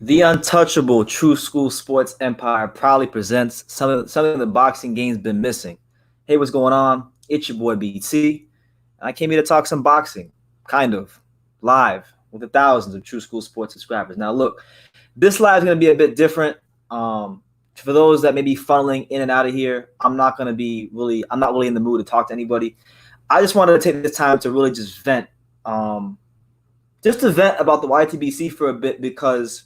The untouchable True School Sports Empire proudly presents something the boxing game's been missing. Hey, what's going on? It's your boy BT. I came here to talk some boxing, kind of, live with the thousands of True School Sports subscribers. Now, look, this live is going to be a bit different. For those that may be funneling in and out of here, I'm not really in the mood to talk to anybody. I just wanted to take this time to really just vent, about the YTBC for a bit because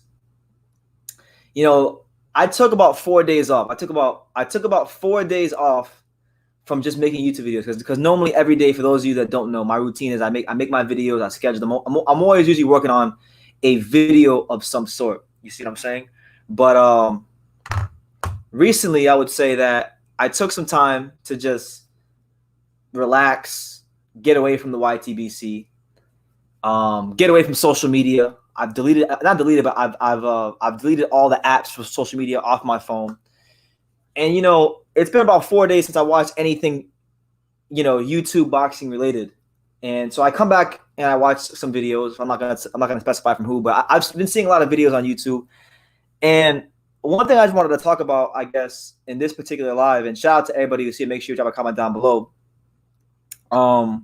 I took about 4 days off. I took about 4 days off from just making YouTube videos because normally every day, for those of you that don't know, my routine is I make my videos, I schedule them. I'm always usually working on a video of some sort. You see what I'm saying? But recently, I would say that I took some time to just relax, get away from the YTBC, get away from social media. I've deleted all the apps for social media off my phone. And it's been about 4 days since I watched anything, YouTube boxing related. And so I come back and I watch some videos. I'm not gonna specify from who, but I've been seeing a lot of videos on YouTube. And one thing I just wanted to talk about, I guess, in this particular live, and shout out to everybody who's here. Make sure you drop a comment down below. I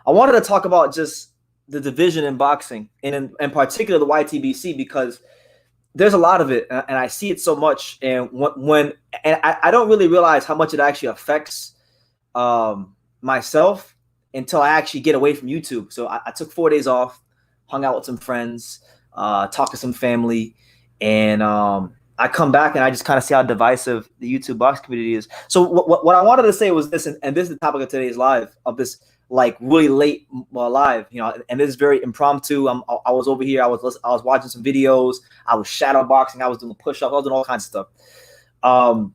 wanted to talk about just the division in boxing, and in particular the YTBC, because there's a lot of it, and I see it so much. And I don't really realize how much it actually affects myself until I actually get away from YouTube. So I took 4 days off, hung out with some friends, talked to some family, and I come back and I just kind of see how divisive the YouTube boxing community is. So what I wanted to say was this, and this is the topic of today's live, of this like really late live, and this is very impromptu. I was over here. I was watching some videos. I was shadow boxing. I was doing push-ups. I was doing all kinds of stuff. And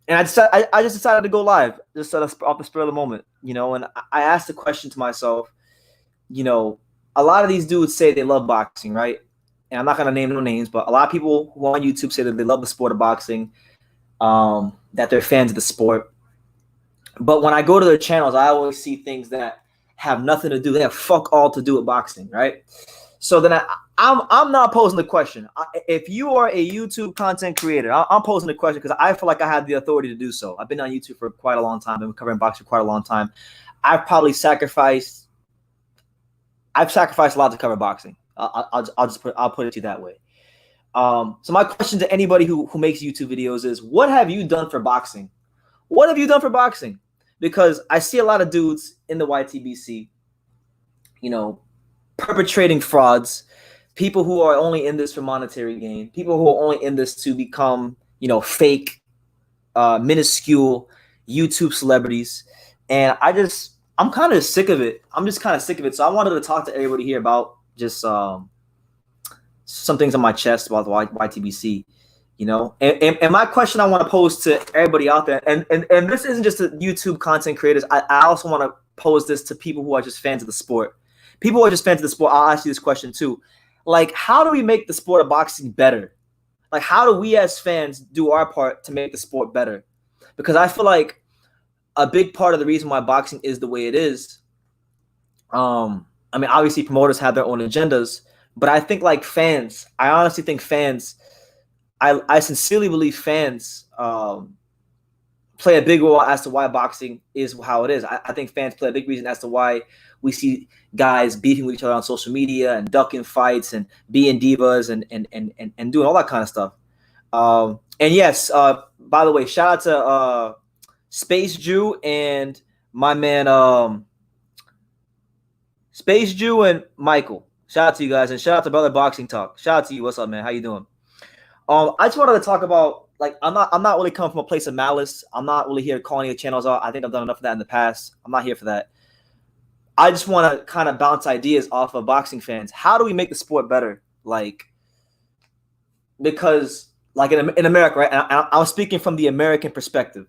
I just decided to go live, just off the spur of the moment, And I asked the question to myself, a lot of these dudes say they love boxing, right? And I'm not gonna name no names, but a lot of people who on YouTube say that they love the sport of boxing, that they're fans of the sport. But when I go to their channels, I always see things that have nothing to do. They have fuck all to do with boxing, right? So then I'm not posing the question. If you are a YouTube content creator, I'm posing the question because I feel like I have the authority to do so. I've been on YouTube for quite a long time. I've been covering boxing for quite a long time. I've sacrificed a lot to cover boxing. I'll put it to you that way. So my question to anybody who makes YouTube videos is, what have you done for boxing? What have you done for boxing? Because I see a lot of dudes in the YTBC, perpetrating frauds, people who are only in this for monetary gain, people who are only in this to become, fake, minuscule YouTube celebrities. And I'm kind of sick of it. I'm just kind of sick of it. So I wanted to talk to everybody here about just some things on my chest about the YTBC. And my question I want to pose to everybody out there, and this isn't just to YouTube content creators. I also want to pose this to people who are just fans of the sport. People who are just fans of the sport, I'll ask you this question too. Like, how do we make the sport of boxing better? Like, how do we as fans do our part to make the sport better? Because I feel like a big part of the reason why boxing is the way it is, obviously promoters have their own agendas, but I think like fans, I honestly think fans, I sincerely believe fans play a big role as to why boxing is how it is. I think fans play a big reason as to why we see guys beefing with each other on social media and ducking fights and being divas and doing all that kind of stuff. And yes, by the way, shout out to Space Jew and my man Space Jew and Michael. Shout out to you guys, and shout out to Brother Boxing Talk. Shout out to you. What's up, man? How you doing? I just wanted to talk about, like, I'm not really coming from a place of malice. I'm not really here calling your channels out. I think I've done enough of that in the past. I'm not here for that. I just want to kind of bounce ideas off of boxing fans. How do we make the sport better? Like, because like in America, right? And I'm speaking from the American perspective,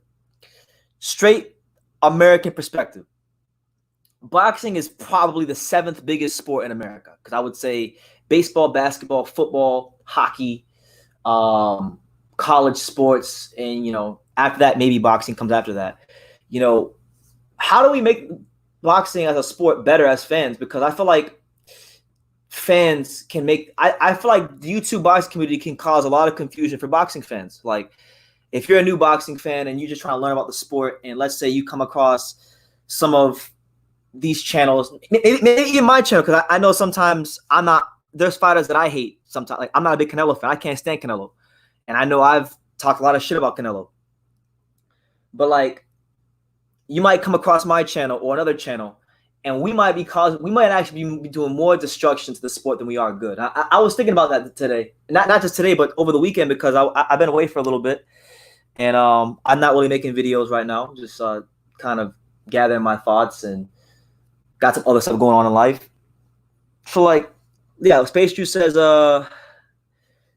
straight American perspective. Boxing is probably the 7th biggest sport in America, because I would say baseball, basketball, football, hockey, college sports, and after that maybe boxing comes after that. How do we make boxing as a sport better as fans? Because I feel like fans can make. I feel like the YouTube boxing community can cause a lot of confusion for boxing fans. Like, if you're a new boxing fan and you're just trying to learn about the sport, and let's say you come across some of these channels, maybe even my channel, because I know sometimes I'm not. There's fighters that I hate. Sometimes, like, I'm not a big Canelo fan. I can't stand Canelo, and I know I've talked a lot of shit about Canelo. But like, you might come across my channel or another channel, and we might actually be doing more destruction to the sport than we are good. I was thinking about that today, not just today, but over the weekend, because I've been away for a little bit, and I'm not really making videos right now. Just kind of gathering my thoughts and got some other stuff going on in life. So like, yeah, Space Juice says,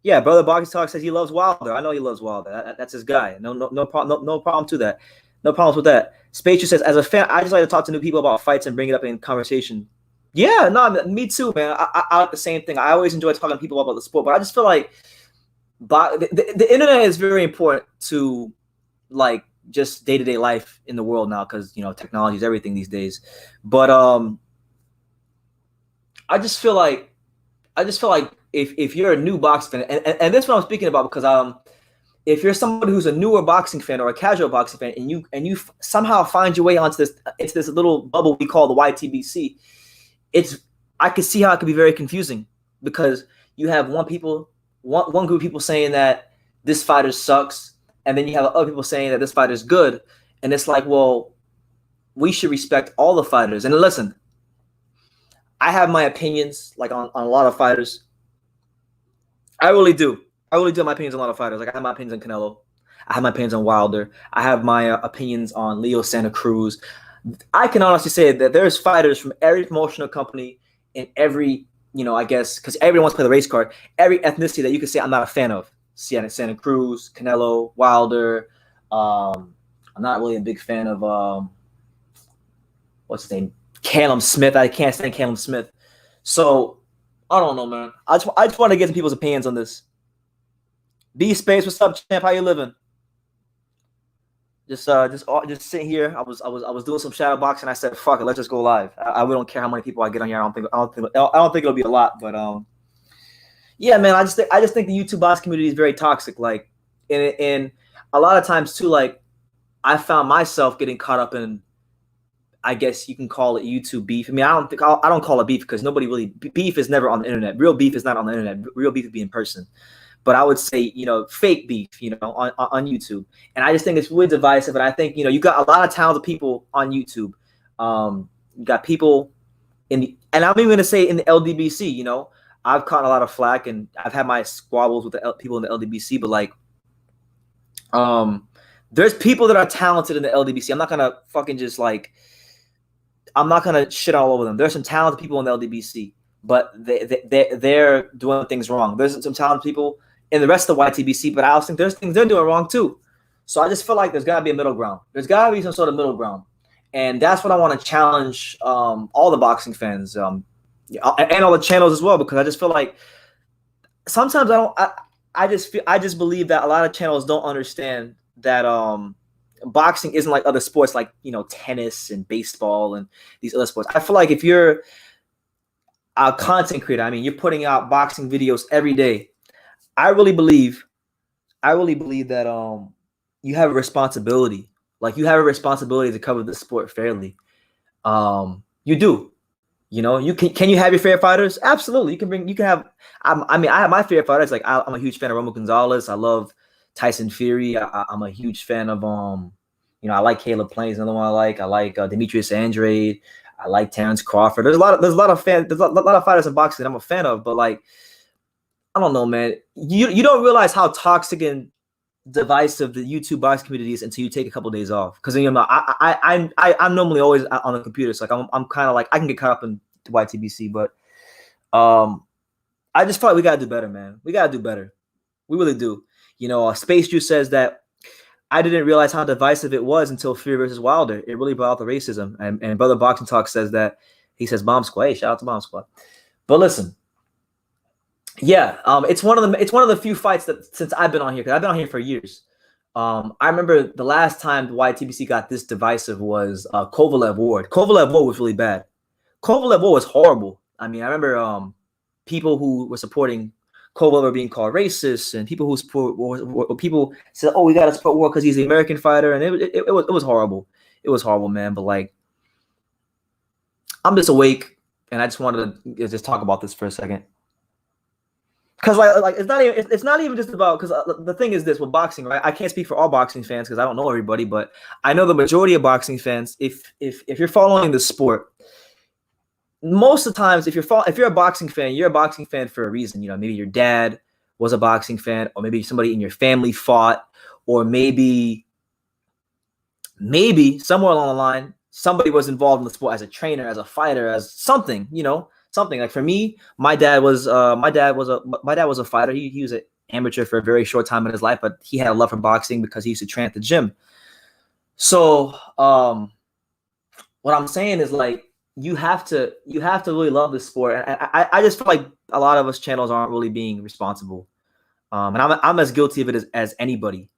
yeah, Brother Boxing Talk says he loves Wilder. I know he loves Wilder. That's his guy. No problem to that. No problems with that. Space Juice says, as a fan, I just like to talk to new people about fights and bring it up in conversation. Yeah, no, me too, man. I like the same thing. I always enjoy talking to people about the sport, but I just feel like the internet is very important to like just day-to-day life in the world now, because technology is everything these days. But I just feel like if you're a new boxing fan, and this is what I'm speaking about, because if you're somebody who's a newer boxing fan or a casual boxing fan, and you somehow find your way into this little bubble we call the YTBC, I can see how it could be very confusing, because you have one group of people saying that this fighter sucks, and then you have other people saying that this fighter is good, and it's like, well, we should respect all the fighters. And listen, I have my opinions like on a lot of fighters. I really do. I really do have my opinions on a lot of fighters. Like, I have my opinions on Canelo. I have my opinions on Wilder. I have my opinions on Leo Santa Cruz. I can honestly say that there's fighters from every promotional company in every, I guess, because everyone wants to play the race card, every ethnicity that you can say I'm not a fan of. Santa Cruz, Canelo, Wilder. I'm not really a big fan of, what's his name? Callum Smith. I can't stand Callum Smith. So, I don't know, man. I just want to get some people's opinions on this. B Space, what's up, champ? How you living? Just sitting here. I was doing some shadow boxing. I said, "Fuck it, let's just go live." I really don't care how many people I get on here. I don't think it'll be a lot, but yeah, man. I just think the YouTube box community is very toxic. Like, and a lot of times too, like, I found myself getting caught up in, I guess you can call it YouTube beef. I mean, I don't call it beef, because nobody really, beef is never on the internet. Real beef is not on the internet. Real beef is be in person. But I would say, fake beef, on YouTube. And I just think it's really divisive. And I think, you got a lot of talented people on YouTube. You got people and I'm even going to say in the LDBC, I've caught a lot of flack, and I've had my squabbles with the people in the LDBC. But like, there's people that are talented in the LDBC. I'm not going to fucking just like, I'm not going to shit all over them. There's some talented people in the LDBC, but they're doing things wrong. There's some talented people in the rest of the YTBC, but I also think there's things they're doing wrong too. So I just feel like there's got to be a middle ground. There's got to be some sort of middle ground. And that's what I want to challenge all the boxing fans and all the channels as well, because I just feel like sometimes I just believe that a lot of channels don't understand that boxing isn't like other sports, like, tennis and baseball and these other sports. I feel like if you're a content creator, I mean, you're putting out boxing videos every day. I really believe that you have a responsibility. Like, you have a responsibility to cover the sport fairly. You do. Can you have your favorite fighters? Absolutely. You can have. I have my favorite fighters. Like, I'm a huge fan of Romo Gonzalez. I love Tyson Fury. I'm a huge fan of I like Caleb Plant. Another one I like. I like Demetrius Andrade. I like Terence Crawford. There's a lot of fighters in boxing that I'm a fan of, but like, I don't know, man. You don't realize how toxic and divisive the YouTube boxing community is until you take a couple of days off. Because I'm normally always on the computer, so like I'm kind of like, I can get caught up in YTBC, but I just feel like we gotta do better, man. We gotta do better. We really do. Space Juice says that I didn't realize how divisive it was until Fury versus Wilder. It really brought out the racism. And Brother Boxing Talk says that, he says Bomb Squad. Hey, shout out to Bomb Squad. But listen, yeah, it's one of the few fights that since I've been on here, because I've been on here for years. I remember the last time the YTBC got this divisive was Kovalev Ward. Kovalev Ward was really bad. Kovalev Ward was horrible. I mean, I remember people who were supporting Kovalev were being called racist, and people who support war, people said, "Oh, we got to support war because he's the American fighter," and it was horrible. It was horrible, man. But like, I'm just awake, and I just wanted to just talk about this for a second. Because like it's not even just about, because the thing is this with boxing, right? I can't speak for all boxing fans because I don't know everybody, but I know the majority of boxing fans. If you're following the sport, most of the times, if you're a boxing fan, you're a boxing fan for a reason. You know, maybe your dad was a boxing fan, or maybe somebody in your family fought, or maybe somewhere along the line somebody was involved in the sport as a trainer, as a fighter, as something. You know. Something like for me, my dad was a fighter. He was an amateur for a very short time in his life, but he had a love for boxing because he used to train at the gym. So what I'm saying is, like, you have to really love this sport. And I just feel like a lot of us channels aren't really being responsible. And I'm as guilty of it as anybody.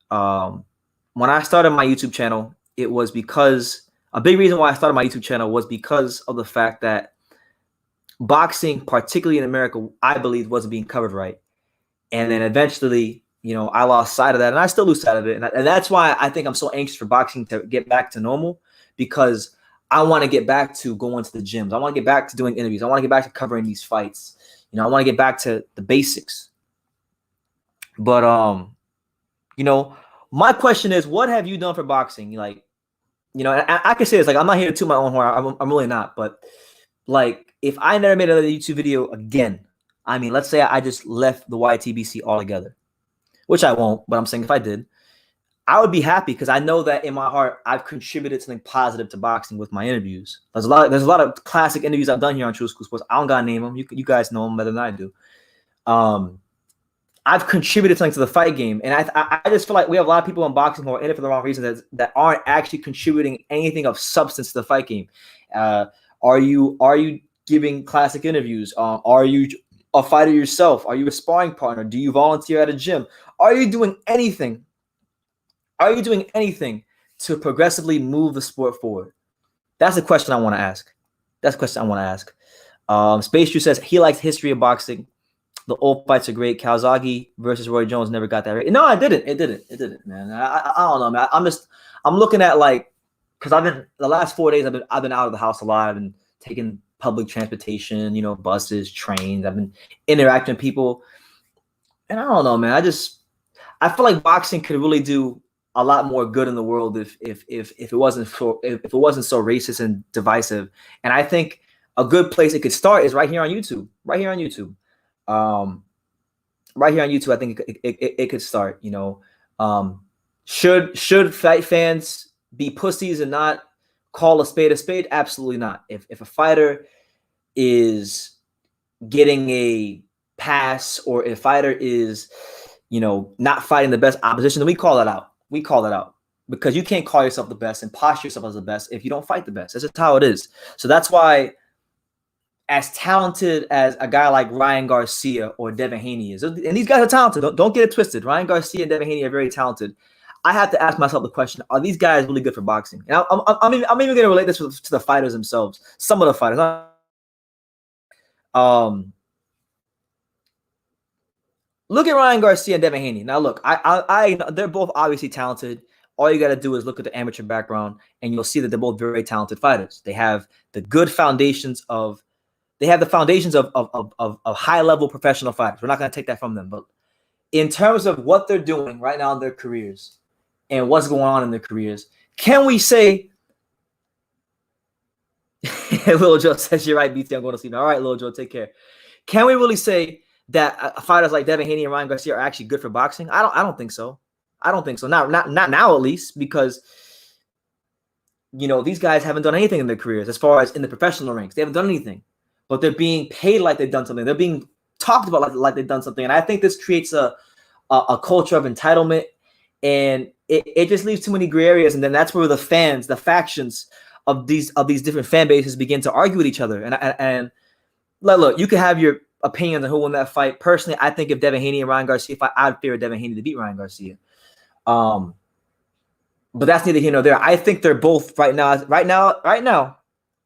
When I started my YouTube channel, it was because a big reason why I started my YouTube channel was because of the fact that boxing, particularly in America, I believe wasn't being covered right. And then eventually, you know, I lost sight of that, and I still lose sight of it. And that's why I think I'm so anxious for boxing to get back to normal, because I want to get back to going to the gyms. I want to get back to doing interviews. I want to get back to covering these fights. You know, I want to get back to the basics. But, you know, my question is, what have you done for boxing? Like, you know, I can say this, like, I'm not here to toot my own horn. I'm really not. But, like, if I never made another YouTube video again, I mean, let's say I just left the YTBC altogether, which I won't, but I'm saying if I did, I would be happy, because I know that in my heart I've contributed something positive to boxing with my interviews. There's a lot of classic interviews I've done here on True School Sports. I don't gotta name them. You guys know them better than I do. I've contributed something to the fight game, and I just feel like we have a lot of people in boxing who are in it for the wrong reasons, that aren't actually contributing anything of substance to the fight game. Are you giving classic interviews? Are you a fighter yourself? Are you a sparring partner? Do you volunteer at a gym? Are you doing anything? Are you doing anything to progressively move the sport forward? That's the question I want to ask. Space Drew says he likes history of boxing. The old fights are great. Calzaghe versus Roy Jones never got that right. No, it didn't, man. I don't know, man. I'm looking at, like, because the last 4 days I've been out of the house a lot. I've been taking public transportation, you know, buses, trains. I've been interacting with people, and I don't know, man. I feel like boxing could really do a lot more good in the world if it wasn't so racist and divisive. And I think a good place it could start is right here on YouTube. I think it could start. You know, should fight fans be pussies and not call a spade a spade? Absolutely not. If a fighter is getting a pass, or if a fighter is, you know, not fighting the best opposition, then we call that out. Because you can't call yourself the best and posture yourself as the best if you don't fight the best. That's just how it is. So that's why, as talented as a guy like Ryan Garcia or Devin Haney is, and these guys are talented, don't get it twisted. Ryan Garcia and Devin Haney are very talented. I have to ask myself the question: are these guys really good for boxing? And I'm even going to relate this to the fighters themselves. Some of the fighters. Look at Ryan Garcia and Devin Haney. Now, look, they're both obviously talented. All you got to do is look at the amateur background, and you'll see that they're both very talented fighters. They have the foundations of high-level professional fighters. We're not going to take that from them. But in terms of what they're doing right now in their careers and what's going on in their careers, can we say, Lil Joe says, you're right, BT, I'm going to sleep. All right, Lil Joe, take care. Can we really say that fighters like Devin Haney and Ryan Garcia are actually good for boxing? I don't think so. Not now, at least, because, you know, these guys haven't done anything in their careers as far as in the professional ranks. They haven't done anything, but they're being paid like they've done something. They're being talked about like they've done something. And I think this creates a culture of entitlement, and it just leaves too many gray areas. And then that's where the factions of these different fan bases begin to argue with each other. And look, you can have your opinions on who won that fight. Personally, I think if Devin Haney and Ryan Garcia fight, I'd favor Devin Haney to beat Ryan Garcia. But that's neither here nor there. I think they're both right now.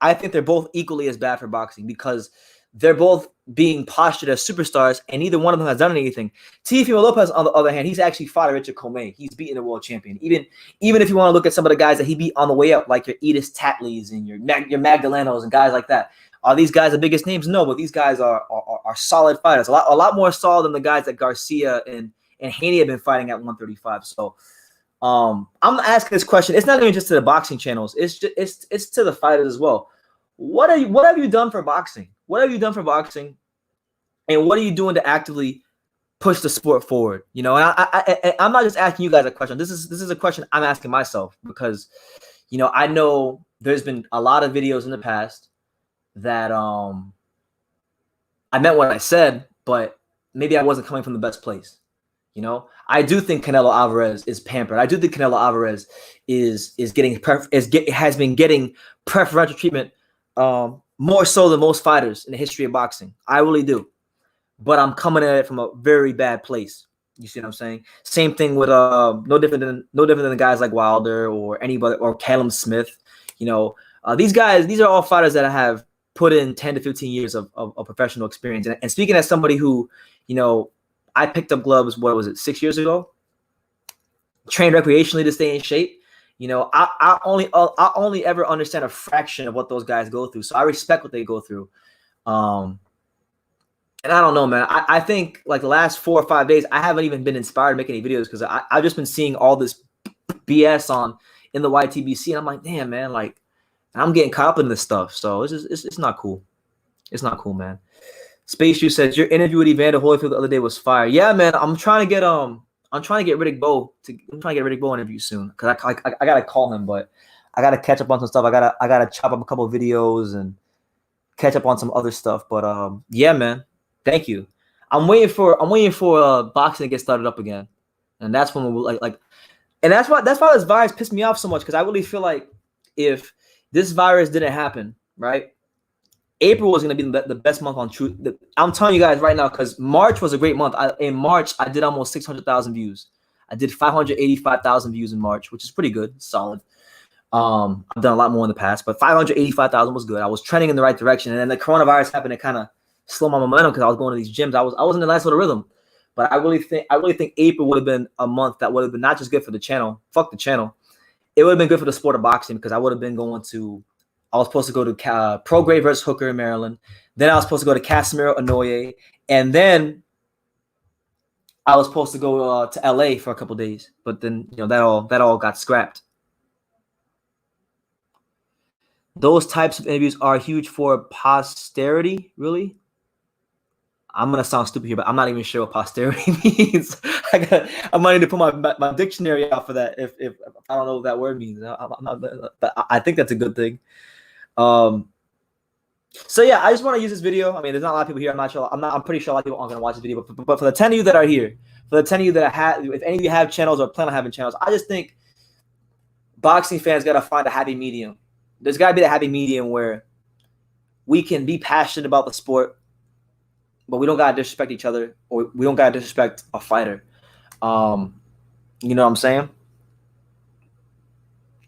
I think they're both equally as bad for boxing, because they're both being postured as superstars, and neither one of them has done anything. Teofimo Lopez, on the other hand, he's actually fought Richard Commey. He's beaten a world champion. Even if you want to look at some of the guys that he beat on the way up, like your Edis Tatleys and your Magdalenos and guys like that. Are these guys the biggest names? No, but these guys are solid fighters. A lot more solid than the guys that Garcia and Haney have been fighting at 135. So I'm asking this question. It's not even just to the boxing channels. It's to the fighters as well. What have you done for boxing? What have you done for boxing? And what are you doing to actively push the sport forward? You know, and I'm not just asking you guys a question. This is a question I'm asking myself because, you know, I know there's been a lot of videos in the past that I meant what I said, but maybe I wasn't coming from the best place. You know, I do think Canelo Alvarez is pampered. I do think Canelo Alvarez has been getting preferential treatment more so than most fighters in the history of boxing. I really do. But I'm coming at it from a very bad place. You see what I'm saying? Same thing with no different than the guys like Wilder or anybody or Callum Smith. You know, these guys, these are all fighters that have put in 10 to 15 years of professional experience. And speaking as somebody who, you know, I picked up gloves, what was it, 6 years ago? Trained recreationally to stay in shape. You know, I only ever understand a fraction of what those guys go through. So I respect what they go through. And I don't know, man. I think like the last 4 or 5 days, I haven't even been inspired to make any videos because I've just been seeing all this BS in the YTBC, and I'm like, damn, man, like I'm getting caught up in this stuff. So it's not cool. It's not cool, man. Space Juice says your interview with Evander Holyfield the other day was fire. Yeah, man. I'm trying to get Riddick Bowe interview soon because I gotta call him, but I gotta catch up on some stuff. I gotta chop up a couple of videos and catch up on some other stuff. But yeah, man. Thank you. I'm waiting for boxing to get started up again, and that's when we'll and that's why this virus pissed me off so much because I really feel like if this virus didn't happen, right, April was going to be the best month on Truth. I'm telling you guys right now because March was a great month. In March, I did almost 600,000 views. I did 585,000 views in March, which is pretty good, solid. I've done a lot more in the past, but 585,000 was good. I was trending in the right direction, and then the coronavirus happened to kind of slow my momentum because I was going to these gyms. I was in a nice little rhythm, but I really think April would have been a month that would have been not just good for the channel. Fuck the channel. It would have been good for the sport of boxing because I would have been going to. I was supposed to go to Pro Gray versus Hooker in Maryland. Then I was supposed to go to Casimiro Inoue, and then I was supposed to go to LA for a couple days. But then that all got scrapped. Those types of interviews are huge for posterity, really. I'm gonna sound stupid here, but I'm not even sure what posterity means. I might need to put my dictionary out for that if I don't know what that word means. But I think that's a good thing. So yeah, I just want to use this video. I mean, there's not a lot of people here. I'm pretty sure a lot of people aren't gonna watch this video. But for the 10 of you that are here, for the 10 of you that if any of you have channels or plan on having channels, I just think boxing fans gotta find a happy medium. There's gotta be that happy medium where we can be passionate about the sport, but we don't gotta disrespect each other, or we don't gotta disrespect a fighter. You know what I'm saying?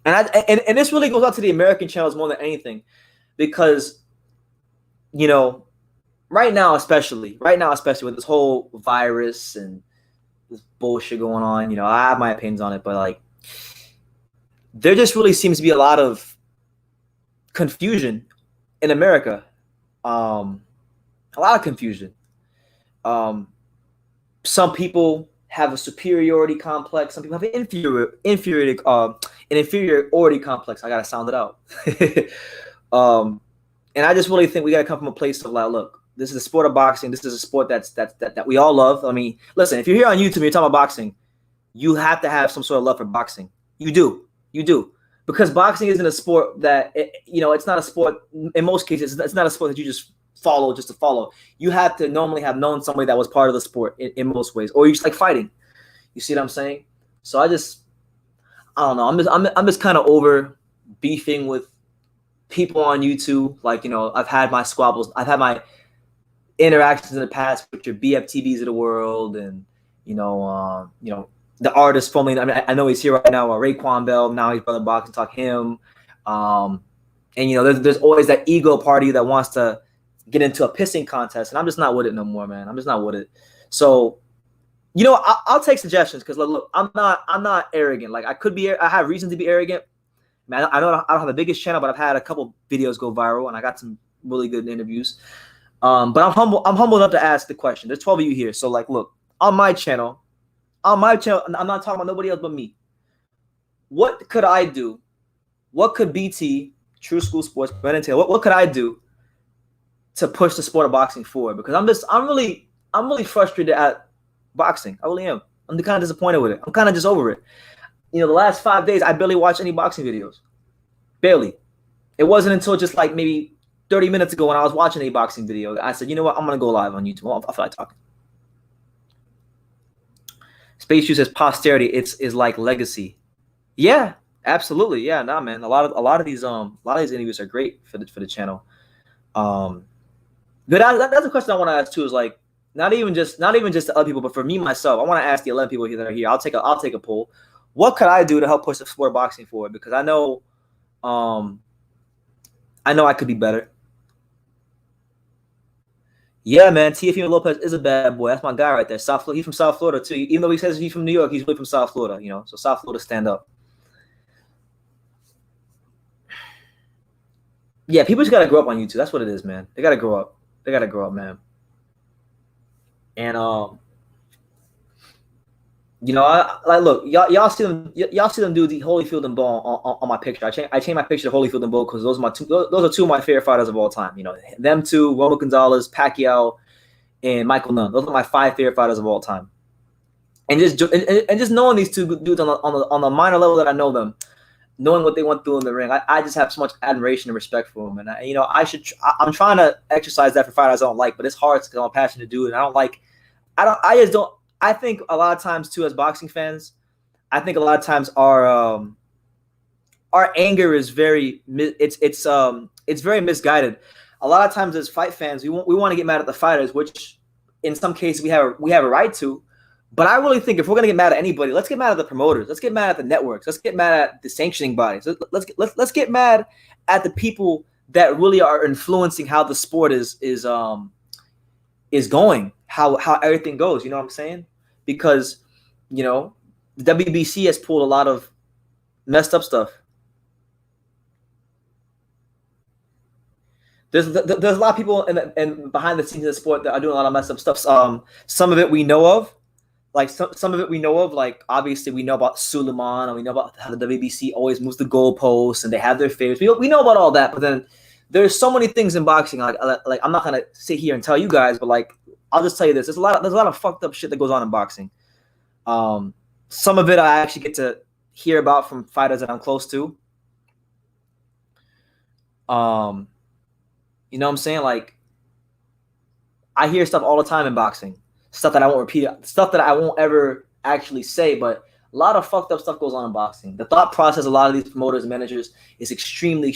And this really goes out to the American channels more than anything, because right now especially with this whole virus and this bullshit going on, I have my opinions on it, but like there just really seems to be a lot of confusion in America. A lot of confusion. Some people have a superiority complex. Some people have an inferiority complex. I gotta sound it out. And I just really think we gotta come from a place of like, look, this is a sport of boxing. This is a sport that we all love. I mean, listen, if you're here on YouTube and you're talking about boxing, you have to have some sort of love for boxing. You do. Because boxing isn't a sport that it's not a sport. In most cases, it's not a sport that you just follow just to follow. You have to normally have known somebody that was part of the sport in most ways, or you just like fighting. You see what I'm saying? So I don't know. I'm just kind of over beefing with people on YouTube. Like, I've had my squabbles. I've had my interactions in the past with your BFTBs of the world, and the artist formerly. I mean, I know he's here right now. Raekwon Bell. Now he's Brother Boxing Talk. Him. And there's always that ego party that wants to get into a pissing contest, and I'm just not with it no more, man. I'm just not with it. So, you know, I'll take suggestions because look, I'm not arrogant. Like I have reason to be arrogant. Man, I know I don't have the biggest channel, but I've had a couple videos go viral, and I got some really good interviews. But I'm humble enough to ask the question. There's 12 of you here, so like, look, on my channel, I'm not talking about nobody else but me. What could I do? What could BT, True School Sports, Brennan Taylor, what could I do to push the sport of boxing forward? Because I'm really frustrated at boxing. I really am. I'm kind of disappointed with it. I'm kind of just over it. You know, the last 5 days, I barely watched any boxing videos. Barely. It wasn't until just like maybe 30 minutes ago when I was watching a boxing video, I said, you know what, I'm going to go live on YouTube. I feel like talking. Space Juice says posterity. Is like legacy. Yeah, absolutely. Yeah, nah, man. A lot of these interviews are great for the channel. But that's a question I want to ask too. Is like not even just to other people, but for me myself, I want to ask the 11 people here that are here. I'll take a poll. What could I do to help push the sport of boxing forward? Because I know I could be better. Yeah, man. Teofimo Lopez is a bad boy. That's my guy right there. South Florida. He's from South Florida too. Even though he says he's from New York, he's really from South Florida. You know, so South Florida, stand up. Yeah, people just gotta grow up on YouTube. That's what it is, man. They gotta grow up. They gotta grow up, man. And you know, look, y'all see them do the Holyfield and Ball on my picture. I changed my picture to Holyfield and Ball because those are two of my favorite fighters of all time. You know, them two, Romo Gonzalez, Pacquiao, and Michael Nunn. Those are my 5 favorite fighters of all time. And just knowing these two dudes on the minor level that I know them, knowing what they went through in the ring, I just have so much admiration and respect for them. And I'm trying to exercise that for fighters I don't like, but it's hard because I'm a passionate dude, and I think a lot of times too, as boxing fans, I think a lot of times our anger is very very misguided. A lot of times as fight fans, we want to get mad at the fighters, which in some cases we have a right to. But I really think if we're gonna get mad at anybody, let's get mad at the promoters. Let's get mad at the networks. Let's get mad at the sanctioning bodies. Let's get mad at the people that really are influencing how the sport is going, how everything goes. You know what I'm saying? Because, you know, the WBC has pulled a lot of messed up stuff. There's a lot of people in behind the scenes of the sport that are doing a lot of messed up stuff. Some of it we know of. Like some of it we know of, like obviously we know about Suleiman, and we know about how the WBC always moves the goalposts and they have their favorites. We know about all that, but then there's so many things in boxing. Like I'm not gonna sit here and tell you guys, but like I'll just tell you this: there's a lot of fucked up shit that goes on in boxing. Some of it I actually get to hear about from fighters that I'm close to. You know what I'm saying? Like I hear stuff all the time in boxing. Stuff that I won't repeat, stuff that I won't ever actually say, but a lot of fucked up stuff goes on in boxing. The thought process, a lot of these promoters and managers is extremely,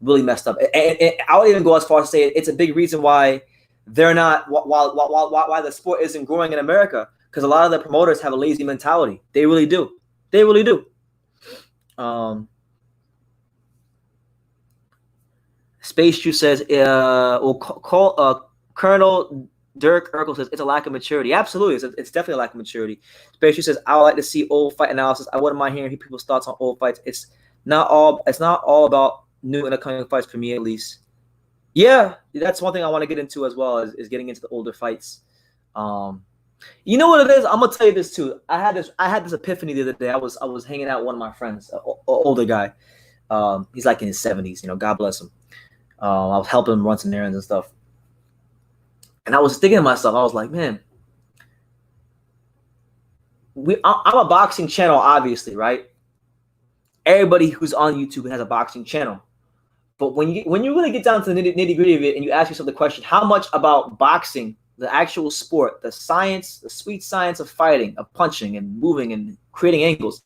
really messed up. And I would even go as far as to say it's a big reason why they're not, why the sport isn't growing in America, because a lot of the promoters have a lazy mentality. They really do. They really do. Space Juice says, Colonel Dirk Urkel says it's a lack of maturity. Absolutely, it's definitely a lack of maturity. Space says I would like to see old fight analysis. I wouldn't mind hearing people's thoughts on old fights. It's not all about new and upcoming fights for me, at least. Yeah, that's one thing I want to get into as well is getting into the older fights. You know what it is? I'm gonna tell you this too. I had this epiphany the other day. I was hanging out with one of my friends, an older guy. He's like in his 70s. You know, God bless him. I was helping him run some errands and stuff. And I was thinking to myself, I was like, man, I'm a boxing channel, obviously, right? Everybody who's on YouTube has a boxing channel. But when you really get down to the nitty-gritty of it and you ask yourself the question, how much about boxing, the actual sport, the science, the sweet science of fighting, of punching and moving and creating angles,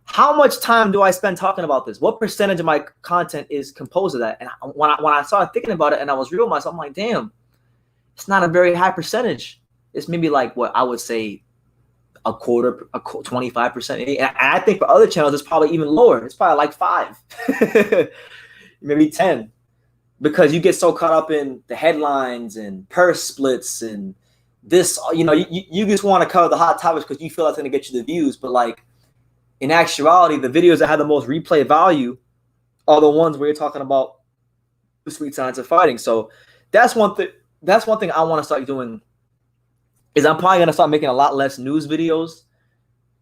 how much time do I spend talking about this? What percentage of my content is composed of that? And when I started thinking about it and I was real with myself, I'm like, damn. It's not a very high percentage. It's maybe like what I would say a quarter, 25%. And I think for other channels, it's probably even lower. It's probably like 5, maybe 10. because you get so caught up in the headlines and purse splits and this, you just want to cover the hot topics because you feel that's going to get you the views. But like in actuality, the videos that have the most replay value are the ones where you're talking about the sweet science of fighting. So that's one thing. That's one thing I want to start doing. Is I'm probably gonna start making a lot less news videos,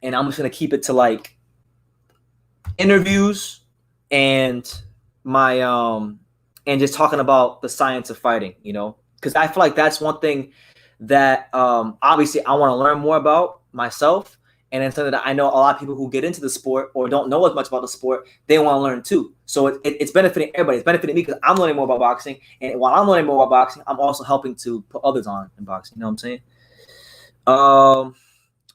and I'm just gonna keep it to like interviews and my and just talking about the science of fighting. Because I feel like that's one thing that obviously I want to learn more about myself, and then something that I know a lot of people who get into the sport or don't know as much about the sport, they want to learn too. So it's benefiting everybody. It's benefiting me because I'm learning more about boxing, and while I'm learning more about boxing, I'm also helping to put others on in boxing. You know what I'm saying?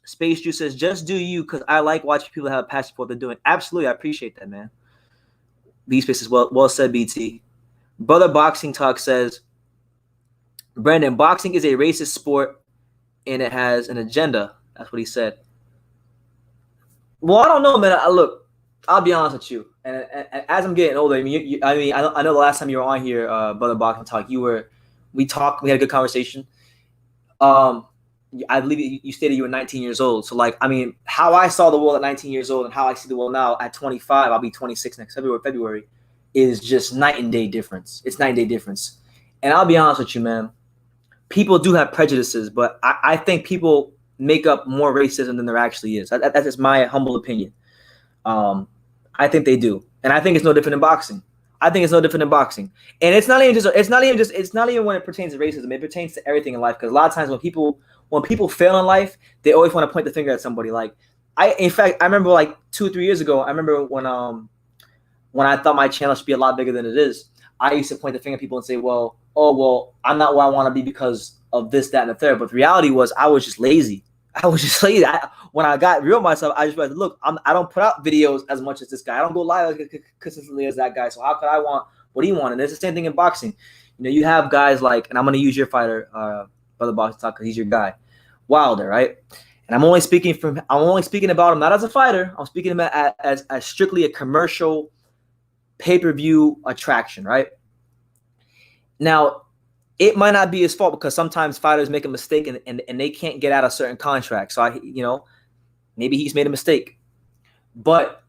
Space Juice says, just do you, because I like watching people have a passion for what they're doing. Absolutely, I appreciate that, man. B Space is well said, BT. Brother Boxing Talk says, Brandon, boxing is a racist sport and it has an agenda. That's what he said. Well, I don't know, man. Look, I'll be honest with you. And as I'm getting older, I know the last time you were on here, Brother Boxing Talk, we talked, we had a good conversation. I believe you stated you were 19 years old. So, like, I mean, how I saw the world at 19 years old and how I see the world now at 25, I'll be 26 next February, is just night and day difference. It's night and day difference. And I'll be honest with you, man. People do have prejudices, but I think people make up more racism than there actually is. That's just my humble opinion. I think they do. And I think it's no different in boxing. And it's not even when it pertains to racism. It pertains to everything in life. Because a lot of times when people fail in life, they always want to point the finger at somebody. Like in fact, I remember like 2 or 3 years ago, I remember when I thought my channel should be a lot bigger than it is, I used to point the finger at people and say, well, I'm not where I want to be because of this, that, and the third. But the reality was I was just lazy. When I got real myself, I just realized, look, I don't put out videos as much as this guy. I don't go live consistently as that guy. So how could I want what he wanted? And it's the same thing in boxing. You have guys like, and I'm going to use your fighter, Brother Boxing Talk, because he's your guy, Wilder, right? And I'm only speaking about him not as a fighter. I'm speaking about as strictly a commercial pay-per-view attraction, right? Now, it might not be his fault because sometimes fighters make a mistake and they can't get out of certain contracts. So maybe he's made a mistake, but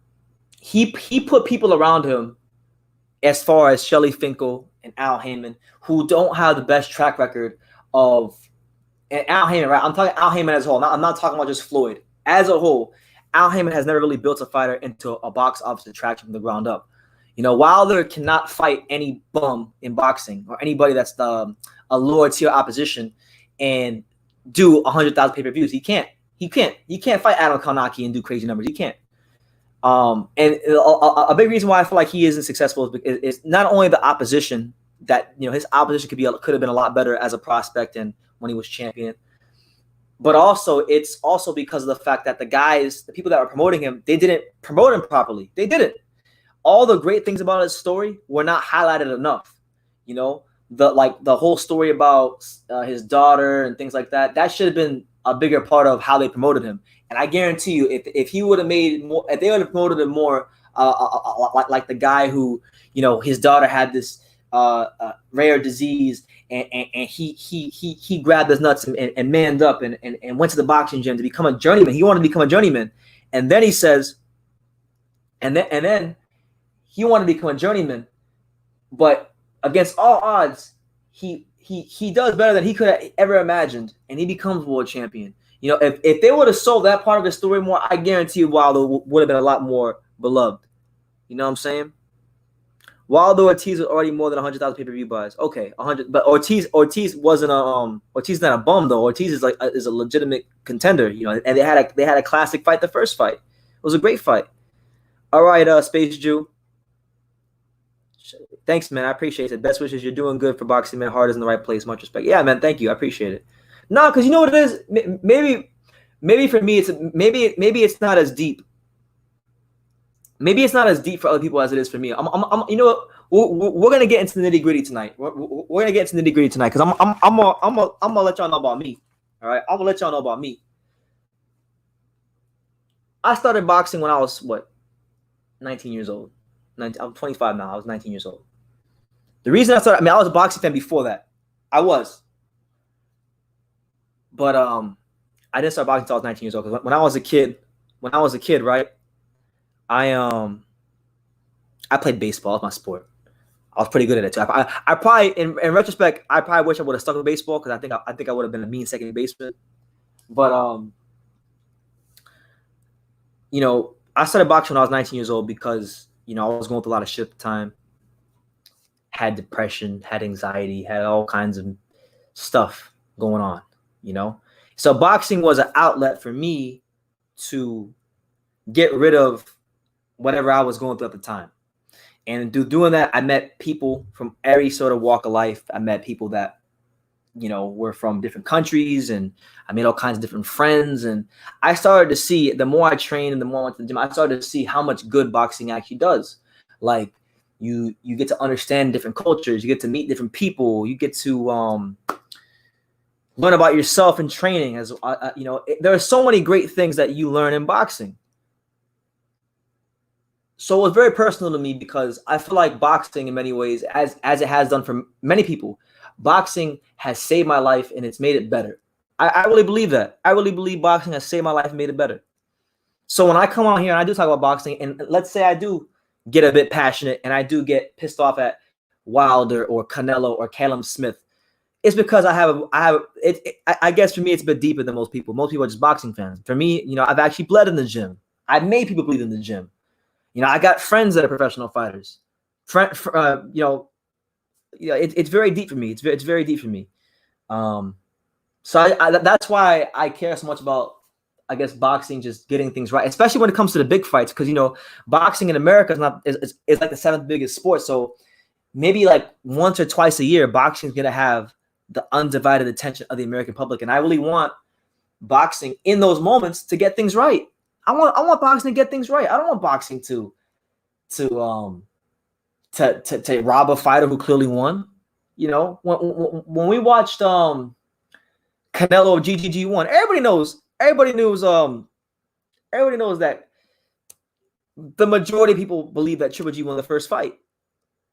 he put people around him as far as Shelly Finkel and Al Heyman, who don't have the best track record of. And Al Heyman, right? I'm talking Al Heyman as a whole. I'm not talking about just Floyd. As a whole, Al Heyman has never really built a fighter into a box office attraction from the ground up. Wilder cannot fight any bum in boxing or anybody that's a lower tier opposition and do 100,000 pay-per-views. He can't. You can't fight Adam Kalnaki and do crazy numbers. He can't. And a big reason why I feel like he isn't successful is not only the opposition that his opposition could have been a lot better as a prospect and when he was champion, but it's also because of the fact that the people that were promoting him, they didn't promote him properly. They didn't. All the great things about his story were not highlighted enough. The whole story about his daughter and things like that. That should have been a bigger part of how they promoted him. And I guarantee you, if he would have made more, if they would have promoted him more, like the guy who, his daughter had this rare disease, and he grabbed his nuts and manned up and went to the boxing gym to become a journeyman. He wanted to become a journeyman, and then he says, and then he wanted to become a journeyman, but against all odds, he does better than he could have ever imagined, and he becomes world champion. If they would have sold that part of the story more, I guarantee you Wilder would have been a lot more beloved. You know what I'm saying? Wilder Ortiz was already more than 100,000 pay-per-view buys. Okay, 100, but Ortiz wasn't Ortiz not a bum though. Ortiz is a legitimate contender, and they had a classic fight. The first fight, it was a great fight. All right, Space Jew. Thanks, man. I appreciate it. Best wishes. You're doing good for boxing, man. Heart is in the right place. Much respect. Yeah, man. Thank you. I appreciate it. No, because you know what it is. Maybe for me, maybe it's not as deep. Maybe it's not as deep for other people as it is for me. We're gonna get into the nitty gritty tonight. We're gonna get into the nitty gritty tonight because I'm gonna let y'all know about me. All right, I'm gonna let y'all know about me. I started boxing when I was 19 years old. I'm 25 now. I was 19 years old. The reason I started, I mean, I was a boxing fan before that. I was. But I didn't start boxing until I was 19 years old. Because when I was a kid, right, I played baseball. That's my sport. I was pretty good at it too. I probably, in retrospect, I probably wish I would have stuck with baseball because I think I would have been a mean second baseman. But you know, I started boxing when I was 19 years old because, you know, I was going through a lot of shit at the time. Had depression, had anxiety, had all kinds of stuff going on, you know. So boxing was an outlet for me to get rid of whatever I was going through at the time. And through doing that, I met people from every sort of walk of life. I met people that, you know, were from different countries, and I made all kinds of different friends. And I started to see, the more I trained and the more I went to the gym, I started to see how much good boxing actually does. Like, you get to understand different cultures, you get to meet different people, you get to learn about yourself in training. As you know, there are so many great things that you learn in boxing. So it was very personal to me because I feel like boxing in many ways, as it has done for many people, boxing has saved my life and it's made it better. I really believe that. I really believe boxing has saved my life and made it better. So when I come on here and I do talk about boxing, and let's say I do get a bit passionate and I do get pissed off at Wilder or Canelo or Callum Smith, it's because I guess for me it's a bit deeper than most people. Most people are just boxing fans. For me, you know, I've actually bled in the gym. I've made people bleed in the gym. You know, I got friends that are professional fighters. It's very deep for me. It's very deep for me. So that's why I care so much about, I guess, boxing, just getting things right, especially when it comes to the big fights. Because, you know, boxing in America is like the 7th biggest sport. So maybe like once or twice a year, boxing is gonna have the undivided attention of the American public, and I really want boxing in those moments to get things right. I want boxing to get things right. I don't want boxing to rob a fighter who clearly won. You know, when we watched Canelo GGG1, everybody knows that the majority of people believe that Triple G won the first fight,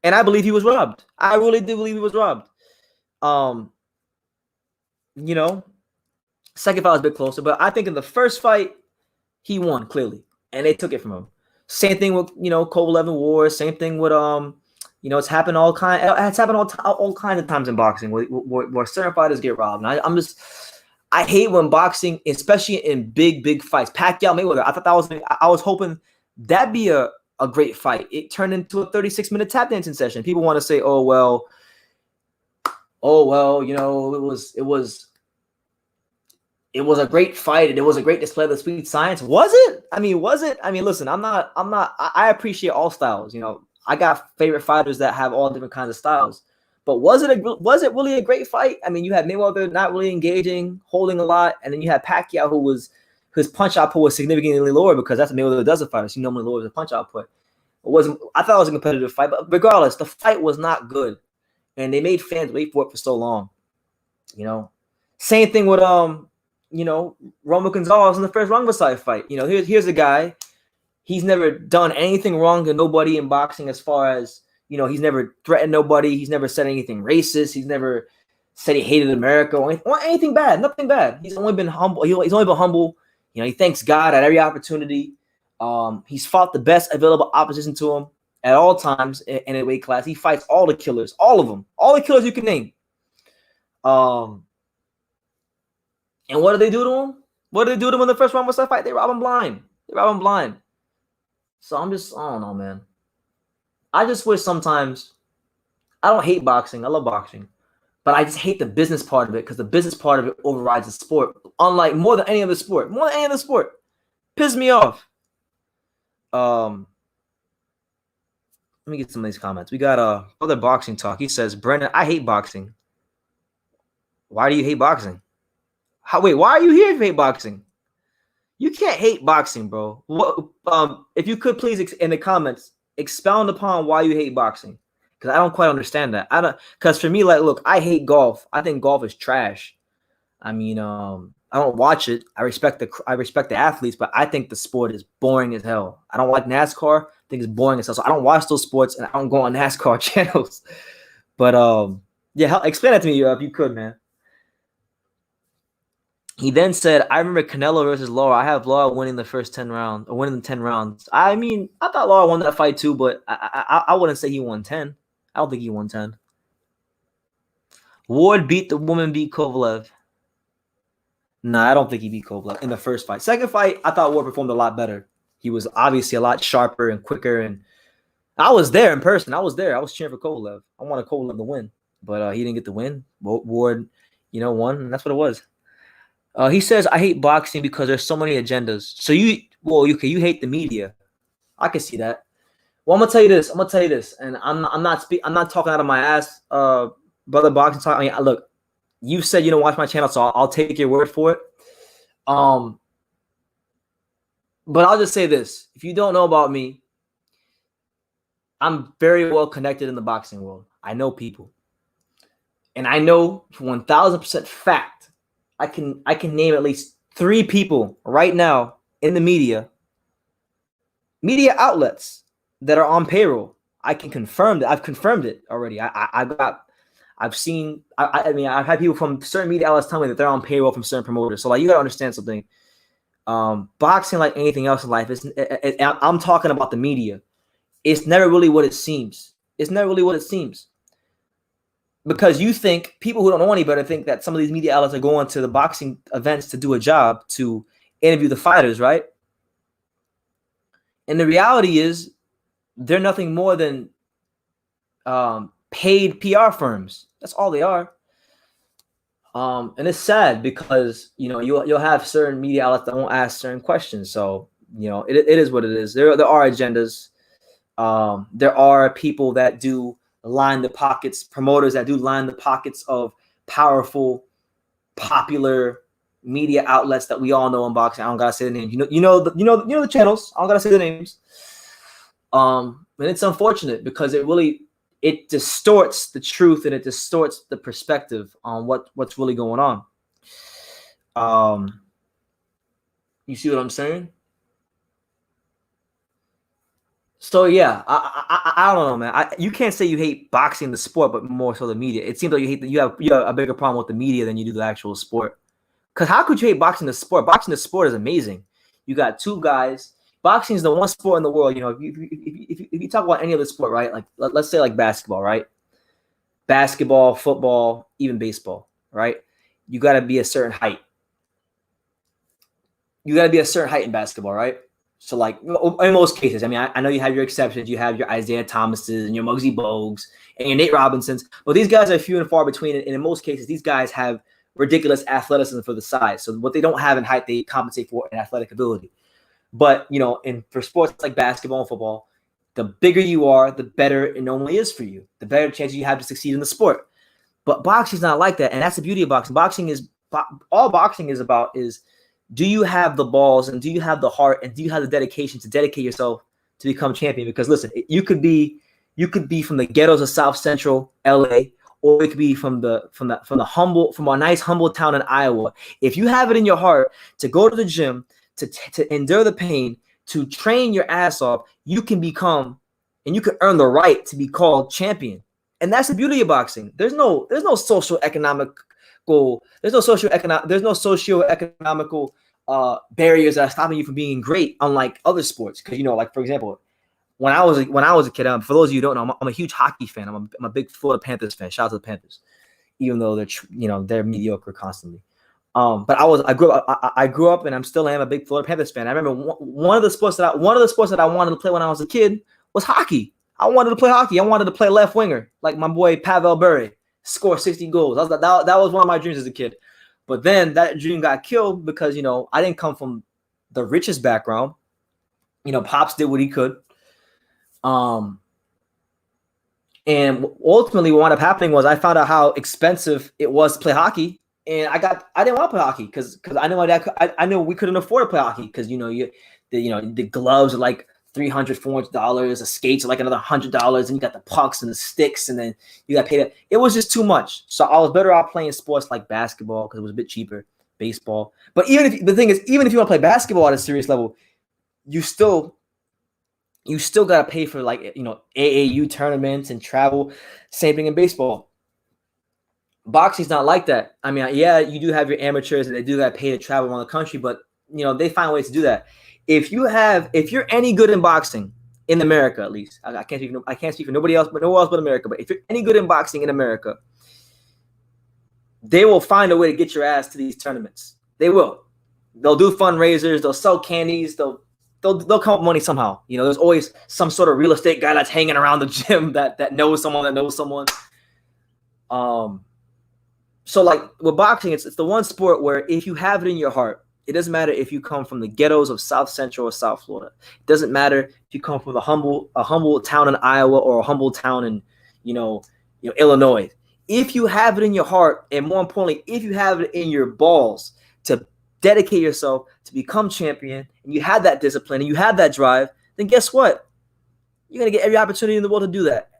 and I believe he was robbed. I really do believe he was robbed. You know, second fight was a bit closer, but I think in the first fight he won clearly, and they took it from him. Same thing with, you know, Kovalev and War. Same thing with you know, it's happened all kinds of times in boxing where certain fighters get robbed. And I hate when boxing, especially in big fights. Pacquiao Mayweather. I was hoping that'd be a great fight. It turned into a 36-minute tap dancing session. People want to say, oh well, you know, it was a great fight and it was a great display of the sweet science. Was it? I mean, listen, I appreciate all styles. You know, I got favorite fighters that have all different kinds of styles. But was it really a great fight? I mean, you had Mayweather not really engaging, holding a lot, and then you had Pacquiao whose punch output was significantly lower because that's what Mayweather does a fighter. He normally lowers the punch output. I thought it was a competitive fight, but regardless, the fight was not good. And they made fans wait for it for so long. You know, same thing with you know, Roman Gonzalez in the first Rungvisai fight. You know, here's a guy. He's never done anything wrong to nobody in boxing, as far as, you know, he's never threatened nobody. He's never said anything racist. He's never said he hated America or anything bad. Nothing bad. He's only been humble. He's only been humble. You know, he thanks God at every opportunity. He's fought the best available opposition to him at all times in a weight class. He fights all the killers, all of them, all the killers you can name. And what did they do to him? What did they do to him in the first round of that fight? They robbed him blind. So I don't know, man. I just wish sometimes, I don't hate boxing. I love boxing. But I just hate the business part of it, because the business part of it overrides the sport. Unlike more than any other sport. Pisses me off. Let me get some of these comments. We got other boxing talk. He says, Brendan, I hate boxing. Why do you hate boxing? Why are you here if you hate boxing? You can't hate boxing, bro. What? If you could please in the comments expound upon why you hate boxing, because I don't quite understand that. Because for me, like, look, I hate golf. I think golf is trash. I mean, I don't watch it. I respect the athletes, but I think the sport is boring as hell. I don't like NASCAR. I think it's boring as hell. So I don't watch those sports, and I don't go on NASCAR channels. But yeah, explain that to me if you could, man. He then said, I remember Canelo versus Lara. I have Lara winning the first 10 rounds, or winning the 10 rounds. I mean, I thought Lara won that fight too, but I wouldn't say he won 10. I don't think he won 10. Ward beat Kovalev. Nah, I don't think he beat Kovalev in the first fight. Second fight, I thought Ward performed a lot better. He was obviously a lot sharper and quicker, and I was there in person. I was there. I was cheering for Kovalev. I wanted Kovalev to win, but he didn't get the win. Ward, won, and that's what it was. He says, I hate boxing because there's so many agendas. So you hate the media. I can see that. Well, I'm gonna tell you this, and I'm not talking out of my ass, brother. Boxing talk. I mean, look, you said you don't watch my channel, so I'll take your word for it. But I'll just say this: if you don't know about me, I'm very well connected in the boxing world. I know people, and I know for 1,000% fact, I can name at least 3 people right now in the media outlets that are on payroll. I can confirm that. I've confirmed it already. I've seen. I mean, I've had people from certain media outlets tell me that they're on payroll from certain promoters. So like, you gotta understand something. Boxing, like anything else in life, I'm talking about the media. It's never really what it seems. It's never really what it seems. Because you think, people who don't know any better think that some of these media outlets are going to the boxing events to do a job, to interview the fighters, right? And the reality is, they're nothing more than paid PR firms. That's all they are. And it's sad because, you'll have certain media outlets that won't ask certain questions. So, it is what it is. There are agendas. There are people that do line the pockets, promoters that do line the pockets of powerful, popular media outlets that we all know in boxing. I don't gotta say the names. You know the channels. I don't gotta say the names. And it's unfortunate because it distorts the truth, and it distorts the perspective on what's really going on. You see what I'm saying? So yeah, I don't know, man. You can't say you hate boxing, the sport, but more so the media. It seems like you have a bigger problem with the media than you do the actual sport. Because how could you hate boxing, the sport? Boxing, the sport, is amazing. You got 2 guys. Boxing is the one sport in the world. If you talk about any other sport, right? Like let's say like basketball, right? Basketball, football, even baseball, right? You got to be a certain height. You got to be a certain height in basketball, right? So, like, in most cases, I mean, I know you have your exceptions. You have your Isaiah Thomases and your Muggsy Bogues and your Nate Robinsons. But these guys are few and far between. And in most cases, these guys have ridiculous athleticism for the size. So what they don't have in height, they compensate for in athletic ability. But, for sports like basketball and football, the bigger you are, the better it normally is for you. The better chance you have to succeed in the sport. But boxing is not like that. And that's the beauty of boxing. All boxing is about is, do you have the balls, and do you have the heart, and do you have the dedication to dedicate yourself to become champion? Because listen, you could be from the ghettos of South Central LA, or it could be from a nice humble town in Iowa. If you have it in your heart to go to the gym, to endure the pain, to train your ass off, you can become, and you can earn the right to be called champion. And that's the beauty of boxing. There's no socioeconomical barriers that are stopping you from being great, unlike other sports. Because like, for example, when I was a kid, for those of you who don't know, I'm a huge hockey fan. I'm a big Florida Panthers fan. Shout out to the Panthers, even though they're mediocre constantly. But I grew up, and I'm still am a big Florida Panthers fan. I remember one of the sports that I wanted to play when I was a kid was hockey. I wanted to play hockey. I wanted to play left winger, like my boy Pavel Bure, score 60 goals. That was one of my dreams as a kid. But then that dream got killed because, I didn't come from the richest background. Pops did what he could. And ultimately what wound up happening was I found out how expensive it was to play hockey. And I didn't want to play hockey because I knew my dad. I knew we couldn't afford to play hockey because the gloves are like $300, $400. The skates are like another $100, and you got the pucks and the sticks, and then you got paid. It was just too much. So I was better off playing sports like basketball because it was a bit cheaper, baseball. But even if you want to play basketball at a serious level, you still you still got to pay for AAU tournaments and travel. Same thing in baseball. Boxing's not like that. I mean, yeah, you do have your amateurs and they do got to pay to travel around the country, but they find ways to do that. If you're any good in boxing in America, at least I can't speak for nobody else, but no one else but America. But if you're any good in boxing in America, they will find a way to get your ass to these tournaments. They will. They'll do fundraisers. They'll sell candies. They'll come up with money somehow. There's always some sort of real estate guy that's hanging around the gym that knows someone that knows someone. So like with boxing, it's the one sport where if you have it in your heart, it doesn't matter if you come from the ghettos of South Central or South Florida. It doesn't matter if you come from a humble town in Iowa or a humble town in Illinois. If you have it in your heart, and more importantly, if you have it in your balls to dedicate yourself to become champion, and you have that discipline and you have that drive, then guess what? You're going to get every opportunity in the world to do that.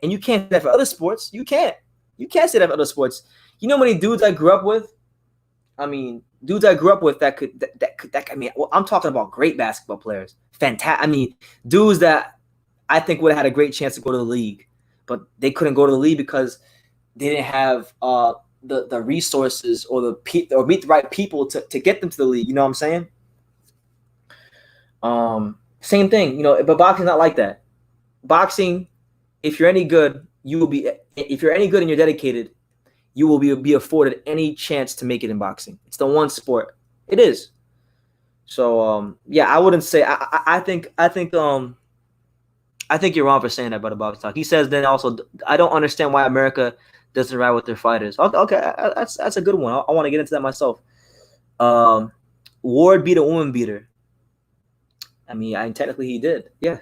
And you can't say that for other sports. You can't say that for other sports. You know how many dudes I grew up with? I mean, dudes I grew up with that I'm talking about great basketball players. Fantastic. I mean, dudes that I think would have had a great chance to go to the league, but they couldn't go to the league because they didn't have the resources or meet the right people to get them to the league. You know what I'm saying? Same thing, but boxing's not like that. Boxing, if you're any good, if you're any good and you're dedicated, you will be afforded any chance to make it in boxing. It's the one sport. It is. So yeah, I wouldn't say I think you're wrong for saying that about the box talk. He says then also, I don't understand why America doesn't ride with their fighters. Okay, that's a good one. I want to get into that myself. Ward beat a woman beater. I mean, technically he did. Yeah.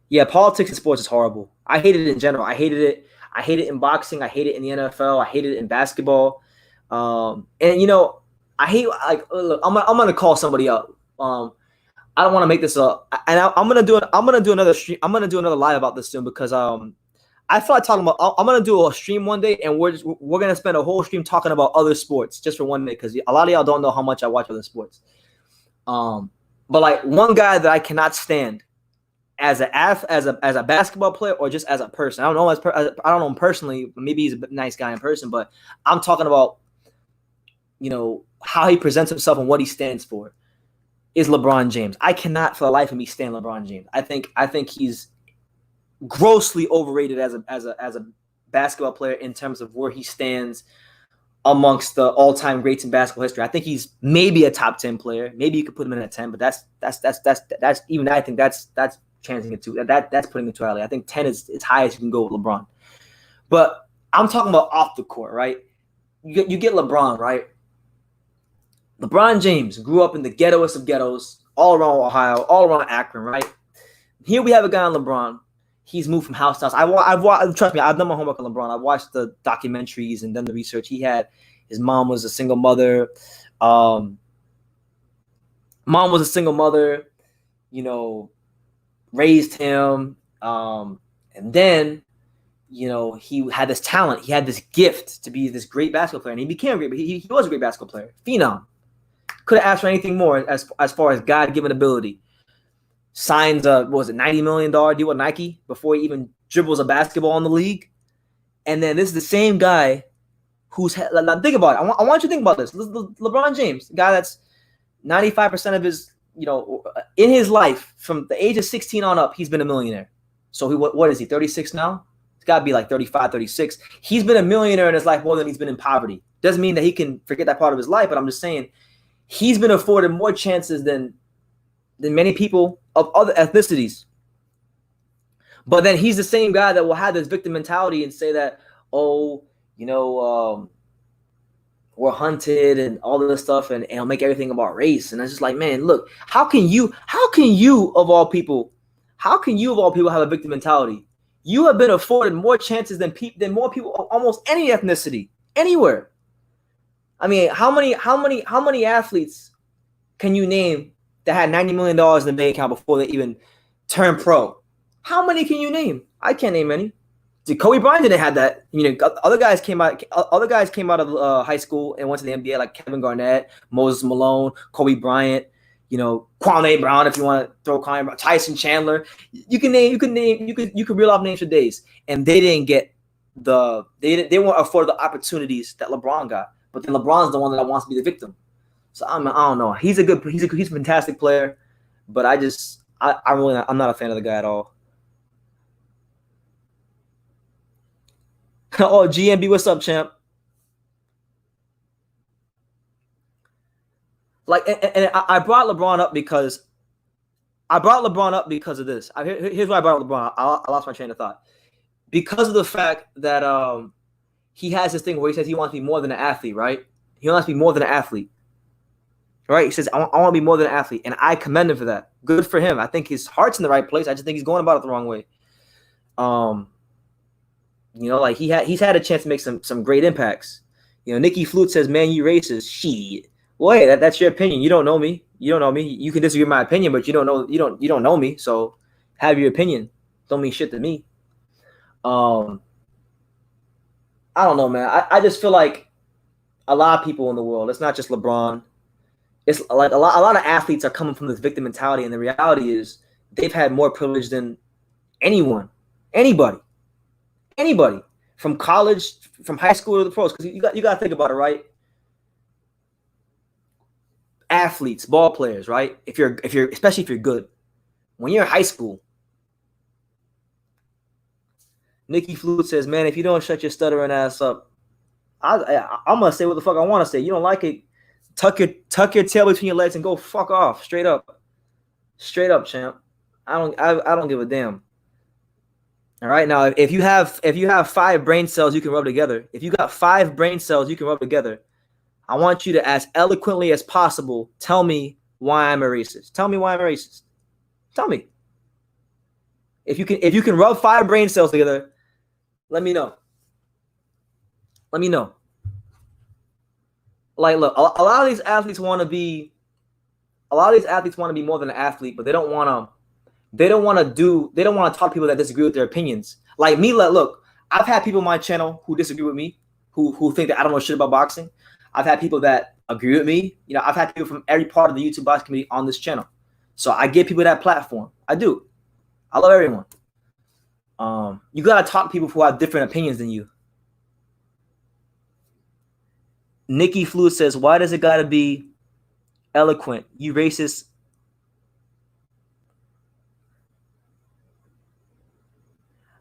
Yeah, politics in sports is horrible. I hate it in general. I hated it. I hate it in boxing. I hate it in the NFL. I hate it in basketball. And I hate look, I'm gonna call somebody up. I don't want to make this up, and I'm gonna do another stream. I'm gonna do another live about this soon because I feel like talking about. I'm gonna do a stream one day, and we're gonna spend a whole stream talking about other sports just for one day because a lot of y'all don't know how much I watch other sports. But like one guy that I cannot stand as a basketball player or just as a person. I don't know him personally. Maybe he's a nice guy in person, but I'm talking about how he presents himself and what he stands for. Is LeBron James. I cannot for the life of me stand LeBron James. I think he's grossly overrated as a basketball player in terms of where he stands amongst the all-time greats in basketball history. I think he's maybe a top 10 player. Maybe you could put him in at 10, but that's even I think that's chancing it too. That's putting it too early. I think 10 is as high as you can go with LeBron. But I'm talking about off the court, right? You get LeBron, right? LeBron James grew up in the ghettoest of ghettos, all around Ohio, all around Akron, right? Here we have a guy on LeBron. He's moved from house to house. Trust me, I've done my homework on LeBron. I've watched the documentaries and done the research. His mom was a single mother. Raised him. And then, he had this talent. He had this gift to be this great basketball player. And he became great, but he was a great basketball player. Phenom. Couldn't ask for anything more as far as God-given ability. Signs a $90 million deal with Nike before he even dribbles a basketball in the league. And then this is the same guy who's think about it. I want you to think about this. LeBron James, the guy that's 95% of his, in his life from the age of 16 on up, he's been a millionaire. So what is he, 36 now? It's got to be like 35, 36. He's been a millionaire in his life more than he's been in poverty. Doesn't mean that he can forget that part of his life, but I'm just saying he's been afforded more chances than many people of other ethnicities. But then he's the same guy that will have this victim mentality and say that, we're hunted and all of this stuff and it'll make everything about race. And it's just like, man, look, how can you of all people have a victim mentality? You have been afforded more chances than more people of almost any ethnicity, anywhere. I mean, how many athletes can you name that had $90 million in the bank account before they even turned pro? How many can you name? I can't name any. Kobe Bryant didn't have that. Other guys came out of high school and went to the NBA, like Kevin Garnett, Moses Malone, Kobe Bryant. Kwame Brown, if you want to throw Kwame Brown, Tyson Chandler. You can reel off names for days, and they didn't get they weren't afforded the opportunities that LeBron got. But then LeBron's the one that wants to be the victim. So I don't know. He's a fantastic player, but I'm not a fan of the guy at all. Oh, GMB, what's up, champ? Like, and I brought LeBron up because of this. Here's why I brought up LeBron. I lost my train of thought. Because of the fact that he has this thing where he says he wants to be more than an athlete, right? He wants to be more than an athlete, right? He says, I want to be more than an athlete, and I commend him for that. Good for him. I think his heart's in the right place. I just think he's going about it the wrong way. Like he's had a chance to make some great impacts. Nicki Flute says, "Man, you racist." Shit. Well, hey, that's your opinion. You don't know me. You can disagree with my opinion, but you don't know me. So have your opinion. Don't mean shit to me. I don't know, man. I just feel like a lot of people in the world, it's not just LeBron. It's like a lot of athletes are coming from this victim mentality, and the reality is they've had more privilege than anybody from college, from high school to the pros. Because you got to think about it, right? Athletes, ball players, right? Especially if you're good, when you're in high school. Nicki Flute says, "Man, if you don't shut your stuttering ass up, I'm gonna say what the fuck I want to say. You don't like it? Tuck your tail between your legs and go fuck off. Straight up, champ. I don't give a damn. All right, now if you have 5 brain cells you can rub together, if you got 5 brain cells you can rub together, I want you to, as eloquently as possible, tell me why I'm a racist. Tell me why I'm a racist. Tell me. If you can rub 5 brain cells together, let me know. Let me know. Like, look, a lot of these athletes want to be more than an athlete, but they don't want to talk to people that disagree with their opinions. Like me, look, I've had people on my channel who disagree with me, who think that I don't know shit about boxing. I've had people that agree with me. I've had people from every part of the YouTube boxing community on this channel. So I give people that platform. I do. I love everyone. You got to talk to people who have different opinions than you. Nicki Flu says, "Why does it got to be eloquent? You racist."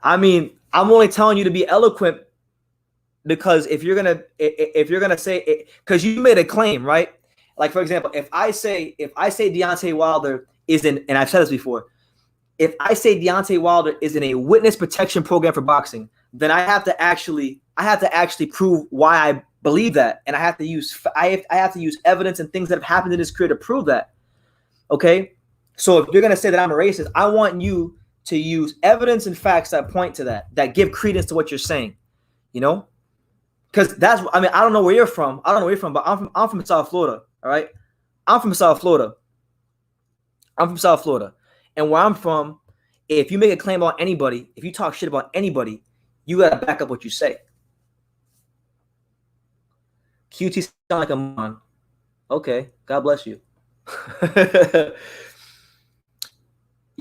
I mean, I'm only telling you to be eloquent because if you're gonna say it, because you made a claim, right? Like, for example, if I say Deontay Wilder is in, and I've said this before, if I say Deontay Wilder is in a witness protection program for boxing, then I have to actually prove why I believe that, and I have to use evidence and things that have happened in his career to prove that. Okay, so if you're gonna say that I'm a racist, I want you to use evidence and facts that point to that give credence to what you're saying, because I don't know where you're from. I don't know where you're from, but I'm from South Florida. All right, I'm from South Florida. And where I'm from, if you make a claim about anybody, if you talk shit about anybody, you gotta back up what you say. QT sound like a man. Okay, God bless you.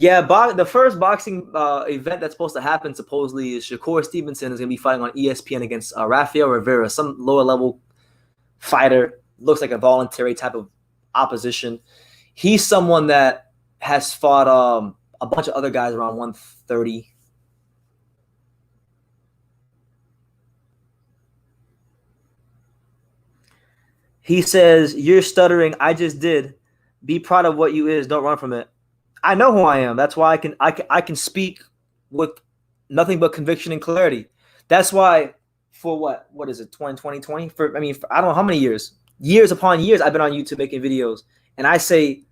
Yeah, the first boxing event that's supposed to happen supposedly is Shakur Stevenson is going to be fighting on ESPN against Rafael Rivera, some lower level fighter. Looks like a voluntary type of opposition. He's someone that has fought a bunch of other guys around 130. He says, "You're stuttering. I just did. Be proud of what you is. Don't run from it." I know who I am. That's why I can speak with nothing but conviction and clarity. That's why for what is it, 2020? For I don't know how many years upon years I've been on YouTube making videos, and I say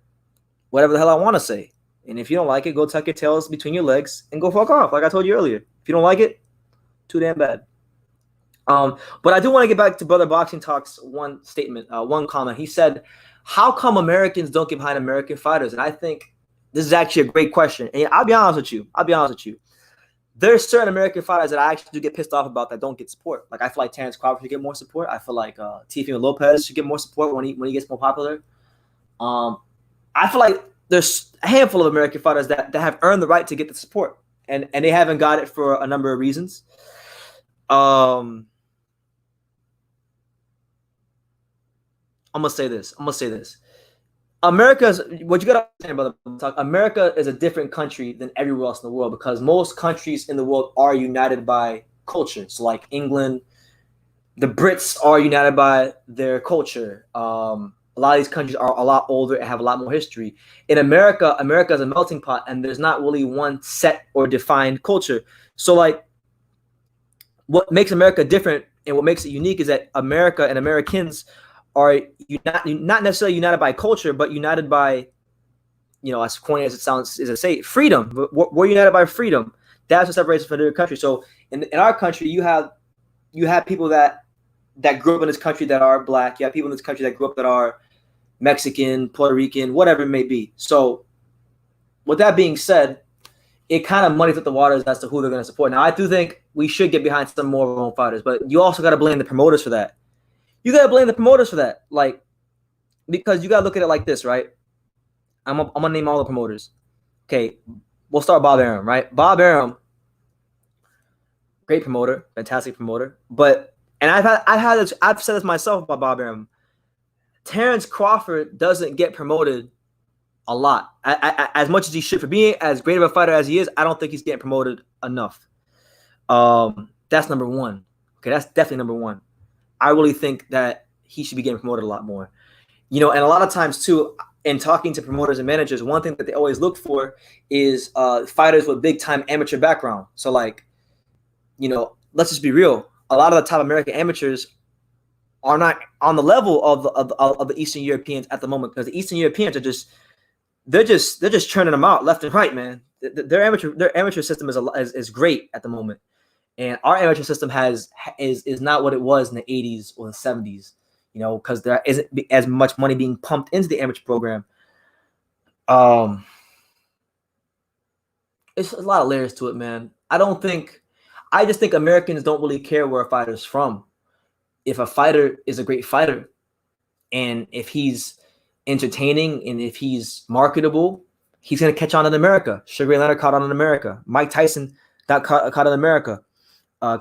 whatever the hell I want to say. And if you don't like it, go tuck your tails between your legs and go fuck off, like I told you earlier. If you don't like it, too damn bad. But I do want to get back to Brother Boxing Talk's one comment. He said, "How come Americans don't get behind American fighters?" And I think this is actually a great question. And I'll be honest with you. There's certain American fighters that I actually do get pissed off about that don't get support. Like, I feel like Terence Crawford should get more support. I feel like Teofimo Lopez should get more support when he gets more popular. I feel like there's a handful of American fighters that have earned the right to get the support, and they haven't got it for a number of reasons. I'm gonna say this. America's what you gotta understand about America is a different country than everywhere else in the world because most countries in the world are united by culture. So like England, the Brits are united by their culture. A lot of these countries are a lot older and have a lot more history. In America, America is a melting pot, and there's not really one set or defined culture. So like, what makes America different and what makes it unique is that America and Americans are not necessarily united by culture, but united by, as corny as it sounds, is to say freedom. We're united by freedom. That's what separates us from other countries. So in our country, you have people that grew up in this country that are black. You have people in this country that grew up that are Mexican, Puerto Rican, whatever it may be. So with that being said, it kind of muddies up the waters as to who they're going to support. Now, I do think we should get behind some more of our own fighters, but you also got to blame the promoters for that. You got to blame the promoters for that. Like, because you got to look at it like this, right? I'm going to name all the promoters. Okay, we'll start Bob Arum, right? Bob Arum, great promoter, fantastic promoter. But, and I've said this myself about Bob Arum. Terence Crawford doesn't get promoted a lot. As much as he should. For being as great of a fighter as he is, I don't think he's getting promoted enough. That's number one. Okay, that's definitely number one. I really think that he should be getting promoted a lot more. And a lot of times too, in talking to promoters and managers, one thing that they always look for is fighters with big time amateur background. So like, let's just be real. A lot of the top American amateurs are not on the level of the Eastern Europeans at the moment, because the Eastern Europeans are they're just churning them out left and right, man. Their amateur system is great at the moment, and our amateur system is not what it was in the 80s or the 70s, because there isn't as much money being pumped into the amateur program. It's a lot of layers to it, man. I just think Americans don't really care where a fighter's from. If a fighter is a great fighter, and if he's entertaining and if he's marketable, he's going to catch on in America. Sugar Ray Leonard caught on in America. Mike Tyson got caught in America. Roy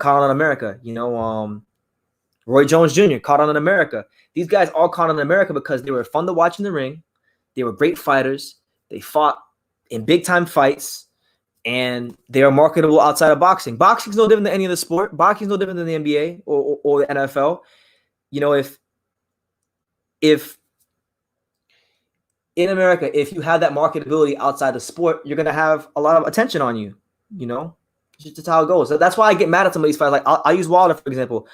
Jones Jr. caught on in America. These guys all caught on in America because they were fun to watch in the ring. They were great fighters. They fought in big time fights, and they are marketable outside of boxing. Boxing's no different than any other sport. Boxing's no different than the NBA or the NFL. If in America, if you have that marketability outside the sport, you're going to have a lot of attention on you. It's just how it goes. So that's why I get mad at some of these fights. Like I'll use Wilder, for example.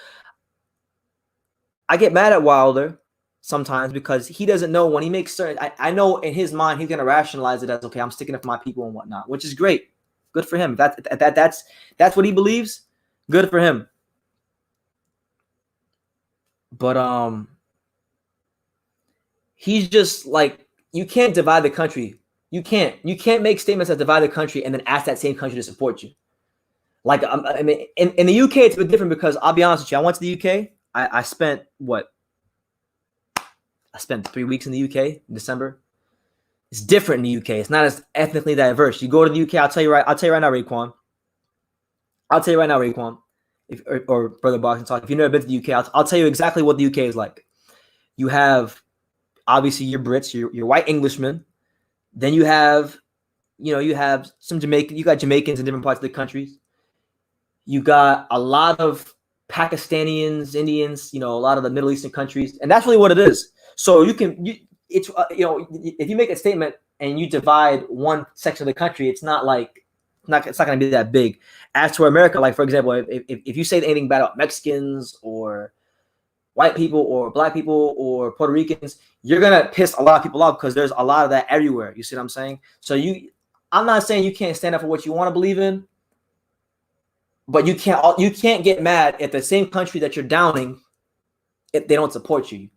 I get mad at Wilder sometimes because he doesn't know when he makes certain. I know in his mind he's going to rationalize it as, okay, I'm sticking up for my people and whatnot, which is great. Good for him. That's what he believes. Good for him. But he's just like, you can't divide the country. You can't make statements that divide the country and then ask that same country to support you. Like, I mean, in the UK, it's a bit different because I'll be honest with you. I went to the UK. I spent 3 weeks in the UK in December. It's different in the UK. It's not as ethnically diverse. You go to the UK, I'll tell you right now, Raekwon. Or Brother Boxing Talk. If you've never been to the UK, I'll tell you exactly what the UK is like. You have obviously your Brits, your white Englishmen. Then you have some Jamaican. You got Jamaicans in different parts of the countries. You got a lot of Pakistanians, Indians. A lot of the Middle Eastern countries, and that's really what it is. So if you make a statement and you divide one section of the country, it's not going to be that big. As to America, like for example, if you say anything bad about Mexicans or white people or black people or Puerto Ricans, you're gonna piss a lot of people off because there's a lot of that everywhere. You see what I'm saying? So I'm not saying you can't stand up for what you want to believe in, but you can't get mad at the same country that you're downing if they don't support you.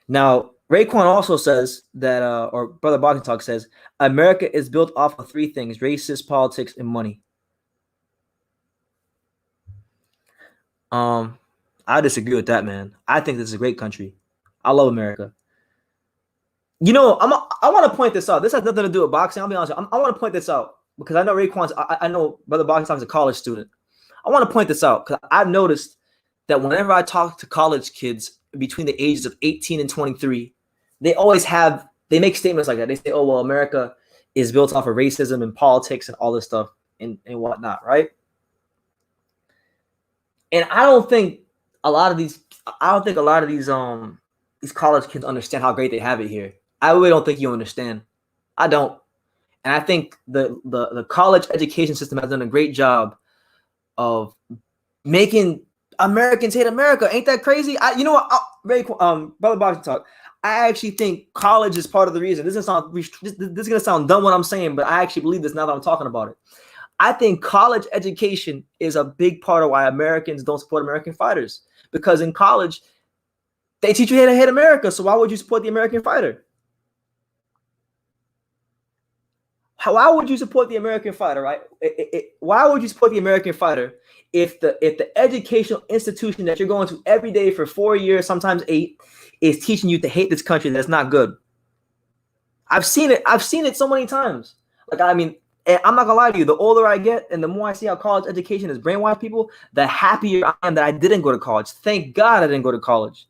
Now, Raekwon also says that, or Brother Boxing Talk says, America is built off of three things: racist, politics, and money. I disagree with that, man. I think this is a great country. I love America. You know, I want to point this out. This has nothing to do with boxing. I'll be honest. I want to point this out because I know Raekwon's. I know Brother Boxing Talk is a college student. I want to point this out because I've noticed that whenever I talk to college kids between the ages of 18 and 23, they make statements like that. They say, "Oh, well, America is built off of racism and politics and all this stuff and whatnot," right? And I don't think a lot of these college kids understand how great they have it here. I really don't think you understand. I don't. And I think the college education system has done a great job of making Americans hate America. Ain't that crazy? You know what? Brother Boxing Talk. I actually think college is part of the reason. This is gonna sound dumb what I'm saying, but I actually believe this now that I'm talking about it. I think college education is a big part of why Americans don't support American fighters. Because in college, they teach you how to hate America. So why would you support the American fighter? Why would you support the American fighter, right? Why would you support the American fighter if the educational institution that you're going to every day for 4 years, sometimes 8, is teaching you to hate this country that's not good? I've seen it. I've seen it so many times. Like, I mean, I'm not gonna lie to you. The older I get, and the more I see how college education has brainwashed people, the happier I am that I didn't go to college. Thank God I didn't go to college.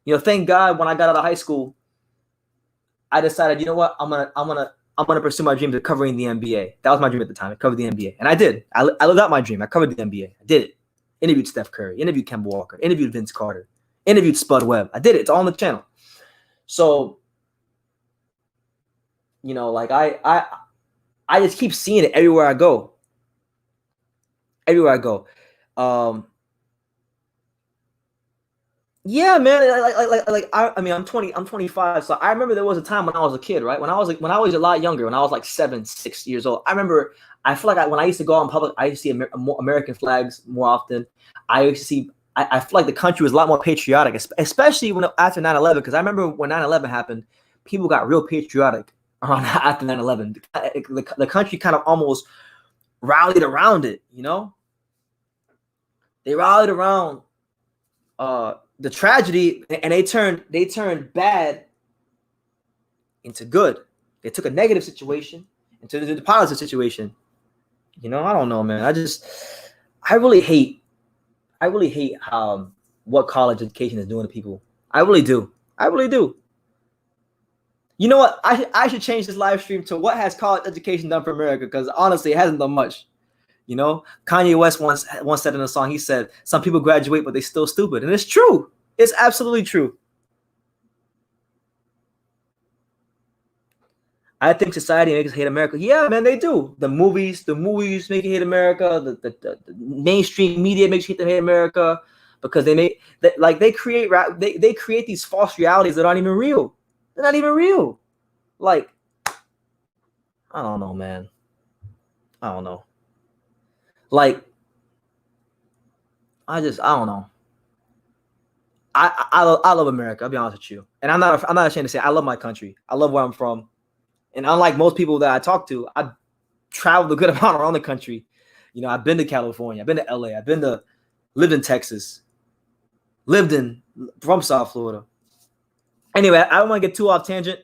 You know, thank God when I got out of high school, I decided, you know what, I'm gonna pursue my dreams of covering the NBA. That was my dream at the time. I covered the NBA, and I did. I lived out my dream. I covered the NBA. I did it. Interviewed Steph Curry. Interviewed Kemba Walker. Interviewed Vince Carter. Interviewed Spud Webb. I did it. It's all on the channel. So, you know, like I just keep seeing it everywhere I go. Everywhere I go. Yeah, man. I mean, I'm 20. I'm 25. So I remember there was a time when I was a kid, right? When I was a lot younger, when I was like 7, 6 years old. I remember. I feel like when I used to go out in public, I used to see American flags more often. I used to see. I feel like the country was a lot more patriotic, especially after 9/11. Because I remember when 9/11 happened, people got real patriotic after 9/11. The country kind of almost rallied around it. You know, they rallied around the tragedy, and they turned bad into good. They took a negative situation into the positive situation. You know, I don't know, man. I really hate what college education is doing to people. I really do. You know what? I should change this live stream to what has college education done for America, because honestly, it hasn't done much. You know, Kanye West once said in a song, he said, "Some people graduate, but they're still stupid." And it's true. It's absolutely true. I think society makes us hate America. Yeah, man, they do. The movies make you hate America. The mainstream media makes you hate America because they create these false realities that aren't even real. They're not even real. Like, I don't know, man. I don't know. Like, I don't know. I love America. I'll be honest with you, and I'm not ashamed to say I love my country. I love where I'm from, and unlike most people that I talk to, I've traveled a good amount around the country. You know, I've been to California, I've been to LA, lived in Texas, from South Florida. Anyway, I don't want to get too off tangent.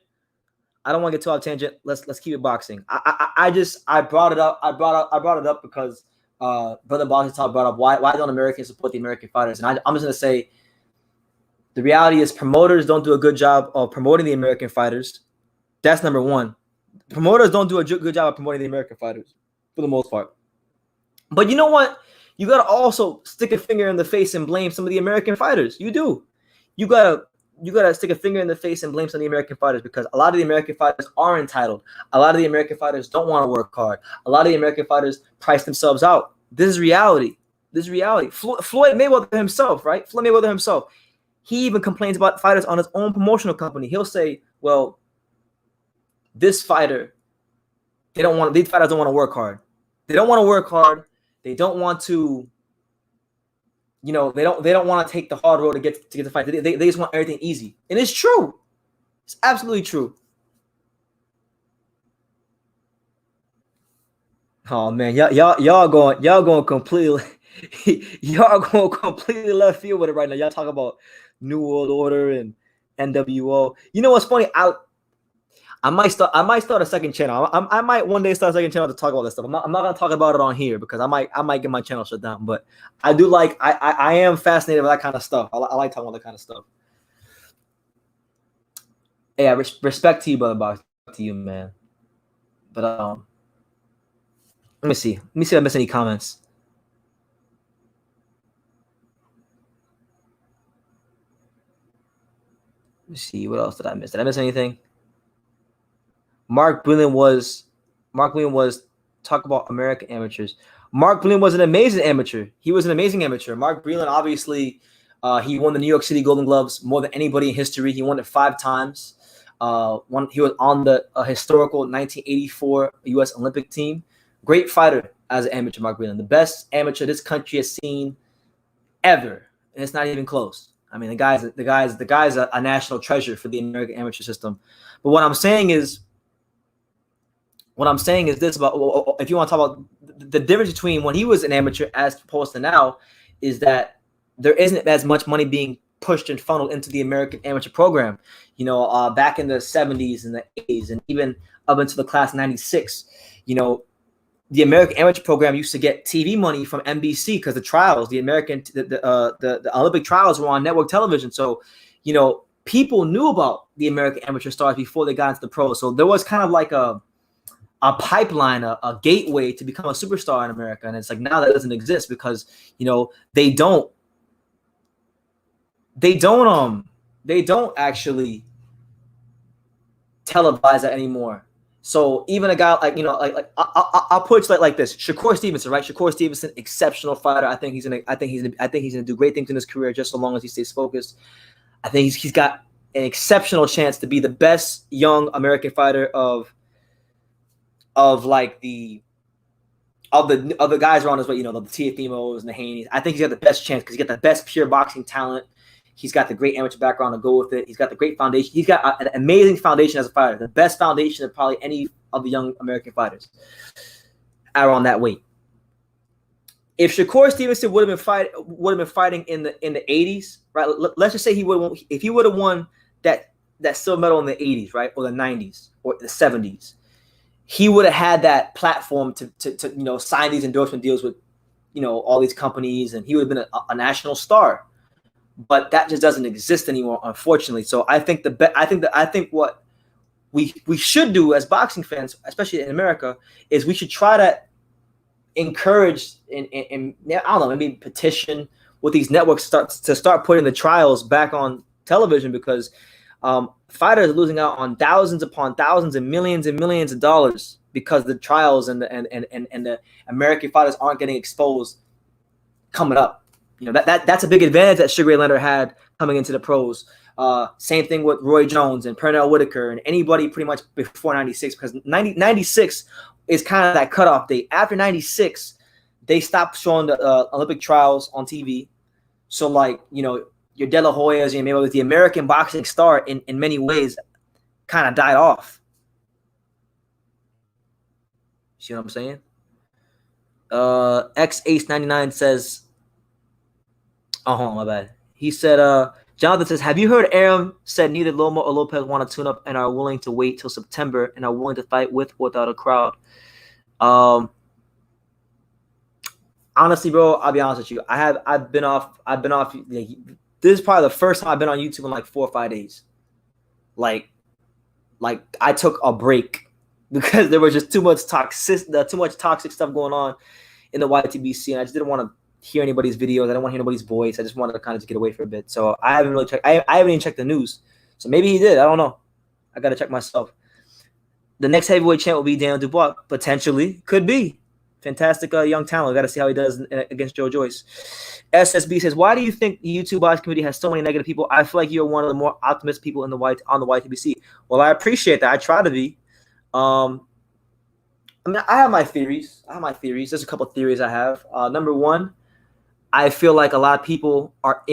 Let's keep it boxing. I brought it up. I brought it up because Brother Boxing Talk brought up why don't Americans support the American fighters? And I'm just gonna say, the reality is promoters don't do a good job of promoting the American fighters. That's number one. Promoters don't do a good job of promoting the American fighters for the most part. But you know what? You gotta also stick a finger in the face and blame some of the American fighters. You do. You gotta stick a finger in the face and blame some of the American fighters, because a lot of the American fighters are entitled. A lot of the American fighters don't want to work hard. A lot of the American fighters price themselves out. This is reality. Floyd Mayweather himself, right? Floyd Mayweather himself. He even complains about fighters on his own promotional company. He'll say, well, these fighters don't want to work hard. They don't want to work hard. They don't want to, you know, they don't want to take the hard road to get the fight. They just want everything easy. And it's true. It's absolutely true. Oh man, y'all going completely left field with it right now. Y'all talk about New World Order and NWO. You know what's funny? I might start a second channel. I might one day start a second channel to talk about this stuff. I'm not gonna talk about it on here because I might get my channel shut down. But I do like I am fascinated with that kind of stuff. I like talking about that kind of stuff. Yeah, respect to you, brother Box. To you, man. But let me see. Let me see if I miss any comments. Let me see. What else did I miss? Did I miss anything? Mark Brilliant was talk about American amateurs. Mark Brilliant was an amazing amateur. He was an amazing amateur. Mark Brilliant, obviously, he won the New York City Golden Gloves more than anybody in history. He won it 5 times. He was on the historical 1984 U.S. Olympic team. Great fighter as an amateur, Mark Brilliant. The best amateur this country has seen ever, and it's not even close. I mean, the guy's a national treasure for the American amateur system. But what I'm saying is this about, if you want to talk about the difference between when he was an amateur as opposed to now, is that there isn't as much money being pushed and funneled into the American amateur program. You know, back in the 70s and the 80s and even up into the class 96, you know, the American amateur program used to get TV money from NBC because the Olympic trials were on network television. So, you know, people knew about the American amateur stars before they got into the pros. So there was kind of like a pipeline, a gateway to become a superstar in America. And it's like now that doesn't exist because, you know, they don't actually televise that anymore. So even a guy like, you know, like I'll put it like this: Shakur Stevenson, right? Shakur Stevenson, exceptional fighter. I think he's gonna do great things in his career just so long as he stays focused. I think he's got an exceptional chance to be the best young American fighter of the guys around his way, you know, the Teofimos and the Haney's. I think he's got the best chance because he's got the best pure boxing talent. He's got the great amateur background to go with it. He's got the great foundation. He's got an amazing foundation as a fighter, the best foundation of probably any of the young American fighters around that weight. If Shakur Stevenson would have been fighting in the 80s, right? Let's just say if he would have won that silver medal in the 80s, right, or the 90s or the 70s, he would have had that platform to you know, sign these endorsement deals with, you know, all these companies, and he would have been a national star. But that just doesn't exist anymore, unfortunately. So I think what we should do as boxing fans, especially in America, is we should try to encourage and I don't know, maybe petition with these networks to start putting the trials back on television, because fighters are losing out on thousands upon thousands and millions of dollars because the trials and the American fighters aren't getting exposed coming up. You know, that's a big advantage that Sugar Ray Leonard had coming into the pros. Same thing with Roy Jones and Pernell Whitaker and anybody pretty much before 96, because 96 is kind of that cutoff date. After 96, they stopped showing the Olympic trials on TV. So, like, you know, your De La Hoyas and maybe the American boxing star in many ways kind of died off. See what I'm saying? X-Ace99 says, oh, hold on, my bad. He said, Jonathan says, have you heard Aram said neither Loma or Lopez want to tune up and are willing to wait till September and are willing to fight with or without a crowd? Honestly, bro, I'll be honest with you. I've been off. Like, this is probably the first time I've been on YouTube in like 4 or 5 days. Like I took a break because there was just too much toxic stuff going on in the YTBC, and I just didn't want to hear anybody's videos. I didn't want to hear anybody's voice. I just wanted to kind of just get away for a bit. So I haven't really checked. I haven't even checked the news. So maybe he did. I don't know. I got to check myself. The next heavyweight champ will be Daniel Dubois. Potentially. Could be. Fantastic young talent. Got to see how he does against Joe Joyce. SSB says, why do you think the YouTube boxing community has so many negative people? I feel like you're one of the more optimistic people on the YTBC. Well, I appreciate that. I try to be. I mean, I have my theories. There's a couple of theories I have. Number one, I feel like a lot of people are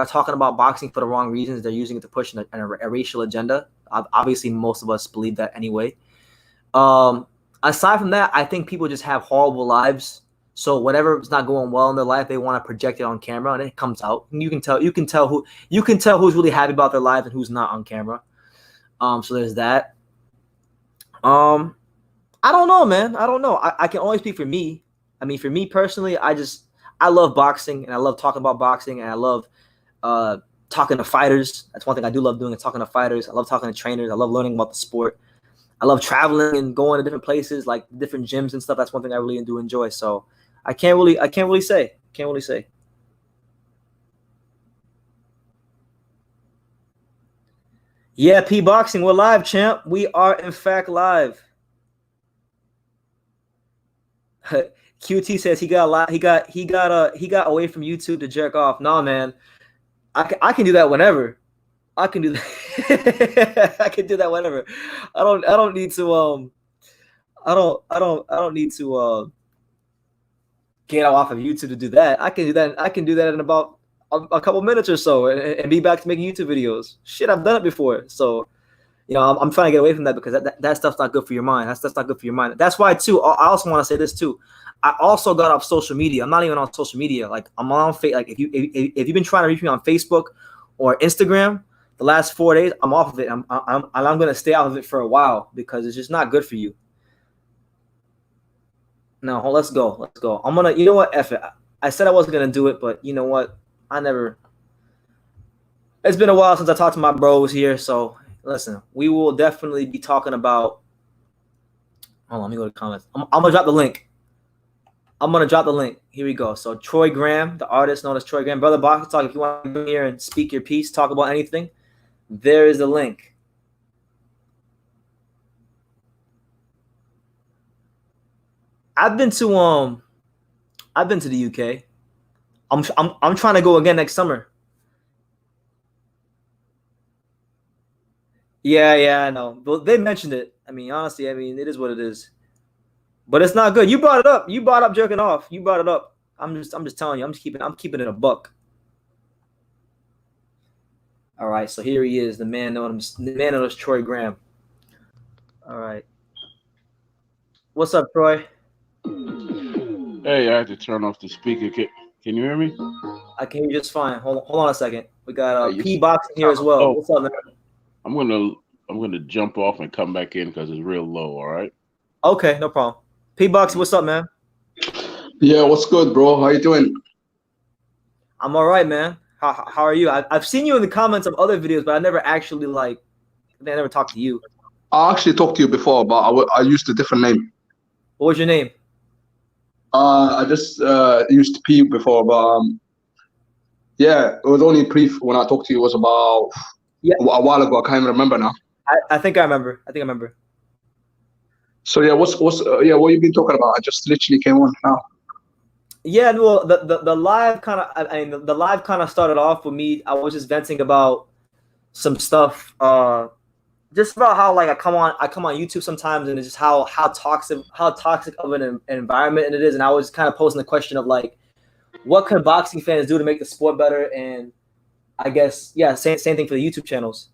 talking about boxing for the wrong reasons. They're using it to push a racial agenda. Obviously, most of us believe that anyway. Aside from that, I think people just have horrible lives. So whatever is not going well in their life, they want to project it on camera, and it comes out. And you can tell who's really happy about their life and who's not on camera. So there's that. Um, I don't know, man. I don't know. I can only speak for me. I mean, for me personally, I love boxing and I love talking about boxing and I love uh talking to fighters. That's one thing I do love doing is talking to fighters. I love talking to trainers. I love learning about the sport. I love traveling and going to different places, like different gyms and stuff. That's one thing I really do enjoy. So I can't really say. Can't really say. Yeah, P Boxing, we're live, champ. We are in fact live. QT says he got a lot. He got away from YouTube to jerk off. Nah, man, I can do that whenever. I can do that. I can do that whenever. I don't need to I don't need to get off of YouTube to do that. I can do that. I can do that in about a couple minutes or so and be back to making YouTube videos. Shit, I've done it before. So, you know, I'm trying to get away from that because that stuff's not good for your mind. That stuff's not good for your mind. That's why, too, I also want to say this, too. I also got off social media. I'm not even on social media. Like, I'm on like if you've been trying to reach me on Facebook or Instagram the last 4 days, I'm off of it. I'm going to stay out of it for a while because it's just not good for you. No, let's go. Let's go. I'm gonna. You know what? F it. I said I wasn't gonna do it, but you know what? I never. It's been a while since I talked to my bros here, so listen. We will definitely be talking about. Hold on, let me go to comments. I'm gonna drop the link. I'm gonna drop the link. Here we go. So Troy Graham, the artist known as Troy Graham, Brother Box Talk. If you want to come here and speak your piece, talk about anything, there is the link. I've been to the UK. I'm trying to go again next summer. Yeah, I know. But they mentioned it. I mean, honestly, it is what it is. But it's not good. You brought it up. You brought up jerking off. You brought it up. I'm just telling you. I'm keeping it a buck. All right, so here he is, the man known as Troy Graham. All right. What's up, Troy? Hey, I had to turn off the speaker. Can you hear me? I can hear you just fine. Hold on a second. We got P Boxing here as well. What's up, man? I'm gonna jump off and come back in because it's real low. All right. Okay, no problem. P Boxing, what's up, man? Yeah, what's good, bro? How you doing? I'm all right, man. How are you? I've seen you in the comments of other videos, but I never actually I never talked to you. I actually talked to you before, but I used a different name. What was your name? I just used P before, but yeah, it was only brief when I talked to you. It was about a while ago. I can't even remember now. I think I remember. So yeah, what you been talking about? I just literally came on now. Yeah, well, the live kind of the live kind of started off with me. I was just venting about some stuff, just about how I come on YouTube sometimes, and it's just how toxic of an environment it is, and I was kind of posing the question of what could boxing fans do to make the sport better, and I guess same thing for the YouTube channels.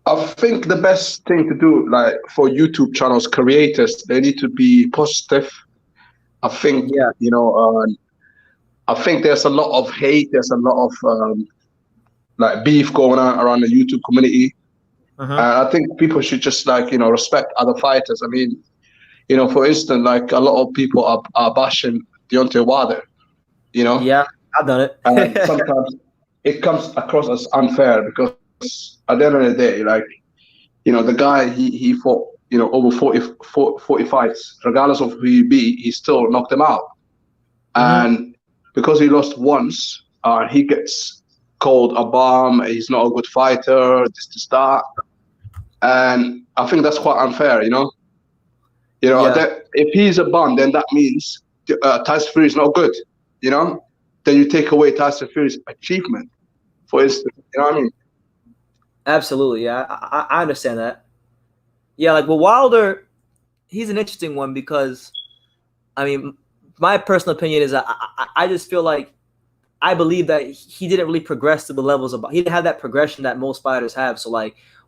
I think the best thing to do, for YouTube channels creators, they need to be positive. I think I think there's a lot of hate. There's a lot of beef going on around the YouTube community. And I think people should just respect other fighters. I mean, for instance, a lot of people are bashing Deontay Wilder. Yeah, I've done it. And sometimes it comes across as unfair because at the end of the day, the guy he fought over 40 fights, regardless of who he beat, he still knocked him out. And because he lost once, he gets called a bum. He's not a good fighter. That, and I think that's quite unfair. That if he's a bum, then that means Tyson Fury is not good. Then you take away Tyson Fury's achievement. For instance, you know what I mean? Absolutely, yeah, I understand that. Yeah, Wilder, he's an interesting one because, my personal opinion is I just feel I believe that he didn't really progress to the levels he didn't have that progression that most fighters have. So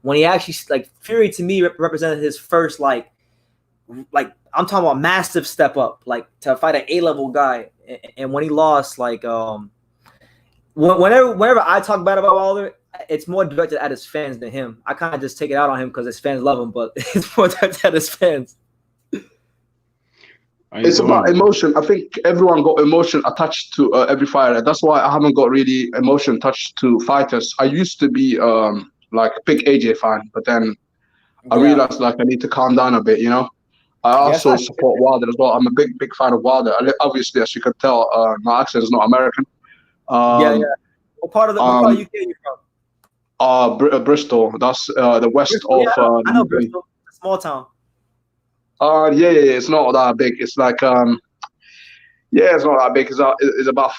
when he actually Fury to me represented his first I'm talking about massive step up to fight an A-level guy, and when he lost whenever I talk bad about Wilder, it's more directed at his fans than him. I kind of just take it out on him because his fans love him, but it's more directed at his fans. It's about emotion. I think everyone got emotion attached to every fighter. That's why I haven't got really emotion attached to fighters. I used to be like a big AJ fan, but then I realized like I need to calm down a bit, you know. I also support Wilder as well. I'm a big fan of Wilder. Obviously, as you can tell, my accent is not American. What part of UK are you from? Bristol. That's the west Bristol, of. I know Bristol. A small town. Yeah. It's not that big. It's like it's not that big. It's about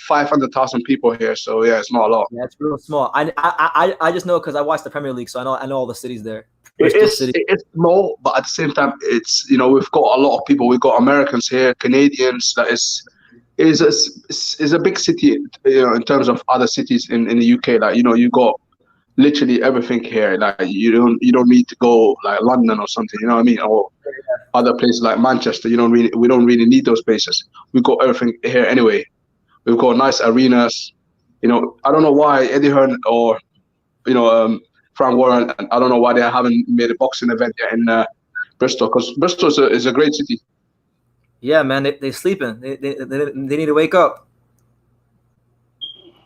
500,000 people here. So yeah, it's not a lot. Yeah, it's real small. I just know because I watched the Premier League, so I know all the cities there. It's small, but at the same time, it's we've got a lot of people. We've got Americans here, Canadians. That is a big city, in terms of other cities in the UK. Like you got literally everything here. Like you don't need to go like London or something. You know what I mean? Or other places like Manchester. We don't really need those places. We've got everything here anyway. We've got nice arenas. I don't know why Eddie Hearn or Frank Warren, I don't know why they haven't made a boxing event yet in Bristol, because Bristol is a great city. Yeah, man, they're sleeping. They need to wake up.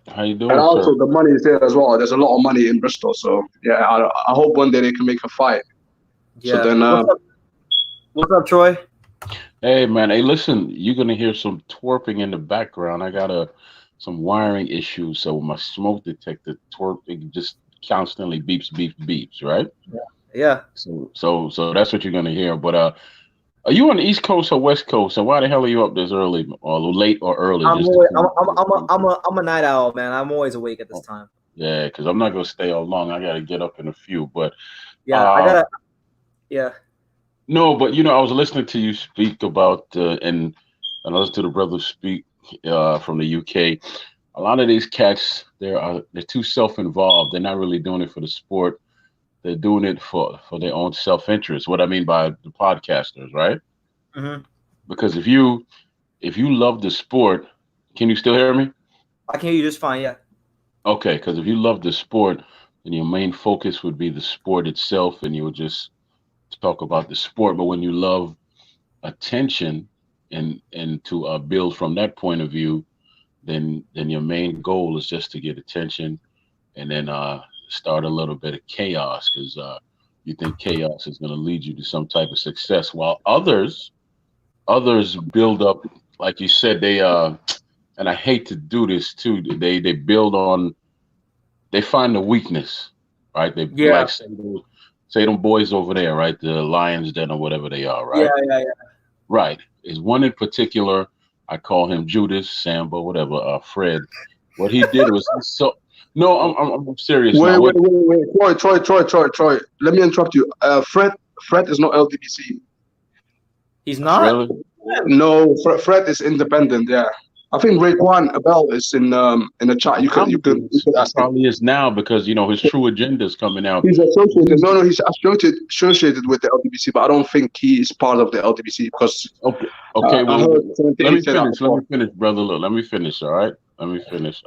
How you doing, and also, sir? the money is there as well. There's a lot of money in Bristol, so yeah, I hope one day they can make a fight. Yeah. So then, what's up, Troy? Hey, man. Hey, listen, you're gonna hear some twerping in the background. I got some wiring issues, so my smoke detector twerping just constantly beeps, right? Yeah. So that's what you're gonna hear. But are you on the East Coast or West Coast? And why the hell are you up this early or late or early? I'm a night owl, man. I'm always awake at this time. Yeah, because I'm not gonna stay all long. I gotta get up in a few. But I gotta. No, but I was listening to you speak about and I listened to the brothers speak from the UK. A lot of these cats, they're too self-involved. They're not really doing it for the sport. They're doing it for their own self-interest. What I mean by the podcasters, right? Mm-hmm. Because if you love the sport, can you still hear me? I can hear you just fine. Yeah. Okay, because if you love the sport, then your main focus would be the sport itself, and you would just talk about the sport. But when you love attention and to build from that point of view, then your main goal is just to get attention, and then start a little bit of chaos, because you think chaos is going to lead you to some type of success, while others build up, like you said, they and I hate to do this too, they build on, they find the weakness, right? They like say them boys over there, right? The Lions Den or whatever they are, right? Yeah. Right. Is one in particular, I call him Judas, Sambo, whatever, Fred. What he did was no, I'm serious. Wait, Troy. Let me interrupt you. Fred is not LDBC. He's not. Really? No, Fred is independent. Yeah, I think Raekwon Abel is in the chat. You could ask him. Probably is now, because his true agenda is coming out. He's associated. No, he's associated with the LDBC, but I don't think he is part of the LDBC because. Okay. Well, let me finish, brother. Look, let me finish. All right, let me finish.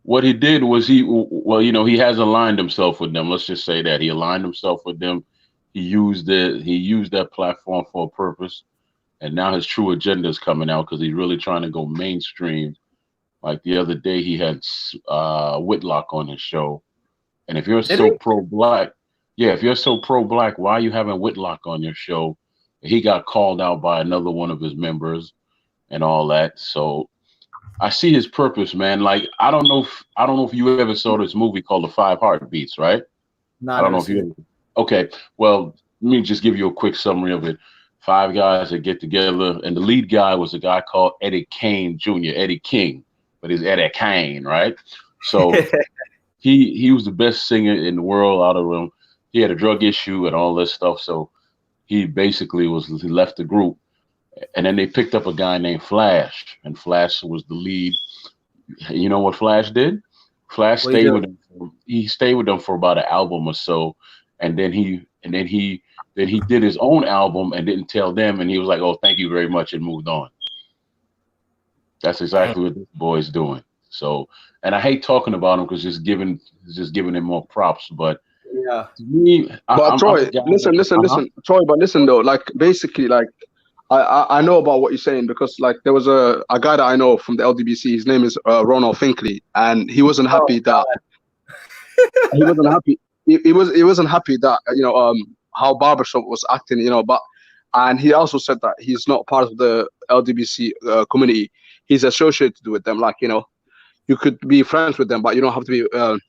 What he did was he has aligned himself with them. Let's just say that he aligned himself with them. He used that platform for a purpose, and now his true agenda is coming out because he's really trying to go mainstream. Like the other day, he had Whitlock on his show, and if you're so pro-black, why are you having Whitlock on your show? He got called out by another one of his members, and all that. So I see his purpose, man. Like I don't know if you ever saw this movie called The Five Heartbeats, right? No, I don't know if you. Okay, well, let me just give you a quick summary of it. 5 guys that get together, and the lead guy was a guy called Eddie Kane Jr., Eddie King, but he's Eddie Kane, right? So he was the best singer in the world out of him. He had a drug issue and all this stuff, so he basically he left the group, and then they picked up a guy named Flash, and Flash was the lead. You know what Flash did? Flash stayed with them. He stayed with them for about an album or so, and then he did his own album and didn't tell them, and he was like, "Oh, thank you very much," and moved on. That's exactly what this boy's doing. So, and I hate talking about him because just giving him more props. But yeah, to me, but Troy, listen, Troy. But listen though, like basically, like I know about what you're saying because like there was a guy that I know from the LDBC. His name is Ronald Finkley, and he wasn't happy that he wasn't happy. He wasn't happy that how Barbershop was acting, but. And he also said that he's not part of the LDBC community. He's associated with them. Like, you could be friends with them, but you don't have to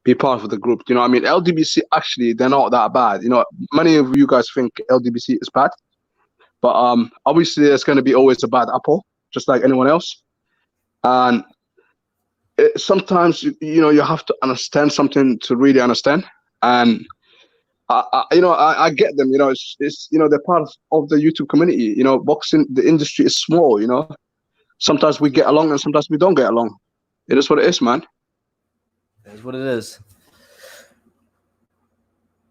be part of the group. You know what I mean? LDBC, actually, they're not that bad. Many of you guys think LDBC is bad. But obviously, there's going to be always a bad apple, just like anyone else. And sometimes, you have to understand something to really understand. And I get them. It's they're part of the YouTube community. Boxing, the industry is small. Sometimes we get along and sometimes we don't get along. It is what it is, man. It is what it is.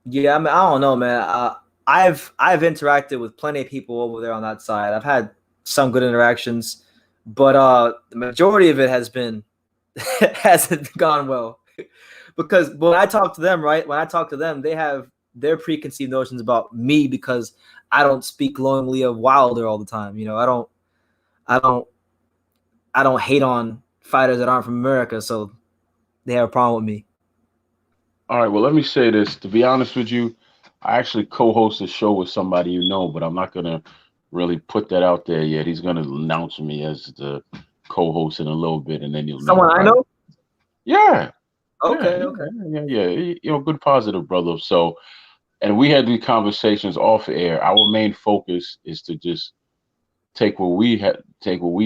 Yeah, I mean, I don't know, man. I've interacted with plenty of people over there on that side. I've had some good interactions, but the majority of it hasn't gone well. Because when I talk to them, they have their preconceived notions about me because I don't speak glowingly of Wilder all the time. I don't hate on fighters that aren't from America, so they have a problem with me. All right, well, let me say this. To be honest with you, I actually co-host a show with somebody but I'm not going to really put that out there yet. He's going to announce me as the co-host in a little bit, and then you'll know. Someone I know? Yeah. Okay. Yeah. Good positive brother. So, and we had these conversations off air. Our main focus is to just take what we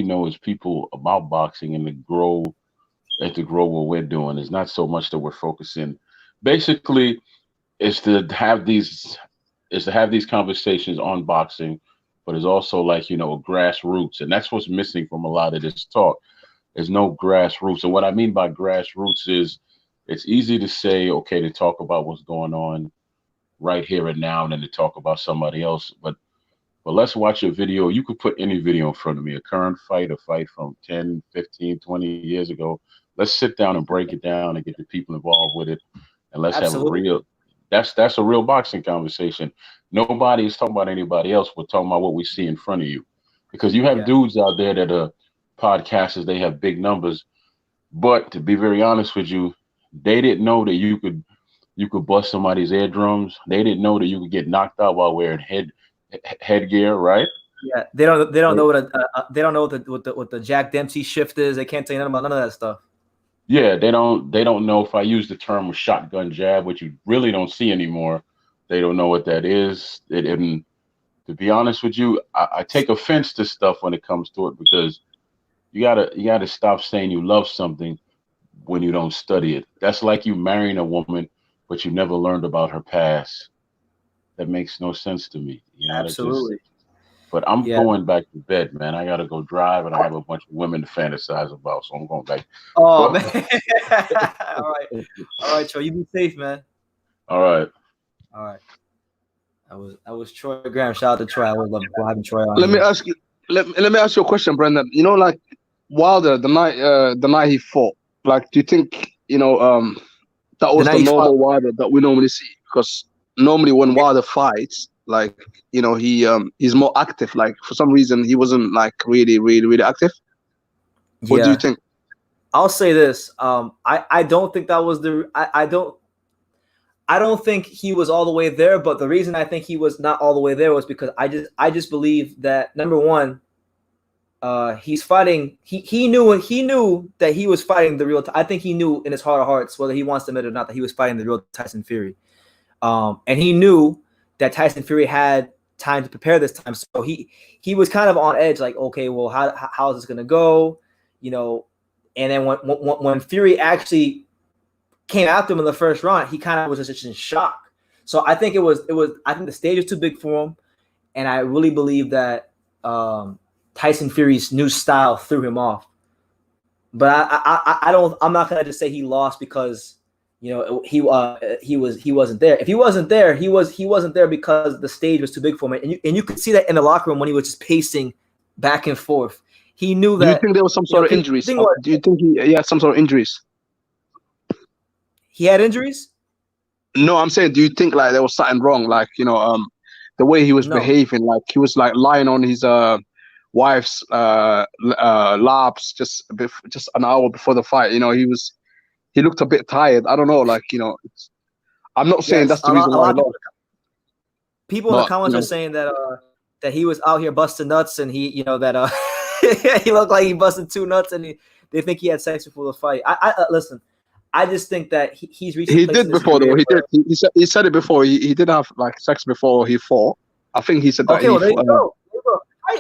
know as people about boxing and to grow what we're doing. It's not so much that we're focusing. Basically, is to have these conversations on boxing, but it's also like grassroots, and that's what's missing from a lot of this talk. There's no grassroots, and what I mean by grassroots is it's easy to say, okay, to talk about what's going on right here and now, and then to talk about somebody else. But let's watch a video. You could put any video in front of me, a current fight, a fight from 10, 15, 20 years ago. Let's sit down and break it down and get the people involved with it. And let's Absolutely. have that's a real boxing conversation. Nobody is talking about anybody else. We're talking about what we see in front of you. Because you have dudes out there that are podcasters, they have big numbers. But to be very honest with you, they didn't know that you could bust somebody's eardrums. They didn't know that you could get knocked out while wearing headgear, right? Yeah, they don't know what the Jack Dempsey shift is. They can't tell you nothing about none of that stuff. Yeah, they don't know. If I use the term shotgun jab, which you really don't see anymore, they don't know what that is. And to be honest with you, I take offense to stuff when it comes to it, because you gotta stop saying you love something when you don't study it. That's like you marrying a woman, but you never learned about her past. That makes no sense to me. Absolutely. But I'm going back to bed, man. I gotta go drive, and I have a bunch of women to fantasize about, so I'm going back. Oh man! All right, Troy. You be safe, man. All right. I was Troy Graham. Shout out to Troy. I would love having Troy on. Let me ask you a question, Brendan. Like Wilder, the night he fought, like, do you think that was the normal Wilder that we normally see? Because normally when Wilder fights, like, he's more active. Like, for some reason, he wasn't like really, really, really active. What do you think? I'll say this. I don't think that was I don't think he was all the way there. But the reason I think he was not all the way there was because I just believe that, number one, he's fighting. He knew that he was fighting the real. I think he knew in his heart of hearts, whether he wants to admit it or not, that he was fighting the real Tyson Fury. And he knew that Tyson Fury had time to prepare this time, so he was kind of on edge, like, okay, well, how is this gonna go, And then when Fury actually came after him in the first round, he kind of was just in shock. So I think I think the stage was too big for him, and I really believe that Tyson Fury's new style threw him off. But I'm not gonna just say he lost because he wasn't there. If he wasn't there, he wasn't there because the stage was too big for him. And you could see that in the locker room when he was just pacing back and forth. he knew Do that. you think there was some sort of injuries? Do you think he had some sort of injuries? He had injuries? No, I'm saying, do you think like there was something wrong? Like, the way he was behaving, like he was like lying on his wife's laps just an hour before the fight. He looked a bit tired. I don't know, like, I'm not saying that's the reason why. People in the comments are saying that that he was out here busting nuts, and he, that he looked like he busted 2 nuts, and they think he had sex before the fight. I listen. I just think that he's reached. He did before, though. He said it before. He did have like sex before he fought. I think he said that. Okay, well, there you go.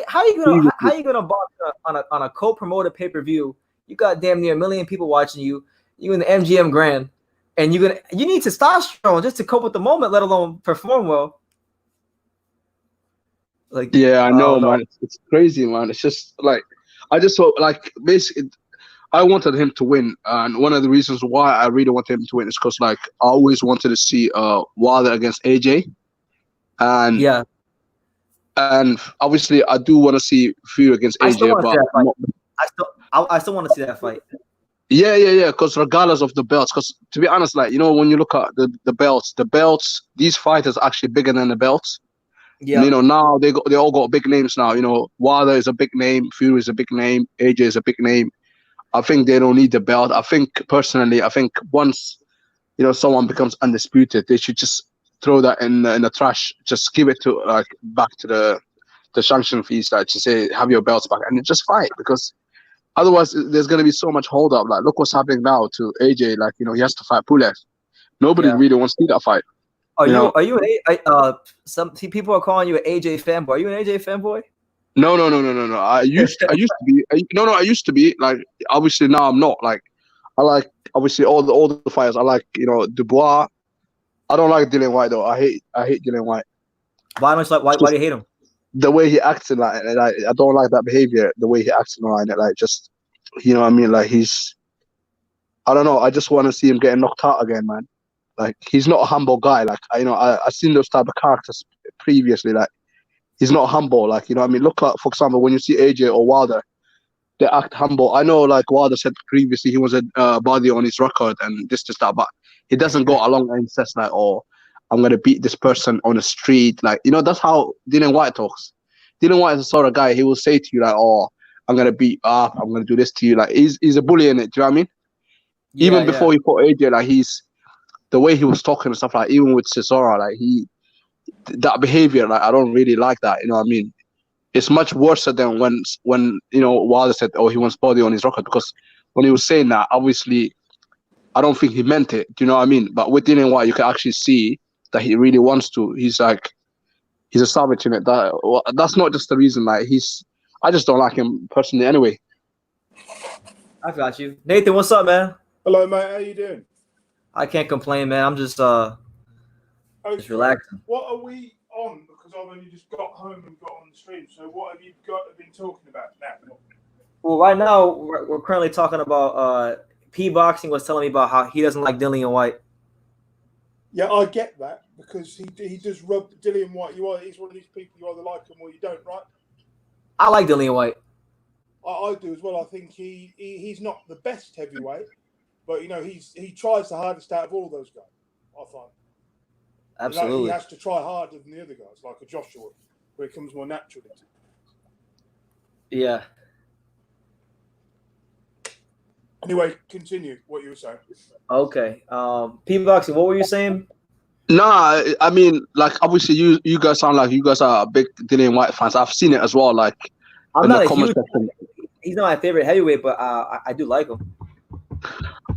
How are you gonna box on a co-promoted pay-per-view? You got damn near 1 million people watching you. You in the MGM Grand, and you need testosterone just to cope with the moment, let alone perform well. Like, yeah, I know, man. It's crazy, man. It's just like I just thought, like, basically, I wanted him to win, and one of the reasons why I really wanted him to win is because, like, I always wanted to see Wilder against AJ, and yeah, and obviously I do want to see Fury against AJ, I still want to see that fight. Yeah. Because regardless of the belts, because to be honest, like, when you look at the belts, these fighters are actually bigger than the belts. Yeah. Now they all got big names now. Wilder is a big name, Fury is a big name, AJ is a big name. I think they don't need the belt. I think once someone becomes undisputed, they should just throw that in the trash. Just give it to back to the sanction fees, like, to say have your belts back and just fight, because otherwise there's gonna be so much hold up. Like, look what's happening now to AJ. Like, he has to fight Pulev. Nobody really wants to see that fight. Are you some people are calling you an AJ fanboy? Are you an AJ fanboy? No. I used to be. I used to be. Like, obviously now I'm not. Like, I like obviously all the fighters. I like Dubois. I don't like Dillian White though. I hate Dillian White. Why do you hate him? The way he acts in I don't like that behavior. The way he acts in line, like, just, what I mean. Like, I don't know. I just want to see him getting knocked out again, man. Like, he's not a humble guy. Like, I've seen those type of characters previously. Like, he's not humble. Like, I mean, look at, for example, when you see AJ or Wilder, they act humble. I know, like, Wilder said previously he was a body on his record and this, that, but he doesn't go along and says like, oh, I'm going to beat this person on the street. Like, that's how Dillian White talks. Dillian White is the sort of guy, he will say to you like, oh, I'm going to beat up, I'm going to do this to you. Like, he's a bully in it. Do you know what I mean? Yeah, even before he fought AJ, like, the way he was talking and stuff, like, even with Cesaro, like, that behavior, like, I don't really like that. You know what I mean? It's much worse than when Wilder said, oh, he wants body on his record, because when he was saying that, obviously, I don't think he meant it. Do you know what I mean? But with Dillian White, you can actually see that he really wants to. He's a savage in it. That's not just the reason. Like, I just don't like him personally anyway. I got you. Nathan, what's up, man? Hello, mate. How you doing? I can't complain, man. I'm just relaxing. What are we on? Because I've only just got home and got on the stream. So what have you been talking about now? Well, right now we're currently talking about P Boxing was telling me about how he doesn't like Dillian White. Yeah, I get that, because he does rub Dillian White. He's one of these people, you either like him or you don't, right? I like Dillian White. I do as well. I think he's not the best heavyweight, but he tries the hardest out of all those guys, I find. Absolutely. He has to try harder than the other guys, like a Joshua, where it comes more naturally. Yeah. Anyway, continue what you were saying. Okay. P Boxing, what were you saying? Nah, I mean, like, obviously you guys sound like you guys are big Dillian White fans. I've seen it as well. Like, I'm not a huge. He's not my favorite heavyweight, but I do like him.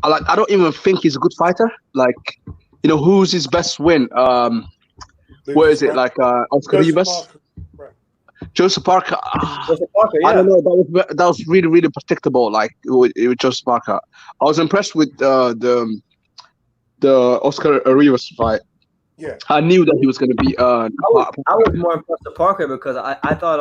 I don't even think he's a good fighter. Like, who's his best win? Where is it? Like, Oscar Rivas? Joseph Parker. Joseph Parker, yeah. I don't know. That was really, really predictable. Like, with Joseph Parker, I was impressed with the Oscar Rivas fight. Yeah, I knew that he was going to be. I was more impressed with Parker because I thought.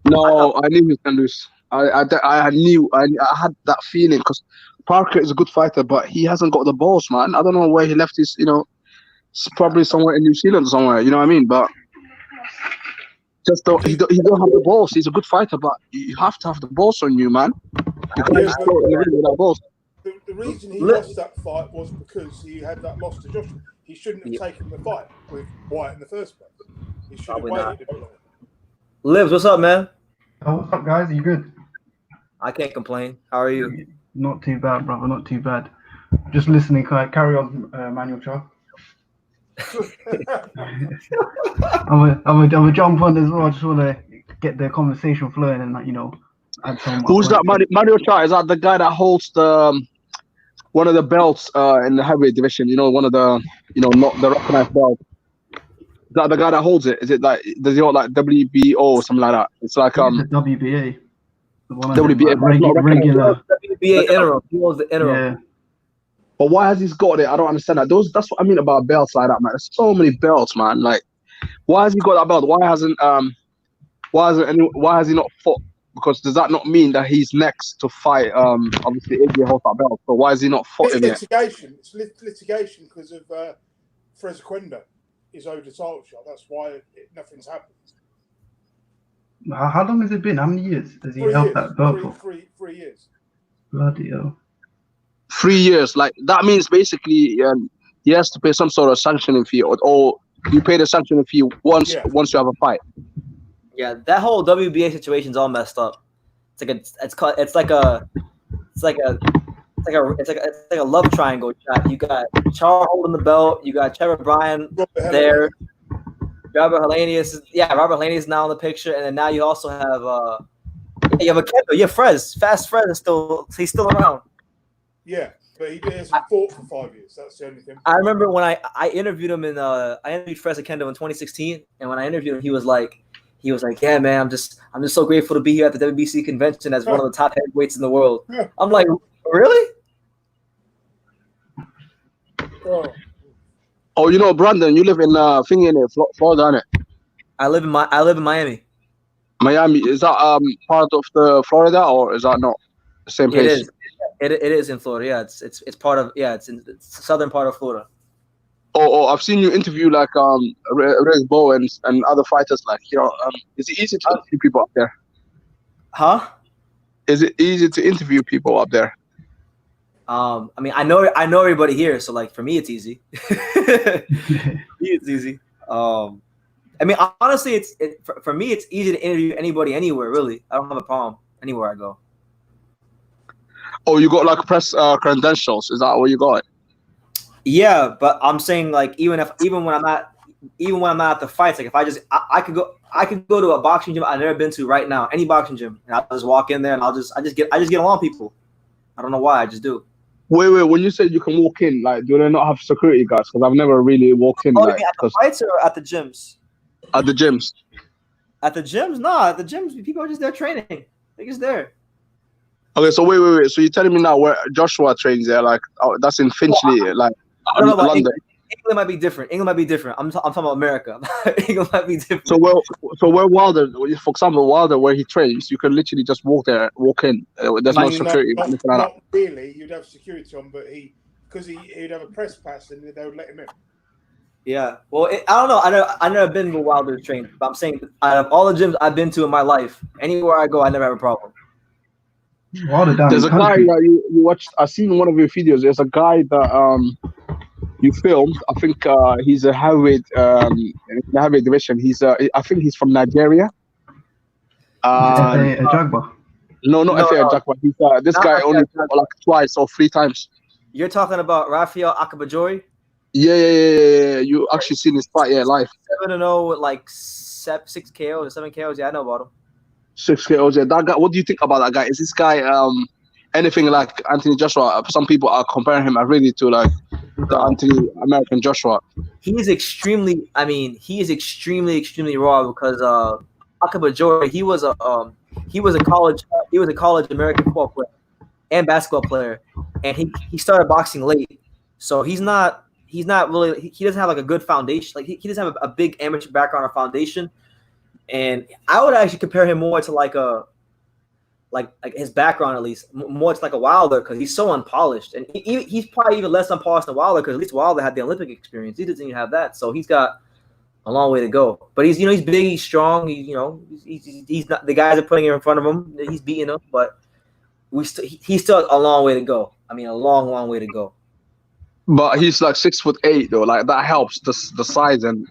I knew he was going to lose. I knew. I had that feeling because Parker is a good fighter, but he hasn't got the balls, man. I don't know where he left his. Probably somewhere in New Zealand somewhere. You know what I mean? But he don't have the balls. He's a good fighter, but you have to have the balls on you, man. You can't just go in the ring without balls. The reason he lost that fight was because he had that loss to Joshua. He shouldn't have taken the fight with White in the first place. He should have waited a bit longer. Livs, what's up, man? Oh, what's up, guys? Are you good? I can't complain. How are you? Not too bad, brother. Not too bad. Just listening. Carry on, Manuel Char. I'm a jump on as well. I just want to get the conversation flowing and add some. Who's that? Mario Char? Is that the guy that holds the one of the belts in the heavyweight division? One of the not the recognized belt. Is that the guy that holds it? Is it like does he hold like WBO or something like that? It's like the WBA. WBA, regular WBA interim. He was the interim. Yeah. But why has he got it? I don't understand that. That's what I mean about belts like that, man. There's so many belts, man. Like, why has he got that belt? Why has he not fought? Because does that not mean that he's next to fight? Obviously, AJ holds that belt. So why has he not fought him yet? It's litigation because of Frezequenda is owed a title shot. That's why nothing's happened. How long has it been? How many years has he held that belt for? 3 years. Bloody hell. 3 years. Like that means basically he has to pay some sort of sanctioning fee, or you pay the sanctioning fee once you have a fight. Yeah, that whole WBA situation's all messed up. It's like a love triangle shot. You got Char holding the belt. You got Trevor Bryan there. Robert Helenius is now in the picture, and then now you also have you have a Kendo. You have Frez. Fast Frez is he's still around. Yeah, but he hasn't fought for 5 years. That's the only thing. I remember when I interviewed him I interviewed Frez Kendo in 2016, and when I interviewed him, he was like, yeah, man, I'm just so grateful to be here at the WBC convention as one of the top heavyweights in the world. Yeah. I'm like, really? Oh, Brandon, you live in Florida, innit? I live in Miami. Miami, is that part of the Florida, or is that not the same place? It is in Florida. Yeah, it's part of it's in the southern part of Florida. Oh, I've seen you interview like Rez Bo and other fighters. Like is it easy to interview people up there? Huh? Is it easy to interview people up there? I mean, I know everybody here, so like for me, it's easy. It's easy. I mean, honestly, for me, it's easy to interview anybody anywhere. Really, I don't have a problem anywhere I go. Oh, you got like press credentials? Is that what you got? Yeah, but I'm saying like even when I'm not at the fights, like if I could go to a boxing gym I've never been to right now, any boxing gym, and I'll just walk in there and I just get along with people. I don't know why, I just do. Wait. When you said you can walk in, like, do they not have security guards? Because I've never really walked in. Oh, like, at the fights or at the gyms? At the gyms. At the gyms? No, at the gyms, people are just there training. They're just there. Okay, so wait. So you're telling me now where Joshua trains there? Like, that's in Finchley, like London. England might be different. I'm talking about America. England might be different. So where Wilder, for example, where he trains, you can literally just walk in. There's no security. Not really. You'd have security on, but because he'd have a press pass and they would let him in. Yeah. Well, I don't know. I've never been where Wilder trained, but I'm saying out of all the gyms I've been to in my life, anywhere I go, I never have a problem. There's a guy that you watched. I've seen one of your videos. There's a guy that you filmed. I think he's a heavyweight in the heavyweight division. I think he's from Nigeria. Jagba. No, not F.A. Jagba. He's this guy only fought like twice or 3 times. You're talking about Rafael Akabajori? Yeah. You actually seen his fight, live. 7-0 with like 6 KOs or 7 KOs. Yeah, I know about him. 6 KOs. Yeah, that guy. What do you think about that guy? Is this guy anything like Anthony Joshua? Some people are comparing him really to like the Anthony-American Joshua. He is extremely raw because Akabajori, he was a college American football player and basketball player, and he started boxing late, so he's not really, he doesn't have like a good foundation, like he doesn't have a big amateur background or foundation, and I would actually compare him more to like his background, at least more to like a Wilder, because he's so unpolished, and he's probably even less unpolished than Wilder, because at least Wilder had the Olympic experience. He doesn't even have that, so he's got a long way to go. But he's big, he's strong. He's not, the guys are putting it in front of him. He's beating them, but he's still a long way to go. I mean, a long way to go. But he's like 6'8" though. Like that helps the size and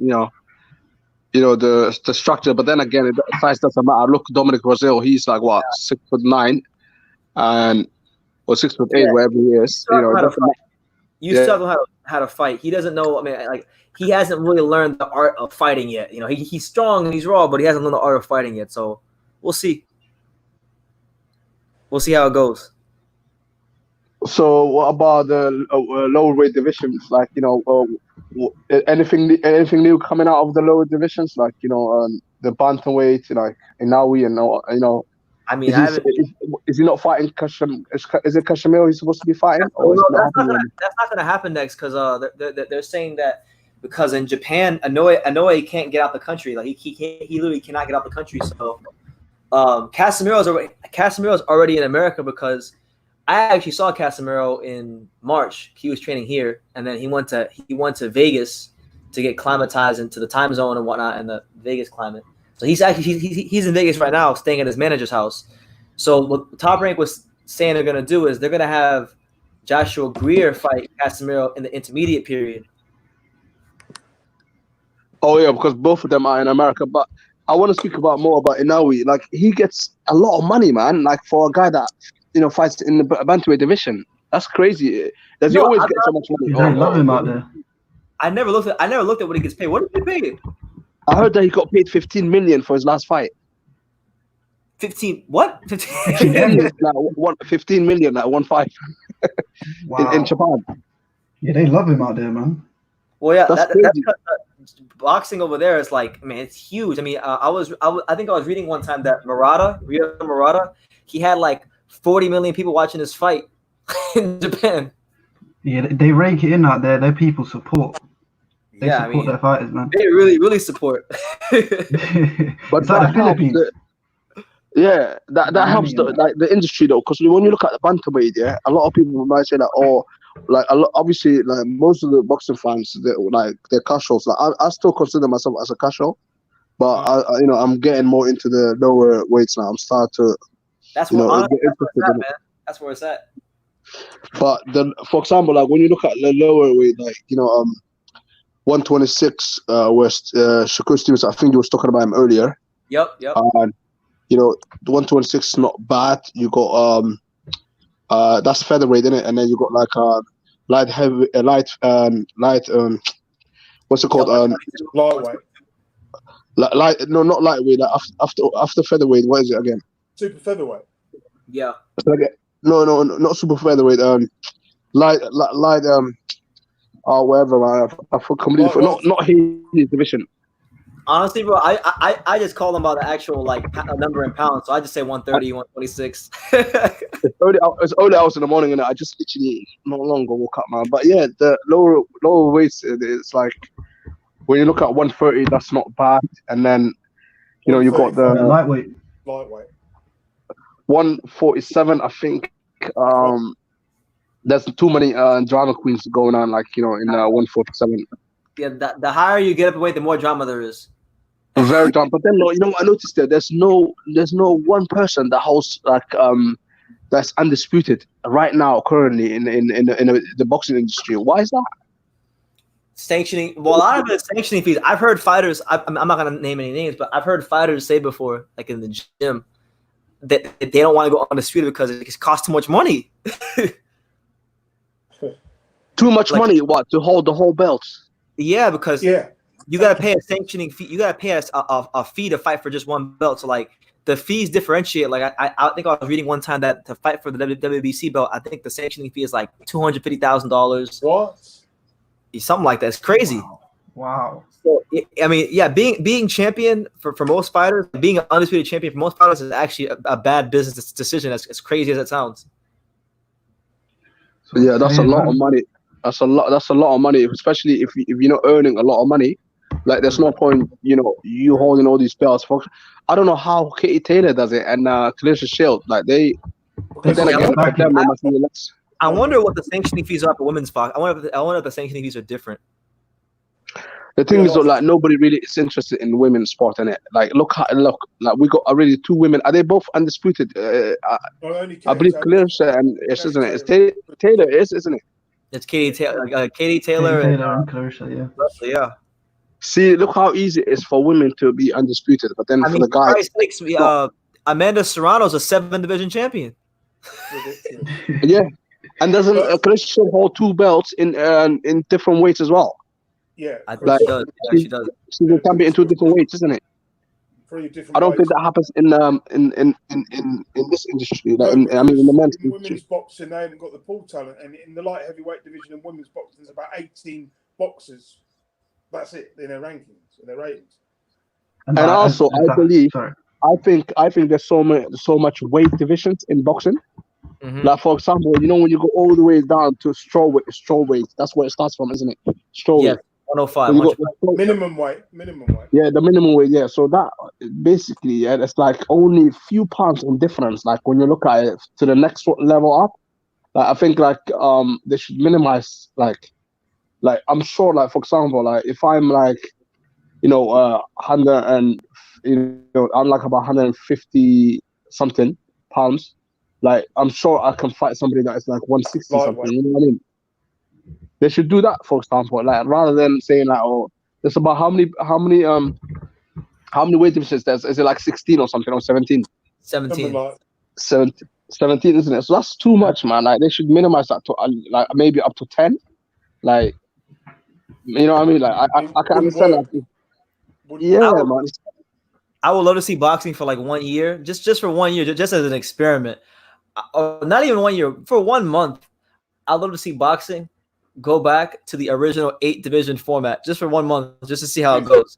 the structure. But then again, the size doesn't matter. Look, Dominic Brazil, he's like what 6'9", or 6'8", wherever he is. You still know how to fight. He doesn't know. I mean, like he hasn't really learned the art of fighting yet. He's strong and he's raw, but he hasn't learned the art of fighting yet. So we'll see. We'll see how it goes. So what about the lower weight divisions? Like anything new coming out of the lower divisions? Like the bantamweight, like Inawi and I mean, is he not fighting Is it Kashmir he's supposed to be fighting? That's not gonna happen next because they're saying that because in Japan, Inoue can't get out the country. Like he literally cannot get out the country. So Casemiro's already in America because I actually saw Casemiro in March. He was training here, and then he went to Vegas to get climatized into the time zone and whatnot in the Vegas climate. So he's in Vegas right now, staying at his manager's house. So what Top Rank was saying they're gonna do is they're gonna have Joshua Greer fight Casemiro in the intermediate period. Oh yeah, because both of them are in America. But I want to speak more about Inawi. Like he gets a lot of money, man. Like for a guy that fights in the bantamweight division, that's crazy. Does he always get so much money? I love him out there. I never looked at what he gets paid. What did he get paid? I heard that he got paid 15 million for his last fight. 15 what? 15 million, like 15 million at 1 fight. Wow. in Japan. Yeah, they love him out there, man. Well, yeah, that's boxing over there is like, man, it's huge. I mean, I think I was reading one time that Murata, he had like 40 million people watching this fight in Japan. Yeah, they rake it in out there. Their people support. They support their fighters, man. They really support. But it's like the Philippines. That helps the industry though, because when you look at the bantamweight, a lot of people might say that, obviously, like most of the boxing fans, they're casuals. Like I still consider myself as a casual, but I'm getting more into the lower weights now. I'm starting to. That's where That's where it's at. But for example, like when you look at the lower weight, 126, where Shakur Stevens, I think you was talking about him earlier. Yep. And the 126 is not bad. You got that's featherweight, isn't it? And then you got like light what's it called? Lightweight. Not lightweight. Like after featherweight, what is it again? Super featherweight. Yeah. No, not super featherweight. Light. Whatever, man. I completely not his division. Honestly, bro, I just call them by the actual a number in pounds. So I just say 130, 126. It's early hours in the morning, and I just literally not long ago woke up, man. But yeah, the lower weights, it's like when you look at 130, that's not bad, and then you got the lightweight. 147, I think. There's too many drama queens going on, in 147. Yeah, the higher you get up in weight, the more drama there is. Very drama. But then, I noticed that there's no one person that holds that's undisputed right now, currently in the boxing industry. Why is that? Sanctioning. Well, a lot of it is sanctioning fees. I've heard fighters. I'm not gonna name any names, but I've heard fighters say before, like in the gym, that they don't want to go undisputed because it costs too much money. Too much money? What, to hold the whole belt? Yeah, because you gotta pay a sanctioning fee. You gotta pay a fee to fight for just one belt. So the fees differentiate. I think I was reading one time that to fight for the WBC belt, I think the sanctioning fee is like $250,000. What? Something like that. It's crazy. Wow. So I mean, yeah, being champion for most fighters, being an undisputed champion for most fighters is actually a bad business decision. As crazy as it sounds. Yeah, that's a lot of money. That's a lot of money, especially if you're not earning a lot of money. Like, there's no point, you holding all these belts. Folks, I don't know how Katie Taylor does it and Clarissa Shield. Like I wonder what the sanctioning fees are for women's boxing. I wonder if the sanctioning fees are different. The thing is, though, like nobody really is interested in women's sport, innit? Like, look, like we got already 2 women. Are they both undisputed? I believe Clarissa and isn't it? It's Taylor, isn't it? It's Katie Taylor, Katie Taylor and Clarissa, yeah. See, look how easy it is for women to be undisputed, but then for the guys, Amanda Serrano's a 7th division champion. Yeah, and doesn't Clarissa hold 2 belts in different weights as well? Yeah, like, she does. Yeah, she does. She's a champion in 2 different weights, isn't it? 3 different. I don't think that happens in this industry. Like, in the men's women's boxing, they haven't got the pool talent, and in the light heavyweight division in women's boxing, there's about 18 boxers. That's it in their rankings, in their ratings. And also, I think there's so much weight divisions in boxing. Mm-hmm. Like, for example, you know, when you go all the way down to strawweight, that's where it starts from, isn't it? Strawweight. Yeah, 105. Minimum weight. Yeah, the minimum weight. Yeah, so that basically, it's like only a few pounds in difference. Like when you look at it to the next level up, like I think like they should minimize like I'm sure, like, for example, like if I'm like, you know, 100 and, you know, I'm like about 150 something pounds, like I'm sure I can fight somebody that is like 160 something. You know what I mean? They should do that, for example, like rather than saying like, oh, it's about how many weight divisions there's. Is it like 16 or something, or 17? 17. 17, isn't it? So that's too much, man. Like they should minimize that to like maybe up to 10. Like, you know what I mean? Like I can understand that. Yeah, man. I would love to see boxing for like 1 year, just for 1 year, just as an experiment. Not even 1 year, for 1 month. I'd love to see boxing go back to the original 8 division format, just for 1 month, just to see how it goes.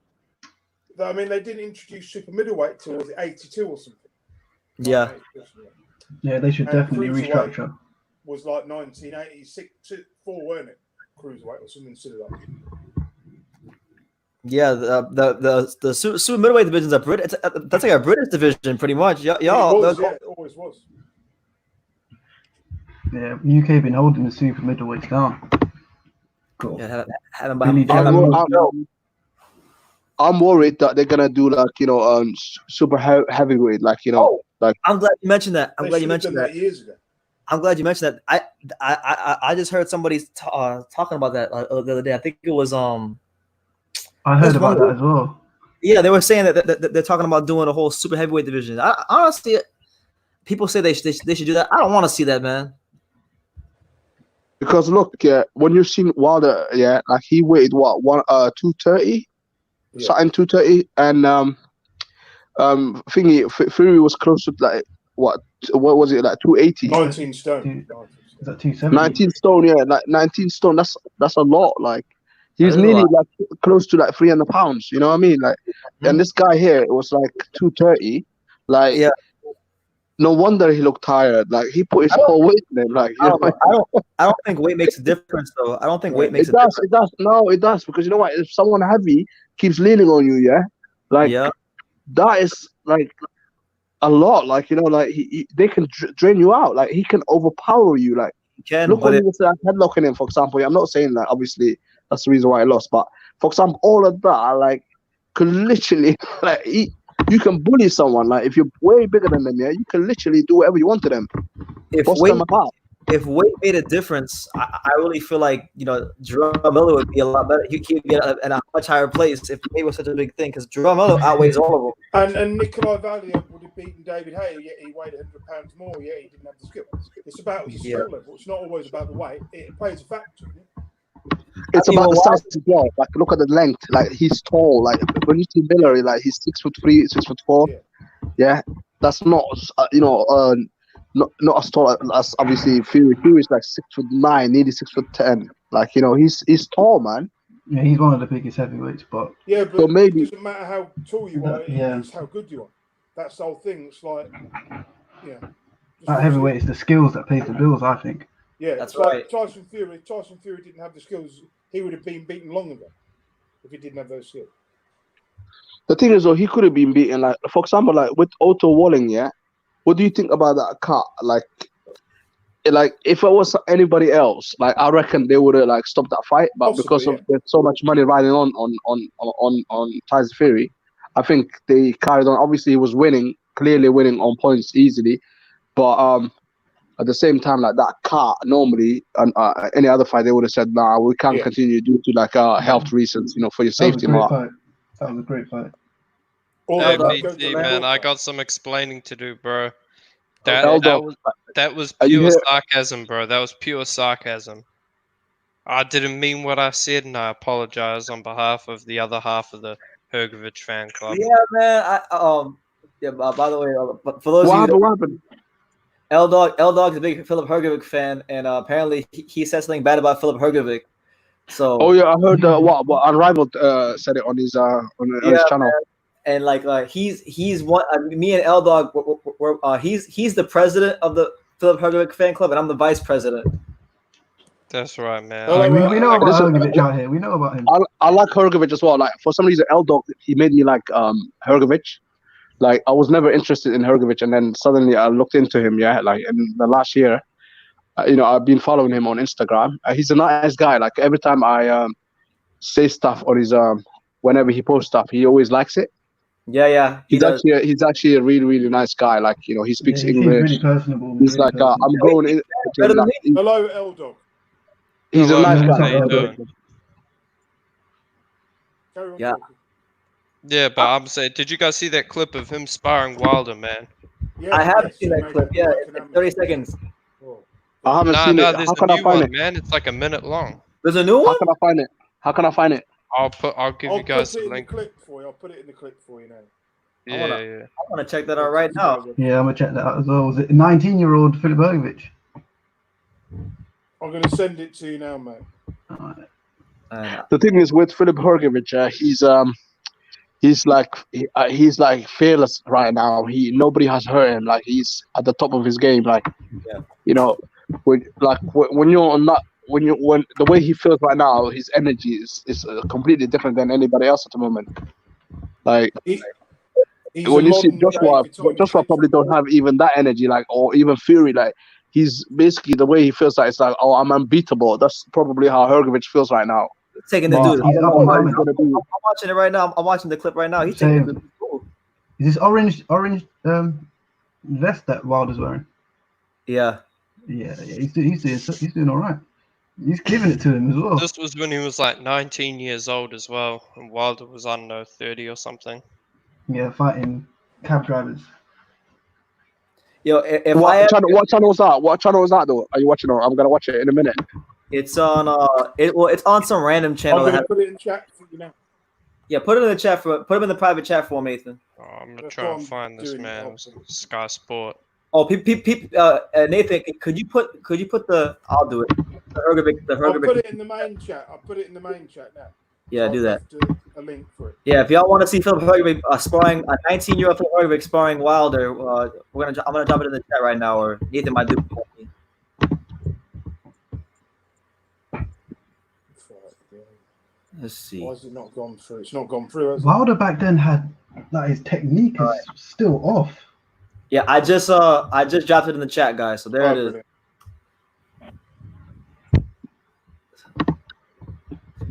I mean, they didn't introduce super middleweight till was it 82 or something? Yeah. Yeah, they should definitely restructure. Was like 1986, 4, weren't it? Cruiserweight or something similar. Yeah, the super middleweight divisions are British. That's like a British division, pretty much. Y'all, it always was. Yeah, UK been holding the super middleweights down. Cool. Yeah, I'm worried that they're gonna do like, you know, super heavyweight, like, you know, like. I'm glad you mentioned that. I'm glad you mentioned that years ago. I'm glad you mentioned that. I just heard somebody talking about that the other day. I think it was I heard about that as well. Yeah, they were saying that they're talking about doing a whole super heavyweight division. I honestly, people say they should do that. I don't want to see that, man. Because look, when you've seen Wilder, like he weighed what 230, something 230, and Fury was close to like what was it, like 280? 19 stone. Is that 270? 19 stone, yeah, like 19 stone. That's a lot. Like he's nearly like close to like 300 pounds. You know what I mean? Like, and this guy here, it was like 230. Like, yeah. No wonder he looked tired. Like he put his whole weight in him. Like, I don't think weight makes a difference, though. I don't think weight makes a difference. It does. No, it does, because you know what? If someone heavy keeps leaning on you, that is like a lot. Like, you know, like they can drain you out. Like he can overpower you. Like look when he was headlocking him, for example. I'm not saying that obviously that's the reason why I lost, but for example, all of that like could literally like you can bully someone. Like if you're way bigger than them, you can literally do whatever you want to them. If weight made a difference, I really feel like, you know, Jerome Miller would be a lot better. He'd be at a much higher place if weight was such a big thing, because Jerome Miller outweighs all of them. And Nikolai Valiant would have beaten David Haye, yet he weighed 100 pounds more, yet he didn't have the skill. It's about his skill level. It's not always about the weight. It plays a factor. It's about the size as well. Like look at the length. Like he's tall. Like when you see Miller, like he's 6'3", 6'4". Yeah, that's not not as tall as obviously Fury. Fury's like 6'9", nearly 6'10". Like, you know, he's tall, man. Yeah, he's one of the biggest heavyweights, but so maybe it doesn't matter how tall you are. It's how good you are. That's the whole thing. It's like that heavyweight is the skills that pays the bills, I think. Yeah, that's right. Tyson Fury didn't have the skills. He would have been beaten long ago if he didn't have those skills. The thing is, though, he could have been beaten. Like, for example, like with Otto Walling, What do you think about that cut? Like, like if it was anybody else, like I reckon they would have like stopped that fight. But because of there's so much money riding on Tyson Fury, I think they carried on. Obviously, he was winning, clearly winning on points easily, but at the same time, like that car normally, any other fight, they would have said, "Nah, we can't continue due to like health reasons, for your safety." That was a great fight. Hey, BT, man, I got some explaining to do, bro. That was pure sarcasm, bro. That was pure sarcasm. I didn't mean what I said, and I apologize on behalf of the other half of the Hrgovic fan club. Yeah, man. By the way, for those of you, what happened? L Dog's a big Filip Hrgovic fan, and apparently he said something bad about Filip Hrgovic. So. Oh yeah, I heard what Unrivaled said it on his his channel. Man. And he's one. Me and L Dog, he's the president of the Filip Hrgovic fan club, and I'm the vice president. That's right, man. We know about Hrgovic out here. We know about him. I like Hrgovic as well. Like for some reason, L Dog he made me like Hrgovic. Like I was never interested in Hrgovic, and then suddenly I looked into him. Yeah, like in the last year, I've been following him on Instagram. He's a nice guy. Like every time I say stuff on his whenever he posts stuff, he always likes it. Yeah. He's actually a really, really nice guy. Like he speaks English. Really personable. He's really like I'm growing in. Hello, L Dog. He's a nice guy. Yeah. Yeah, but I'm saying, did you guys see that clip of him sparring Wilder, man? Yeah, I haven't seen that clip. Yeah, 30 seconds. I haven't seen it. There's How can a I new find one, it? man. It's like a minute long. There's a new one? How can I find it? I'll give you guys the link. I'll put it in the clip for you now. Yeah. I want to check that out right now. Yeah, I'm gonna check that out as well. Was it 19-year-old Filip Hrgovic? I'm gonna send it to you now, mate. The thing is with Filip Hrgovic, he's like fearless right now. Nobody has hurt him. Like he's at the top of his game. Like when the way he feels right now, his energy is completely different than anybody else at the moment. Like when you see Joshua probably don't have even that energy, like or even Fury. Like he's basically the way he feels like it's like, oh, I'm unbeatable. That's probably how Hrgovic feels right now. Taking the dude. I'm watching it right now. I'm watching the clip right now. He's taking the dude. Is this orange vest that Wilder's wearing? Yeah. He's doing all right. He's giving it to him as well. This was when he was like 19 years old as well, and Wilder was, I don't know, 30 or something. Yeah, fighting cab drivers. Yo, what channel was that? What channel was that though? Are you watching it? I'm gonna watch it in a minute. It's on it's on some random channel. I'm gonna put it in chat for you now. Yeah, put it in the chat put him in the private chat for me, Nathan. Oh, I'm gonna try and find this, man. Sky Sport. Oh, Nathan, could you put the? I'll do it. The Hrgovic. I'll put it in the main chat. I'll put it in the main chat now. Yeah, do that. A link for it. Yeah, if y'all want to see Filip Hrgovic sparring a 19-year-old Filip Hrgovic sparring Wilder, I'm gonna drop it in the chat right now, or Nathan might do it. Let's see. Why has it not gone through? It's not gone through. Wilder back then had like his technique is still off. Yeah, I just dropped it in the chat, guys. So there it is. Brilliant.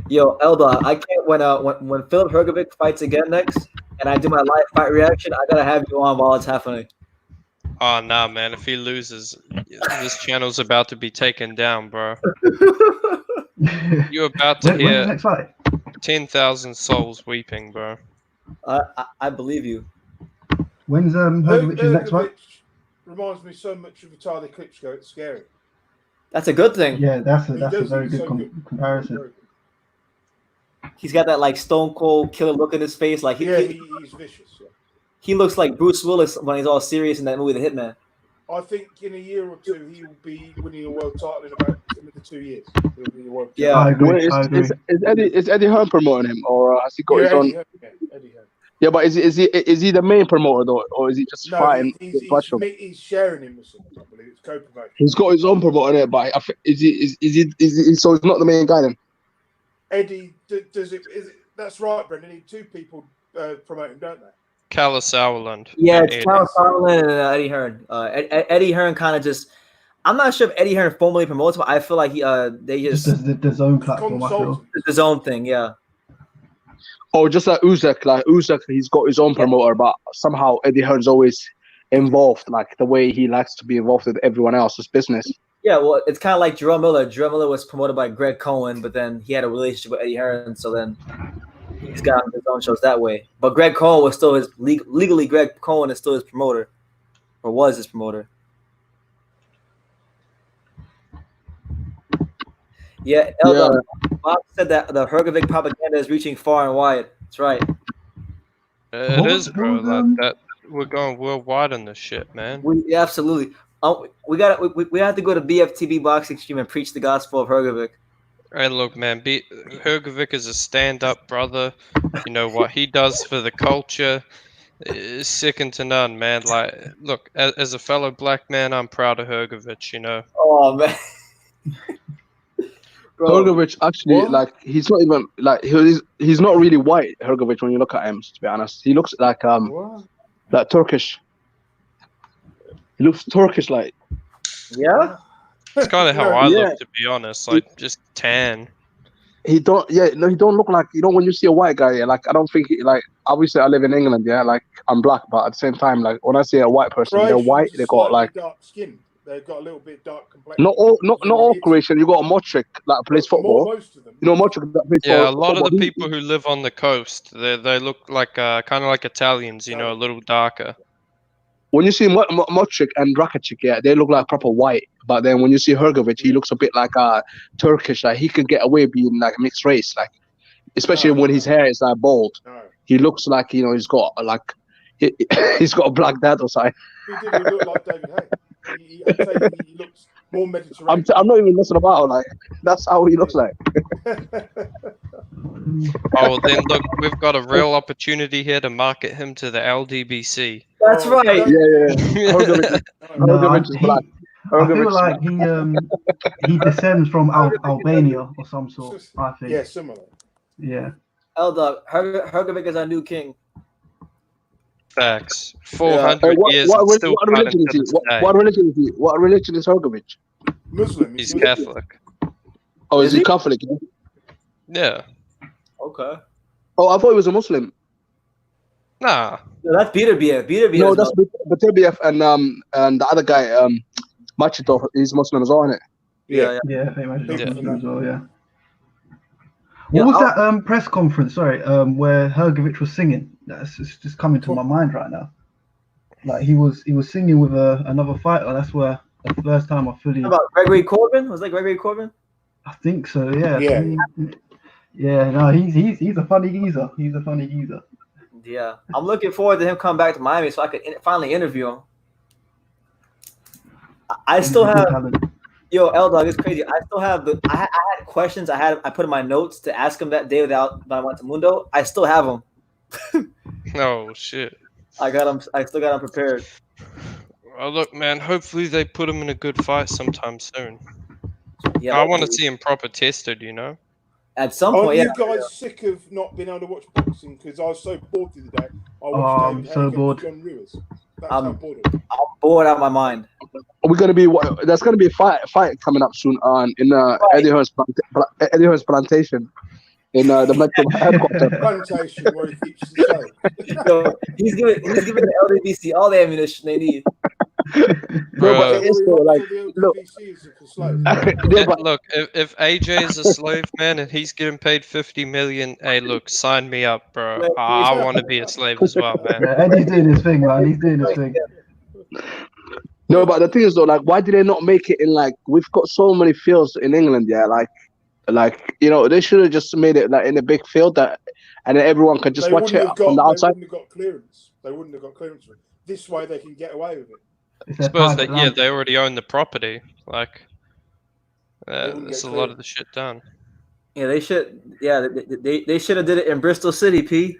Yo, Elda, I can't when Filip Hrgovic fights again next, and I do my live fight reaction, I gotta have you on while it's happening. Oh nah, man! If he loses, this channel's about to be taken down, bro. You're about to hear 10,000 souls weeping, bro. I believe you. When's Hrgovic's next fight? Reminds me so much of Vitaly Klitschko. It's scary. That's a good thing. Yeah, that's a very good comparison. He's got that like stone cold killer look in his face. Like he's vicious. Yeah. He looks like Bruce Willis when he's all serious in that movie, The Hitman. I think in a year or two he will be winning a world title in about 2 years. He'll be a world yeah, I agree. Is Eddie Hearn promoting him, or has he got his own? Eddie Hearn. Yeah, but is he the main promoter though, or is he just fighting? He's sharing him with someone. I believe it's co-promotion. He's got his own promoter there, but is he? So he's not the main guy then. Eddie does it? That's right, Brendan. Need 2 people promoting, don't they? Callum Sauerland. Yeah, it's Callum Sauerland and Eddie Hearn. Eddie Hearn kind of just I'm not sure if Eddie Hearn formally promotes, but I feel like they just the zone platform. I feel the zone thing, yeah. Or just like Usyk, he's got his own promoter, but somehow Eddie Hearn's always involved, like the way he likes to be involved with everyone else's business. Yeah, well, it's kind of like Jerome Miller. Jerome Miller was promoted by Greg Cohen, but then he had a relationship with Eddie Hearn, so then he's got his own shows that way. But Greg Cohen was still legally. Greg Cohen is still his promoter, or was his promoter. Yeah, Bob said that the Hrgovic propaganda is reaching far and wide. That's right. It is, bro. Like that, we're going worldwide on this shit, man. Absolutely. We have to go to BFTB Boxing Stream and preach the gospel of Hrgovic. Hey, look, man. Hrgovic is a stand-up brother. You know what he does for the culture is second to none, man. Like, look, as a fellow black man, I'm proud of Hrgovic. You know. Oh man. Hrgovic actually, like, he's not even like he's not really white. Hrgovic, when you look at him, to be honest, he looks like Turkish. He looks Turkish, like. Yeah. It's kind of how I look, to be honest. Like just tan. He don't look like, you know, when you see a white guy, like, I don't think like, obviously I live in England, like I'm black, but at the same time, like when I see a white person, they're white, they got like dark skin. They've got a little bit dark complexion. Not all Croatian. You got a Modric that plays football. Most of them. You know, Modric that plays football. Yeah, a lot of the people who live on the coast, they look like kind of like Italians, you know, a little darker. When you see Modric and Rakitic, they look like proper white. But then when you see Hrgovic, he looks a bit like Turkish. Like he could get away being like mixed race, like especially when his hair is like bald. He looks like, you know, he's got like he's got a black dad or something. He did look like David Hay. I'd say he looks more Mediterranean. I'm not even messing about. Like that's how he looks like. Oh, then look, we've got a real opportunity here to market him to the LDBC. That's right. Yeah. Hrgovic is black. I feel like he descends from Albania or some sort. I think. Yeah, similar. Yeah. L-Dog, Hrgovic is our new king. Facts. 400 years. What religion is he? What religion is he? What religion is Hrgovic? Muslim. He's Catholic. Oh, is he Catholic? Yeah. Okay. Oh, I thought he was a Muslim. Nah. No, that's Beterbiev. No, that's Beterbiev and the other guy, Machito, he's Muslim as well, isn't it? Yeah, I think Machito as well, yeah. What was that press conference? Sorry, where Hrgovic was singing. That's just coming to my mind right now. Like he was singing with another fighter. That's where the first time I fully. About Gregory Corbin? Was that Gregory Corbin? I think so. Yeah. Yeah. No, he's a funny geezer. He's a funny geezer. Yeah, I'm looking forward to him coming back to Miami so I could finally interview him. I still have. Yo, L-Dog, it's crazy. I still have I had questions I put in my notes to ask him that day when I went to Mundo. I still have them. Oh shit. I still got them prepared. Well, look, man. Hopefully they put him in a good fight sometime soon. Yeah, I want to see him proper tested. You know. At some point, you guys sick of not being able to watch boxing because I was so bored the other day. I'm so bored. That's how bored I am. I'm bored out of my mind. We're gonna be. There's gonna be a fight coming up soon in Eddie Hearn's plantation in the Metro headquarters. Plantation where he keeps the show. So he's giving the LDBC all the ammunition they need. No, but it's still like look. Look, if AJ is a slave, man, and he's getting paid $50 million, hey, look, sign me up, bro. I want to be a slave as well, man. Yeah, Eddie's doing his thing, man. He's doing his thing. No, but the thing is though, like, why did they not make it in like we've got so many fields in England, yeah, like you know, they should have just made it like in a big field and then everyone could just watch it from the outside. They wouldn't have got clearance for it. This way they can get away with it. I suppose that they already own the property. Like, there's a lot of the shit done. Yeah, they should. Yeah, they should have did it in Bristol City, P.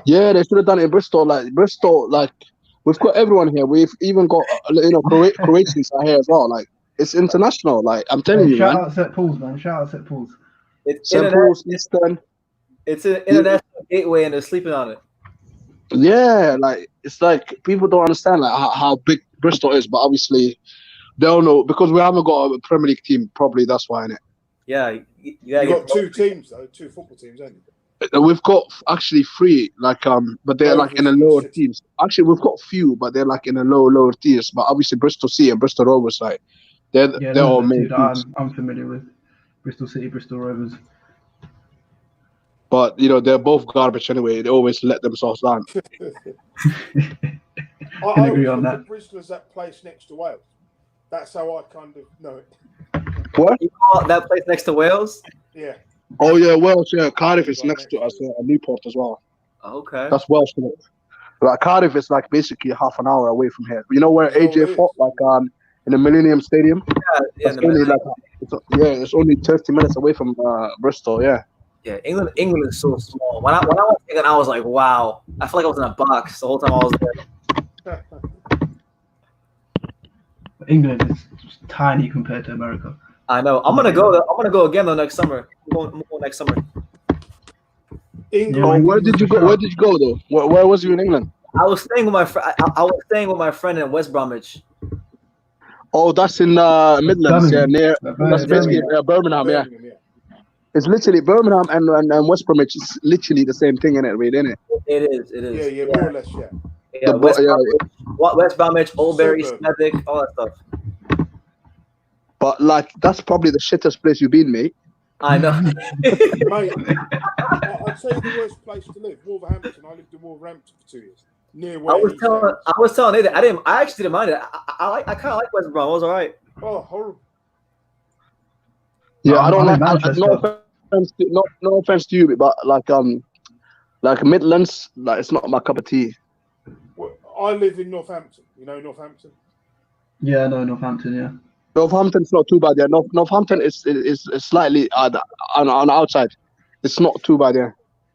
Yeah, they should have done it in Bristol. Like we've got everyone here. We've even got Croatians are here as well. Like it's international. Like I'm telling you, man. Shout out St. Paul's, man. Shout out St. Paul's. St. Paul's, Eastern. It's an international gateway, and they're sleeping on it. Yeah, like it's like people don't understand like how big Bristol is, but obviously They'll know because we haven't got a Premier League team. Probably that's why, innit? Yeah, you got 2 teams though, 2 football teams, haven't you? We've got actually 3, but they're like in the lower teams. Actually, we've got few, but they're like in the lower tiers. But obviously, Bristol City and Bristol Rovers, like they're all main teams. I'm familiar with Bristol City, Bristol Rovers. But they're both garbage anyway. They always let themselves down. I agree on that. Bristol is that place next to Wales. That's how I kind of know it. What? You call it that place next to Wales? Yeah. Oh yeah, Wales. Yeah, Cardiff is next to us. Newport as well. Okay. That's Welsh. Like Cardiff is like basically half an hour away from here. You know where AJ fought, like in the Millennium Stadium. Yeah. It's only 30 minutes away from Bristol. Yeah. Yeah, England is so small. When I was thinking, I was like, wow. I feel like I was in a box the whole time I was there. England is tiny compared to America. I know. I'm gonna go again though next summer. I'm going next summer. England. Oh, where did you go? Where did you go though? Where was you in England? I was staying with my friend. I was staying with my friend in West Bromwich. Oh, that's in Midlands. Birmingham. That's basically Birmingham. Yeah. It's literally Birmingham and West Bromwich is literally the same thing, isn't it? It is. Yeah, more or less, yeah. Yeah, West Bromwich, Oldbury, Smethwick, all that stuff. But like, that's probably the shittest place you've been, mate. I know. Mate, I'd say the worst place to live, Wolverhampton. I lived in Wolverhampton for 2 years. Near where I was telling Nathan, I actually didn't mind it. I kind of like West Brom. It was all right. Oh, horrible. Yeah, I don't like. No offense to you, but like Midlands, like it's not my cup of tea. Well, I live in Northampton. You know Northampton? Yeah, I know Northampton. Yeah. Northampton's not too bad. Yeah, Northampton is slightly on the outside. It's not too bad. Yeah.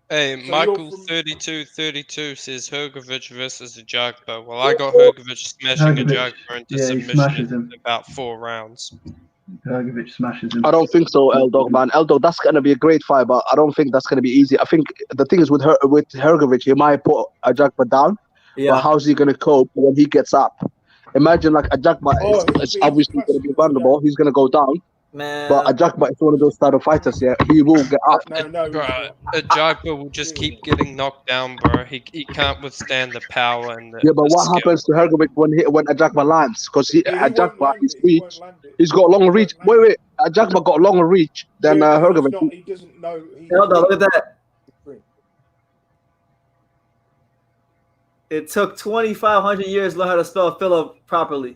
Hey, so Michael 3232 says Hrgovic versus Ajagba. Well, I got Hrgovic smashing Ajagba into submission in about 4 rounds. Hrgovic smashes him. I don't think so, L-Dog, man. L-Dog, that's going to be a great fight, but I don't think that's going to be easy. I think the thing is with Hrgovic, he might put Ajagba down, but how's he going to cope when he gets up? Imagine like Ajagba is obviously going to be vulnerable. He's going to go down. Man. But Ajagba is one of those style of fighters, yeah. He will get up. No, bro. Ajagba will just keep getting knocked down, bro. He can't withstand the power and the but what happens to Hrgovic when Ajagba lands? Because Ajagba, his reach, he's got longer reach. Wait. Ajagba got longer reach than Hrgovic. He doesn't know. Look at that. It took 2,500 years to learn how to spell Philip properly.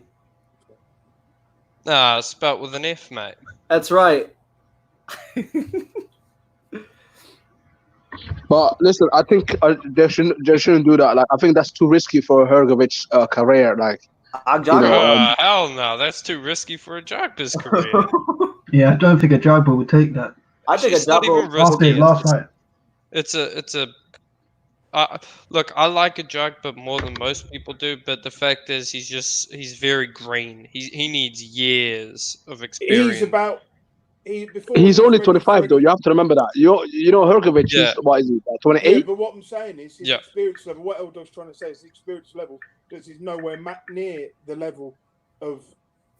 Nah, spelled with an F, mate. That's right. But listen, I think they shouldn't do that. Like, I think that's too risky for Hrgovic's career. Like, hell no, that's too risky for Ajagba's career. Yeah, I don't think Ajagba would take that. I think Ajagba after his last fight. It's a. Look, I like Ajagba more than most people do, but the fact is, he's very green. He needs years of experience. He's only 25 though. You have to remember that. You know Hrgovic is what is he? 28. Yeah, but what I'm saying is his experience level. What Eldon's trying to say is the experience level because he's nowhere near the level of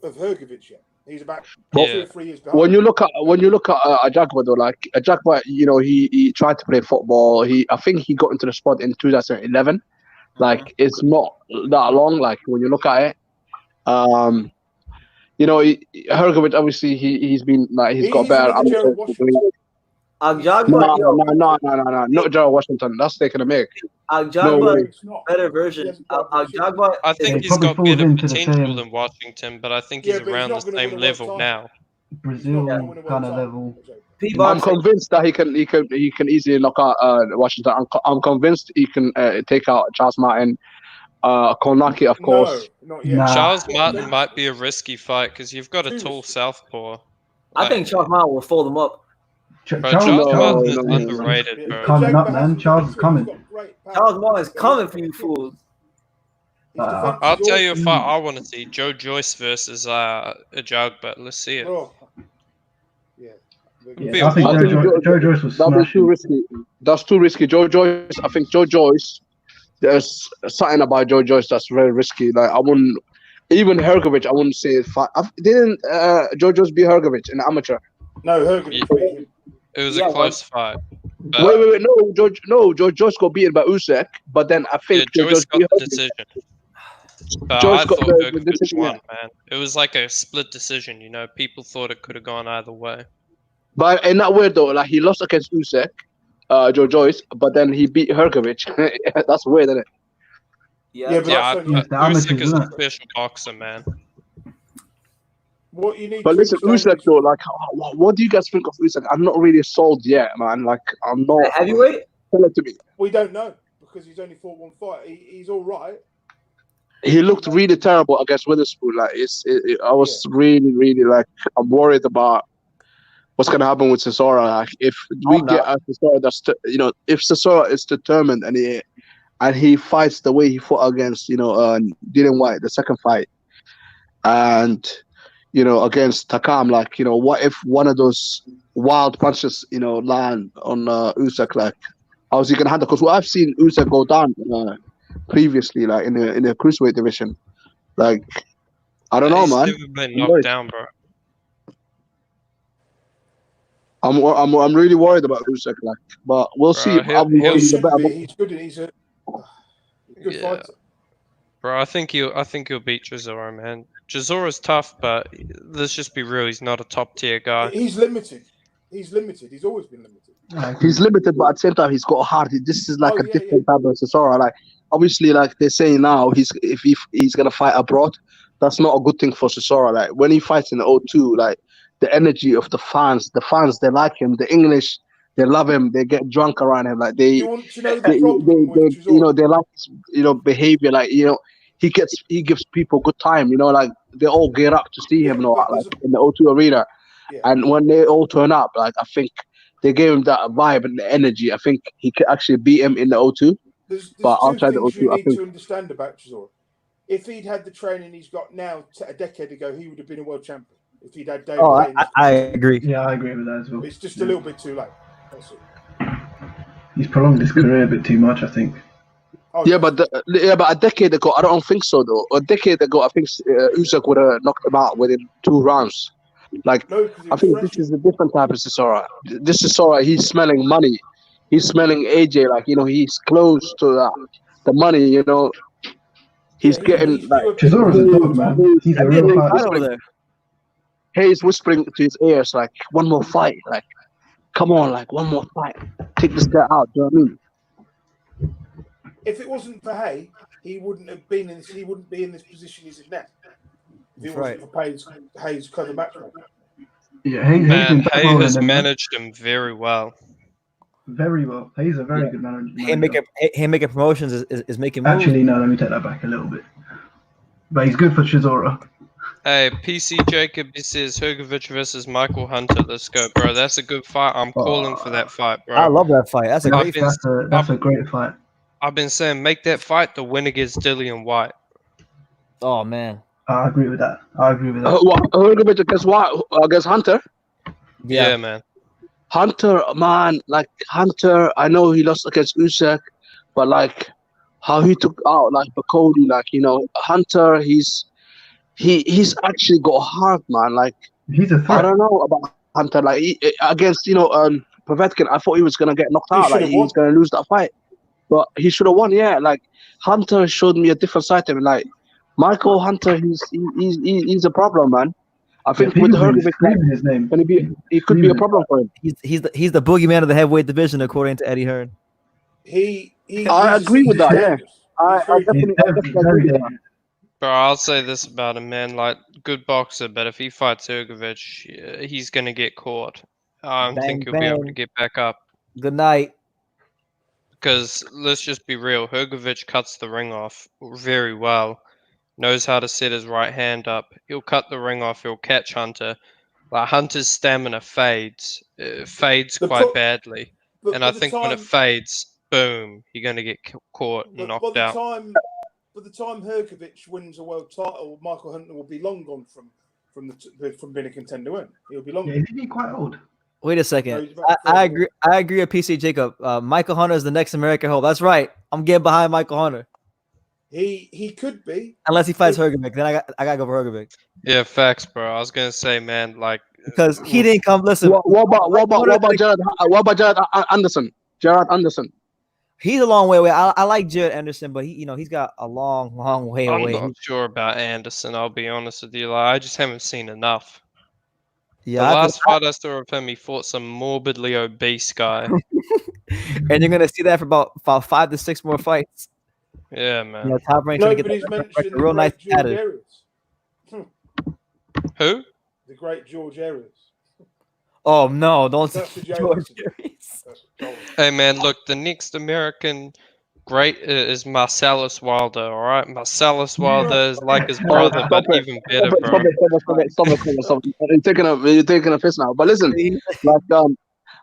Hrgovic yet. He's about 2 or 3 years behind. When you look at Ajagba though, like Ajagba, he tried to play football. I think he got into the sport in 2011. Like it's not that long. Like when you look at it, Hrgovic obviously he's been like he's got better. Ajagba, no, not Gerald Washington. That's taking a mic. Ajagba better version. Ajagba, I think he's got better potential than Washington, but I think he's around the same level now. Brazil kind of level. I'm convinced that he can easily knock out Washington. I'm convinced he can take out Charles Martin. Konaki, of course. No, not yet. Charles Martin might be a risky fight because you've got a tall southpaw. I think Charles Martin will fold him up. Charles Martin is underrated, bro. Coming up, man. Charles is coming. Charles Martin is coming for you fools. I'll tell you a fight I want to see: Joe Joyce versus Ajagba. Let's see it. Oh. Yeah, I think Joe Joyce was too risky. That's too risky. Joe Joyce. I think Joe Joyce. There's something about Joe Joyce that's very risky. Like I wouldn't Even Hergovic, I wouldn't say fight. Didn't Georgios beat Hergovic in the amateur? No, Hergovic beat him. It was a close fight. Wait, no, Georgios got beaten by Usyk, but then I think Georgios got the decision. But George I got thought the Hergovic decision, won, man. It was like a split decision, you know. People thought it could have gone either way. But in that way, though, like he lost against Usyk, Georgios, but then he beat Hergovic. That's weird, isn't it? Yeah, but Usyk is a special boxer, man. What you need. But listen, Usyk though, like, what do you guys think of Usyk? I'm not really sold yet, man. Like, I'm not. Heavyweight? Tell it to me. We don't know because he's only fought one fight. He's all right. He looked really terrible against Witherspoon. Like, I was really like, I'm worried about what's gonna happen with Chisora. Like, if we get a Chisora that's, if Chisora is determined and he fights the way he fought against, Dylan White, the second fight, and against Takam, like, what if one of those wild punches, land on Usyk? Like, how's he gonna handle? Because what I've seen Usyk go down previously, like in the cruiserweight division, like, I don't know, man. He's never been knocked down, bro. I'm really worried about Usyk, like, but we'll see. He's good. He's a good fighter. Bro, I think he'll beat Chisora, man. Chisora's tough, but let's just be real, he's not a top tier guy. He's limited. He's always been limited. He's limited, but at the same time, he's got a heart. This is like a different type of Chisora. Like, obviously, like they're saying now, if he's gonna fight abroad, that's not a good thing for Chisora. Like, when he fights in the O2, like, the energy of the fans, they like him. The English, they love him. They get drunk around him. Like, they like his, behavior. Like, he gives people good time. Like, they all get up to see him, like in the O2 arena. Yeah. And when they all turn up, like, I think they gave him that vibe and the energy. I think he could actually beat him in the O2. There's outside the O2, you need to understand about Chisora. If he'd had the training he's got now a decade ago, he would have been a world champion. If he'd had David. I agree. Yeah, I agree with that as well. It's just a little bit too late. That's it. He's prolonged his career a bit too much, I think. But a decade ago, I don't think so though. A decade ago, I think Usyk would have knocked him out within 2 rounds. Like, I think this is a different type of Chisora. This Chisora, he's smelling money. He's smelling AJ. Like, he's close to the money. He's getting like. Chisora's a dog, man. He's a real fighter. He's whispering to his ears like, "One more fight, like, come on, like, one more fight, take this guy out." Do you know what I mean? If it wasn't for Hay, he wouldn't have been in this. He wouldn't be in this position he's in now. If it wasn't for Hay's clever matchmaker. Yeah, Hay has managed him very well. Very well. Hay's a very good manager. Haymaker Promotions is making moves. Actually, no, let me take that back a little bit. But he's good for Chisora. Hey, PC Jacob, he says Hergovic versus Michael Hunter. Let's go, bro. That's a good fight. I'm calling for that fight, bro. I love that fight. That's a great fight. That's a great fight. I've been saying make that fight the winner gets Dillian White. Oh, man. I agree with that. Hergovic against what? Against Hunter? Yeah, man. Hunter, man, like, Hunter, I know he lost against Usyk, but like how he took out like Bakodi, like, Hunter, he's actually got heart, man. Like, he's a threat. I don't know about Hunter. Like, against Povetkin, I thought he was gonna get knocked out. Like, he was gonna lose that fight, but he should have won. Yeah, like, Hunter showed me a different side to him. Like, Michael Hunter, he's a problem, man. I think with Hergovic, his name, he could be a problem for him. He's the boogeyman of the heavyweight division, according to Eddie Hearn. I agree with that. Yeah, I definitely agree with that. Bro, I'll say this about him, man. Like, good boxer, but if he fights Hergovic, he's gonna get caught. I don't think he'll be able to get back up. Good night. Because let's just be real, Hergovic cuts the ring off very well. Knows how to set his right hand up. He'll cut the ring off. He'll catch Hunter. Like, Hunter's stamina fades. Quite badly. And I think when it fades, boom, you're going to get caught and knocked out. By the time Hergovic wins a world title, Michael Hunter will be long gone from being a contender, won't he? He'll be long. Yeah, he'll be quite old. Wait a second. I agree. I agree with PC Jacob. Michael Hunter is the next American Hope. That's right. I'm getting behind Michael Hunter. He could be. Unless he fights Hrgovic, then I gotta go for Hrgovic. Yeah, facts, bro. I was gonna say, man, like because he didn't come. Listen, what about Jared Anderson? Jared Anderson. He's a long way away. I like Jared Anderson, but he's got a long way away. I'm not sure about Anderson. I'll be honest with you. Like, I just haven't seen enough. Yeah, the last fight I saw of him, he fought some morbidly obese guy. And you're gonna see that for about 5 to 6 more fights. Yeah, man. Top rank. Nobody's mentioned real nice George Who? The great George Arias. Oh no! Don't say George Arias. Hey man, look, the next American great is Marcellus Wilder. All right, Marcellus Wilder is like his brother, but even better, bro. Stop. You're taking a piss now. But listen, like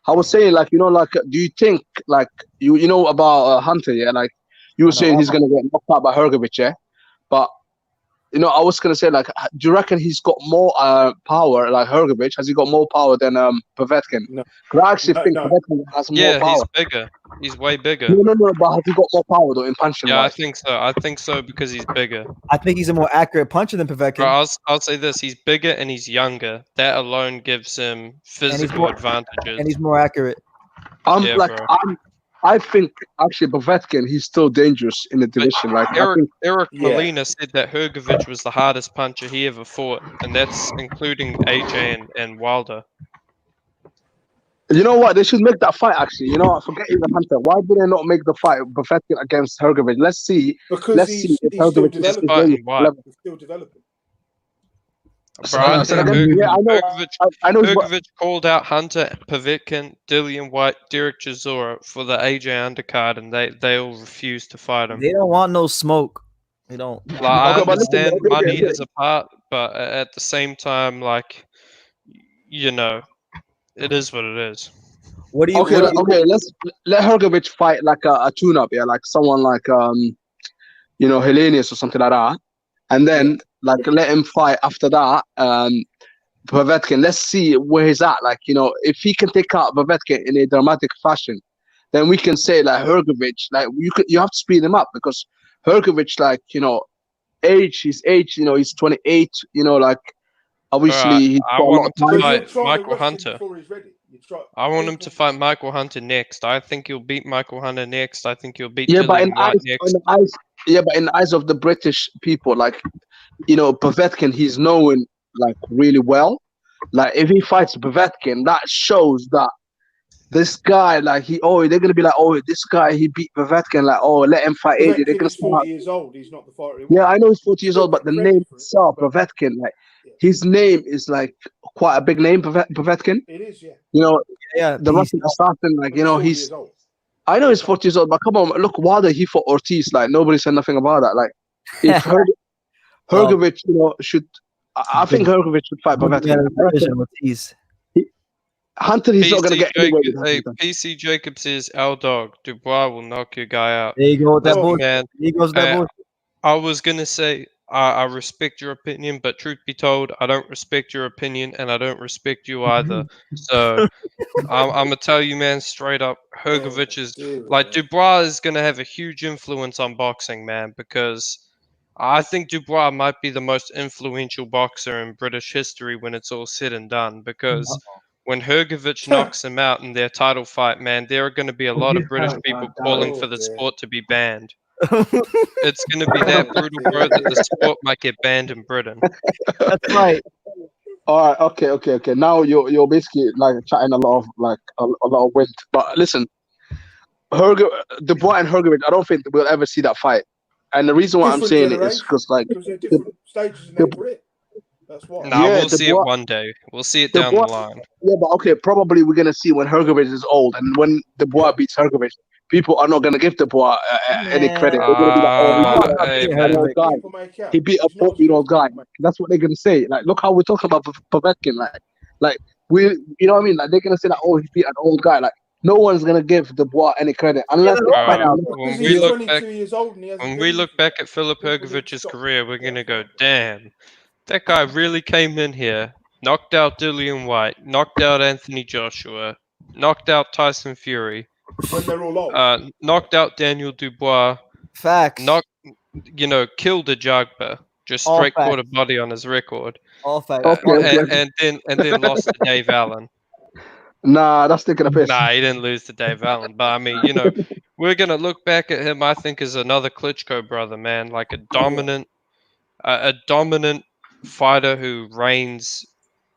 I was saying, like like do you think like you know about Hunter? Yeah, like you were saying he's gonna get knocked out by Hrgovic, yeah, but. I was gonna say, like, do you reckon he's got more power, like Hrgovic? Has he got more power than Povetkin? No. I actually think Povetkin has more power. Yeah, he's bigger. He's way bigger. No, but has he got more power though in punching? Yeah, I think so. I think so because he's bigger. I think he's a more accurate puncher than Povetkin. Bro, I'll say this: he's bigger and he's younger. That alone gives him physical advantages. And he's more accurate. I think actually Povetkin, he's still dangerous in the division. Like Eric Molina said that Hrgovic was the hardest puncher he ever fought, and that's including AJ and Wilder. You know what? They should make that fight actually. I forget even Hunter. Why did they not make the fight Povetkin against Hrgovic? Let's see. Because he's still developing. He's still developing. Bro, I think Hrgovic called out Hunter, Povetkin, Dillian White, Derek Chisora for the AJ undercard, and they all refused to fight him. They don't want no smoke. They don't. Like, I understand money is a part, but at the same time, like, it is what it is. What do you? Okay. Let's let Hrgovic fight like a tune-up, yeah, like someone like Hellenius or something like that, and then. Like let him fight after that. Povetkin. Let's see where he's at. Like if he can take out Povetkin in a dramatic fashion, then we can say like Hrgovic. Like you have to speed him up because Hrgovic, like his age. He's 28. Like obviously. I want him to fight Michael Hunter. I want him to fight Michael Hunter next. I think he'll beat Michael Hunter next. I think he'll beat Dillian White next. But in the eyes of the British people, like. Povetkin, he's known like really well. Like if he fights Povetkin, that shows that this guy, like they're gonna be like, this guy he beat Povetkin, like let him fight AJ. They're gonna 40 years old. He's not the fighter. Yeah, I know he's 40 years old, but the name itself, Povetkin, like his name is like quite a big name, Povetkin. It is, yeah. The Russian assassin, like he's. I know he's 40 years old, but come on, look, Wilder he fought Ortiz, like nobody said nothing about that, like if Hrgovic, should. I think Hrgovic should fight Povetkin. Hunter, he's not gonna get anywhere. Hey, PC Jacob says, "Our dog Dubois will knock your guy out." There you go with that bullshit. Man. There you go with that bullshit. I was gonna say, I respect your opinion, but truth be told, I don't respect your opinion, and I don't respect you either. So, I'm gonna tell you, man, straight up, Hrgovic is like Dubois is gonna have a huge influence on boxing, man, because. I think Dubois might be the most influential boxer in British history when it's all said and done, because when Hrgovic knocks him out in their title fight, man, there are going to be a lot of British people calling for the sport to be banned. It's going to be that brutal, bro, that the sport might get banned in Britain. That's right. All right, okay. Now you're basically like chatting a lot of wind. But listen, Dubois and Hrgovic, I don't think we'll ever see that fight. And the reason why I'm saying it is because like different stages in their career. That's why. No, we'll see it one day. We'll see it down the line. Yeah, but okay, probably we're gonna see when Hrgovic is old, and when Dubois beats Hrgovic, people are not gonna give Dubois any credit. They're gonna be like, he beat a 40-year-old guy. That's what they're gonna say. Like, look how we're talking about Povetkin. Like we, you know what I mean? Like they're gonna say that, he beat an old guy. Like. No one's gonna give Dubois any credit unless when we look back at Filip Hrgovic's career, we're gonna go, damn, that guy really came in here, knocked out Dillian White, knocked out Anthony Joshua, knocked out Tyson Fury, when they're all old. Knocked out Daniel Dubois. Facts. killed a Jugba, just straight quarter body on his record. All facts. And then lost to Dave Allen. Nah, that's taking a piss. Nah, he didn't lose to Dave Allen. But I mean, we're gonna look back at him, I think, as another Klitschko brother, man. Like a dominant fighter who reigns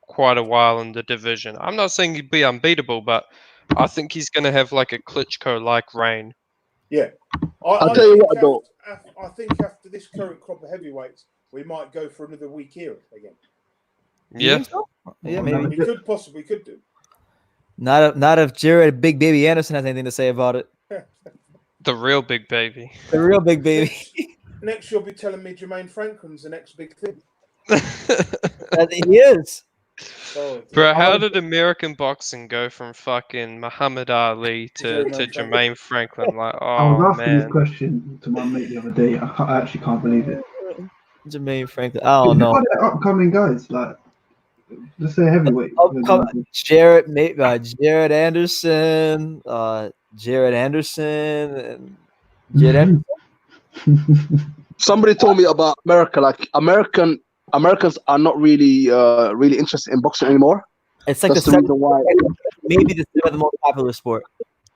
quite a while in the division. I'm not saying he'd be unbeatable, but I think he's gonna have like a Klitschko-like reign. Yeah. I'll tell you what, though. I think after this current crop of heavyweights, we might go for another weak era again. Yeah. Yeah, maybe. We could do. Not if Jared Big Baby Anderson has anything to say about it. The real big baby. The real big baby. Next you'll be telling me Jermaine Franklin's the next big thing. He is. Bro, how did American boxing go from fucking Muhammad Ali to Jermaine Franklin? Like, I was asking man. this question to my mate the other day. I actually can't believe it. Jermaine Franklin. I don't know. Upcoming guys, like, let's say heavyweight. Jared Anderson, and Jared Anderson. Somebody told me about America. Like Americans are not really really interested in boxing anymore. It's like the reason why. Maybe the most popular sport.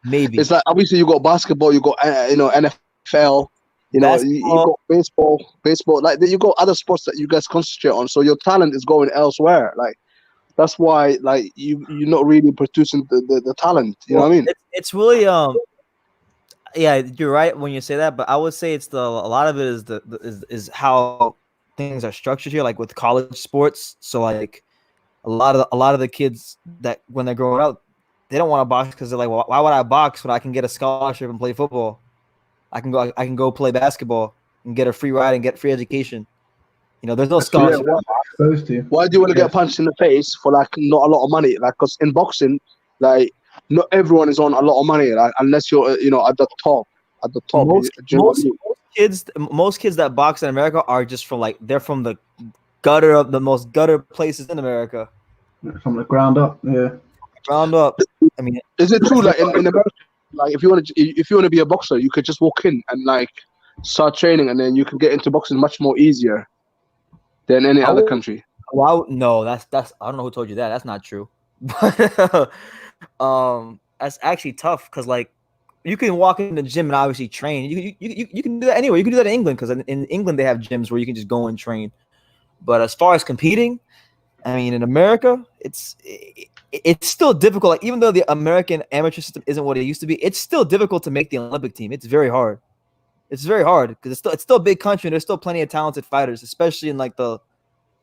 Maybe it's like obviously you got basketball, you got NFL, you got baseball. Like you got other sports that you guys concentrate on. So your talent is going elsewhere. Like that's why like you're not really producing the talent. You know what I mean? It's really yeah, you're right when you say that, but I would say it's a lot of it is how things are structured here, like with college sports. So like a lot of the kids that when they're growing up, they don't want to box because they're like, well, why would I box when I can get a scholarship and play football? I can go play basketball and get a free ride and get free education. There's no scholarship. Why do you want to get punched in the face for like not a lot of money? Like, because in boxing, like not everyone is on a lot of money, like, unless you're at the top. At the top, most kids that box in America are just from they're from the gutter of the most gutter places in America. From the ground up, yeah. Ground up. I mean, is it true? Like in America, like if you want to be a boxer, you could just walk in and like start training, and then you can get into boxing much more easier than any other country. Wow, no, that's I don't know who told you that. That's not true. That's actually tough because like you can walk in the gym and obviously train. You can do that anywhere. You can do that in England because in England they have gyms where you can just go and train. But as far as competing, I mean, in America, it's still difficult. Like even though the American amateur system isn't what it used to be, it's still difficult to make the Olympic team. It's very hard. It's very hard because it's still a big country and there's still plenty of talented fighters, especially in like the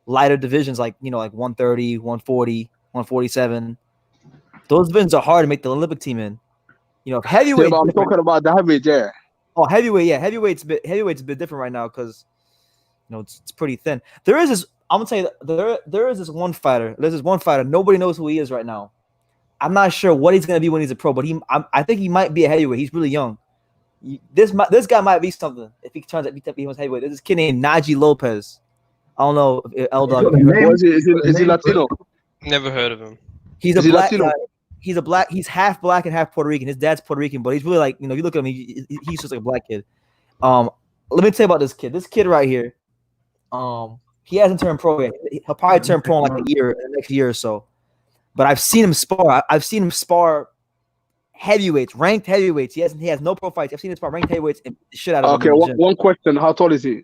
lighter divisions, like like 130, 140, 147. Those divisions are hard to make the Olympic team in. Heavyweight. Yeah, but I'm talking about the heavyweight, yeah. Oh, heavyweight, yeah. Heavyweight's a bit different right now because it's pretty thin. There is this. I'm gonna tell you, there is this one fighter. There's this one fighter. Nobody knows who he is right now. I'm not sure what he's gonna be when he's a pro, but I think he might be a heavyweight. He's really young. This guy might be something if he turns out to be heavyweight. There's this kid named Najee Lopez. I don't know if L-Dog. Is he Latino? Never heard of him. He's a black guy. He's half black and half Puerto Rican. His dad's Puerto Rican, but he's really like, you look at him, he's just like a black kid. Let me tell you about this kid. This kid right here, he hasn't turned pro yet. He'll probably turn pro in like the next year or so. But I've seen him spar. I've seen him spar heavyweights, ranked heavyweights. He has no pro fights. I've seen him spar ranked heavyweights and shit out of him. Okay, one question. How tall is he?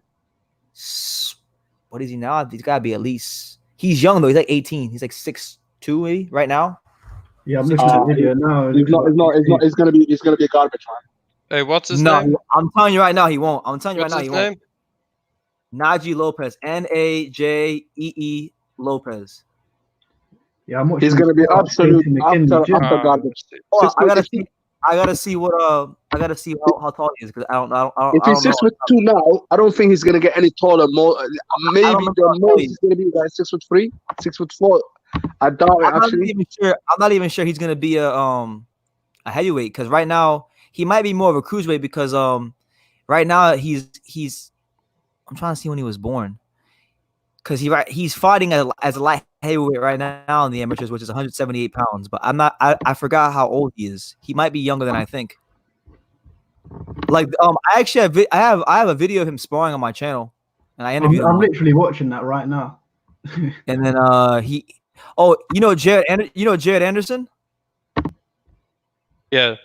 What is he now? He's gotta be at least. He's young though. He's like 18. He's like 6'2" maybe right now. Yeah, I'm looking at the video now. It's gonna be a garbage man. Hey, what's his name? No, I'm telling you right now, he won't. I'm telling you what's right now, he won't. Najee Lopez, Najee Lopez. Yeah, I'm he's gonna be absolute after garbage. Oh, I gotta see how tall he is because I don't. If he's 6'2" now, I don't think he's gonna get any taller. More, maybe the most he's gonna be like 6'3", 6'4". I doubt it. Actually, I'm not even sure he's gonna be a heavyweight because right now he might be more of a cruiserweight because right now he's. I'm trying to see when he was born because he's fighting as a light heavyweight right now in the amateurs, which is 178 pounds. But I forgot how old he is. He might be younger than I think. Like I actually have a video of him sparring on my channel, and I interviewed him. I'm literally watching that right now. And then Jared Anderson? Yeah.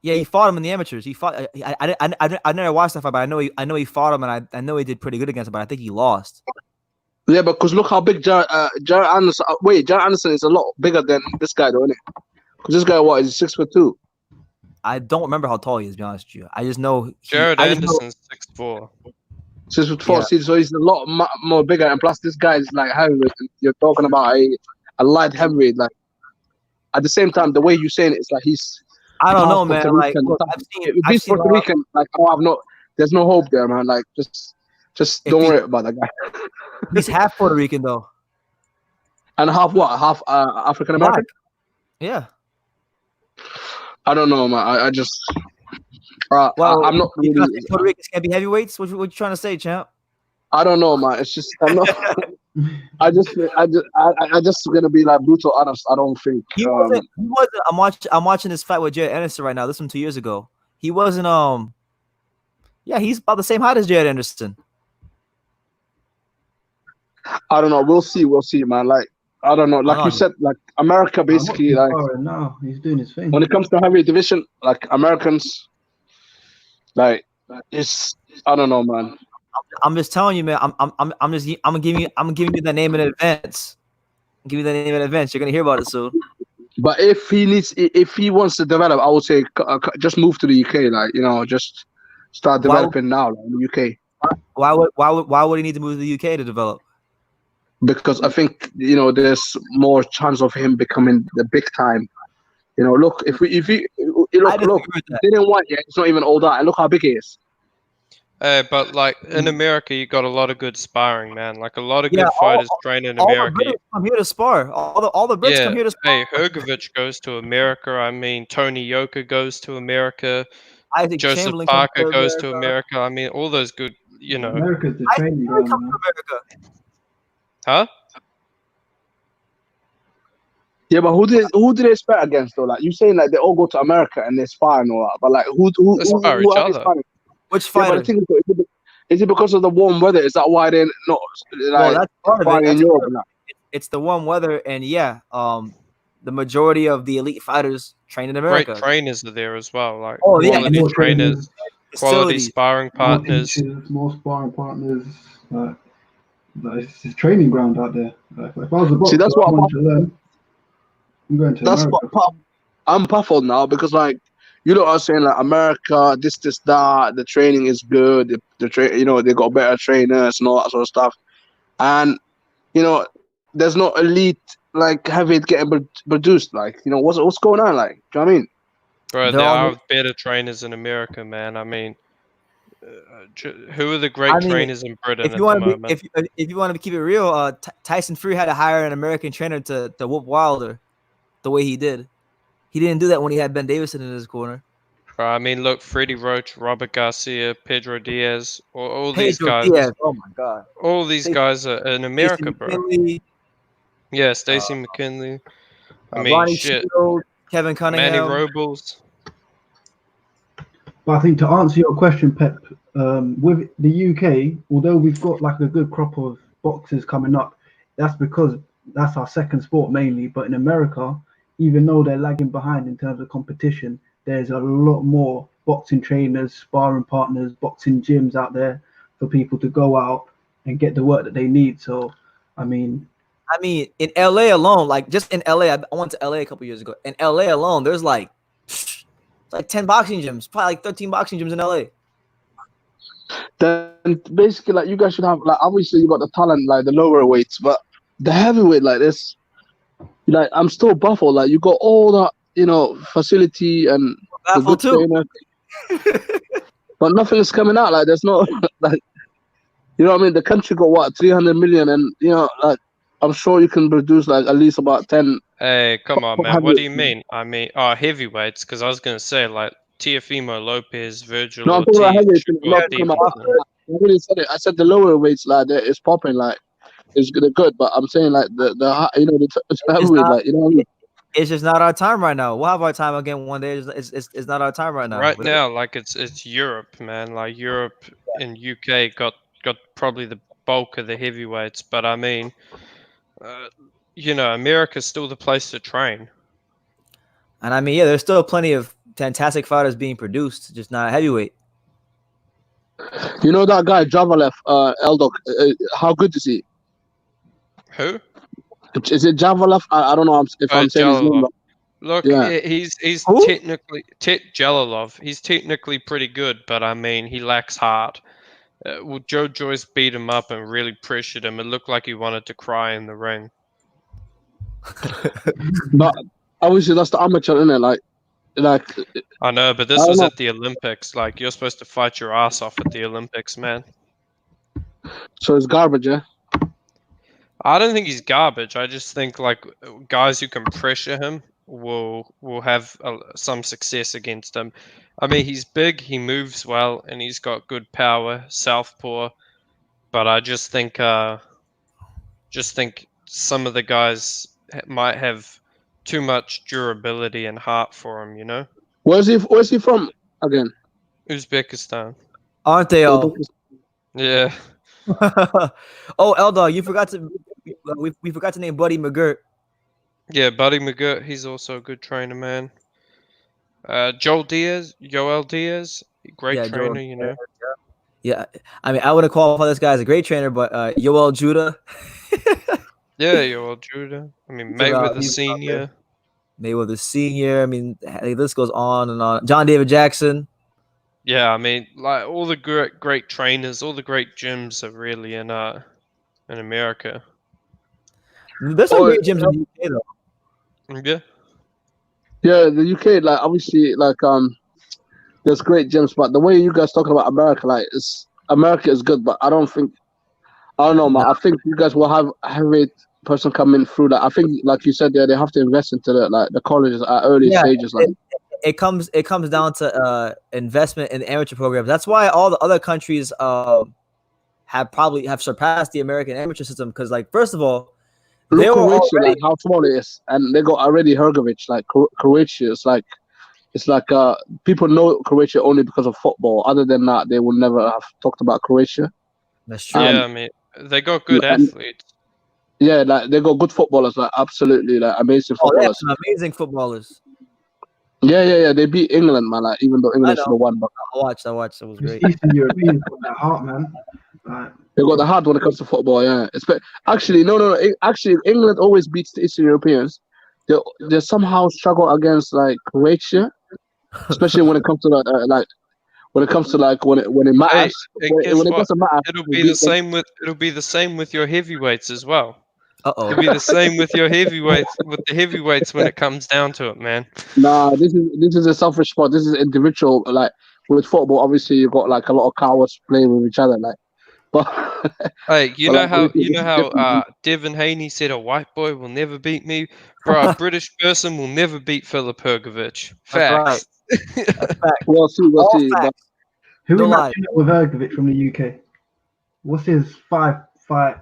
Yeah, he fought him in the amateurs. He fought. I never watched that fight, but I know he fought him, and I know he did pretty good against him, but I think he lost. Yeah, because look how big Jared Anderson. Jared Anderson is a lot bigger than this guy, though, isn't it? Because this guy, what, is 6'2"? I don't remember how tall he is, to be honest with you. I just know Jared Anderson's 6'4". 6'4". Yeah. See, so he's a lot more bigger, and plus this guy is like heavyweight. You're talking about a light heavyweight. Like at the same time, the way you're saying it's like he's. I don't know, man. Like, look, I've seen Puerto Rican. Like, there's no hope there, man. Like, just don't worry about that guy. He's half Puerto Rican though. And half what? Half African American? Yeah. I don't know, man. I just. I'm not. Really, Puerto Ricans can't be heavyweights. What you trying to say, champ? I don't know, man. It's just I'm not. I just gonna be like brutal honest. I don't think he wasn't. I'm watching this fight with Jared Anderson right now. This one 2 years ago. He wasn't. Yeah, he's about the same height as Jared Anderson. I don't know. We'll see, man. Like I don't know. Like you said, like America basically. Like no, he's doing his thing. When it comes to heavyweight division, like Americans, like it's. I don't know, man. I'm just telling you, man. I'm giving you that name in advance. Give you that name in advance. You're gonna hear about it soon. But if he wants to develop, I would say just move to the UK. Like just start developing now like, in the UK. Why would he need to move to the UK to develop? Because I think there's more chance of him becoming the big time. Look if he look didn't want yet. It's not even all that. And look how big he is. But like in America, you got a lot of good sparring, man. Like a lot of good fighters train in America. All the Brits come here to spar. All the Brits come here to spar. Hey, Hrgović goes to America. I mean, Tony Yoka goes to America. Joseph Parker goes to America. I mean, all those good, America's the training ground, man. Huh? Yeah, but who did they spar against though? Like you saying like they all go to America and they spar and all that, but like who spar each other? Which fighter? Is it because of the warm weather? Is that why they're not like that's part of it. in Europe? It's the warm weather, and the majority of the elite fighters train in America. Great trainers are there as well. Like quality trainers, quality sparring partners. More sparring partners. It's a training ground out there. If I was a boxer, that's what I'm going to America. I'm baffled now because like. Are saying like America, this, that. The training is good. The they got better trainers and all that sort of stuff. And there's no elite like heavyweight getting produced. Like what's going on? Like, do you know what I mean? Bro, there are better trainers in America, man. I mean, who are the great trainers in Britain at the moment? If you want to keep it real, Tyson Fury had to hire an American trainer to whoop Wilder, the way he did. He didn't do that when he had Ben Davison in his corner. I mean, look, Freddie Roach, Robert Garcia, Pedro Diaz, all these guys. Oh my God! All these guys are in America, bro. McKinley, Stacey McKinley. I mean, Ronnie shit. Shield, Kevin Cunningham, Manny Robles. But I think to answer your question, Pep, with the UK, although we've got like a good crop of boxers coming up, that's because that's our second sport mainly. But in America, even though they're lagging behind in terms of competition, there's a lot more boxing trainers, sparring partners, boxing gyms out there for people to go out and get the work that they need. So, I mean, in LA alone, like just in LA, I went to LA a couple years ago. In LA alone, there's like 10 boxing gyms, probably like 13 boxing gyms in LA. Then basically, like you guys should have like obviously you got the talent like the lower weights, but the heavyweight like this. Like I'm still baffled. Like you got all that, facility and the good trainer, but nothing is coming out. Like there's no, like, what I mean. The country got what 300 million, and like I'm sure you can produce like at least about 10. Hey, come on, man. What do you mean? I mean, heavyweights. Because I was gonna say like Teofimo Lopez, Virgil. No, I'm talking about heavyweights. I really said it. I said the lower weights like it's popping like. It's good, but I'm saying like the heavyweight, like what I mean. It's just not our time right now. We'll have our time again one day. It's not our time right now. Right now, like it's Europe, man. Like Europe and UK got probably the bulk of the heavyweights, but I mean, America's still the place to train. And I mean, yeah, there's still plenty of fantastic fighters being produced, just not heavyweight. You know that guy Kovalev, Eldok. How good is he? Who? Is it Kovalev? I don't know if I'm saying his name. Look, yeah. he's technically Jalalov. He's technically pretty good, but I mean, he lacks heart. Joe Joyce beat him up and really pressured him. It looked like he wanted to cry in the ring. But obviously, that's the amateur, isn't it? Like. I know, but this was at the Olympics. Like, you're supposed to fight your ass off at the Olympics, man. So it's garbage, yeah. I don't think he's garbage. I just think like guys who can pressure him will have some success against him. I mean, he's big, he moves well, and he's got good power, southpaw. But I just think some of the guys might have too much durability and heart for him. You know. Where's he from again? Uzbekistan. Aren't they all? Yeah. Oh, Eldog, you forgot to we forgot to name Buddy McGirt. Yeah, Buddy McGirt, he's also a good trainer, man. Joel Diaz, great trainer, you know. Yeah, I mean, I wouldn't qualify this guy as a great trainer, but Yoel Judah. Yeah, Yoel Judah. I mean, Mayweather Senior. Mayweather Senior. I mean, this goes on and on. John David Jackson. Yeah, I mean, like all the great trainers, all the great gyms are really in America. There's some great gyms in the UK though. Yeah. Yeah, the UK, like obviously, like there's great gyms, but the way you guys talking about America, like America is good, but I don't know, man. I think you guys will have a person coming through that. I think, like you said, they have to invest into the colleges at early stages, like. It comes down to investment in the amateur programs. That's why all the other countries have surpassed the American amateur system. Because, like, first of all, look Croatia, like how small it is, and they got already Hergovic. Like Croatia, it's like people know Croatia only because of football. Other than that, they would never have talked about Croatia. That's true. Yeah, I mean, they got good athletes. Yeah, like they got good footballers, like absolutely, like amazing footballers. Some amazing footballers. Yeah. They beat England, man. Like even though England should have won, but I watched. It was great. Eastern Europeans got that heart, man. They got the heart when it comes to football. Yeah, actually, no. Actually, England always beats the Eastern Europeans. They somehow struggle against like Croatia, especially when it comes to when it matters. When it doesn't matter, it'll be the same with your heavyweights as well. Uh-oh. It'll be the same with your heavyweights when it comes down to it, man. Nah, this is a selfish sport. This is individual. Like with football, obviously you got like a lot of cowards playing with each other. Like, but hey, you know how Devin Haney said a white boy will never beat me, bro. A British person will never beat Filip Hrgović. Facts. Right. We'll see. Who are matching up with Hrgović from the UK? What's his 5-fight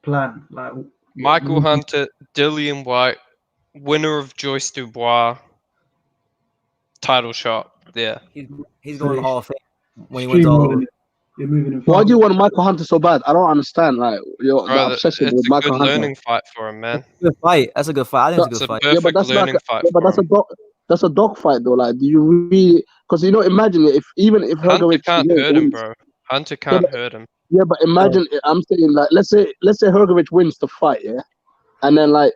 plan? Like Michael Hunter, Dillian White, winner of Joyce Dubois, title shot. Yeah, he's going to the Hall of Fame when he wins all of it. Why do you want Michael Hunter so bad? I don't understand. Like your obsession with Michael Hunter. It's a good learning fight for him, man. That's a good fight. That's a good fight. I think it's a good fight. Yeah, but that's learning fight. But that's a dog fight though. Like, do you really? Because imagine if Hunter can't hurt him, bro. Hunter can't hurt him. Yeah, but imagine I'm saying like let's say Hrgović wins the fight, yeah, and then like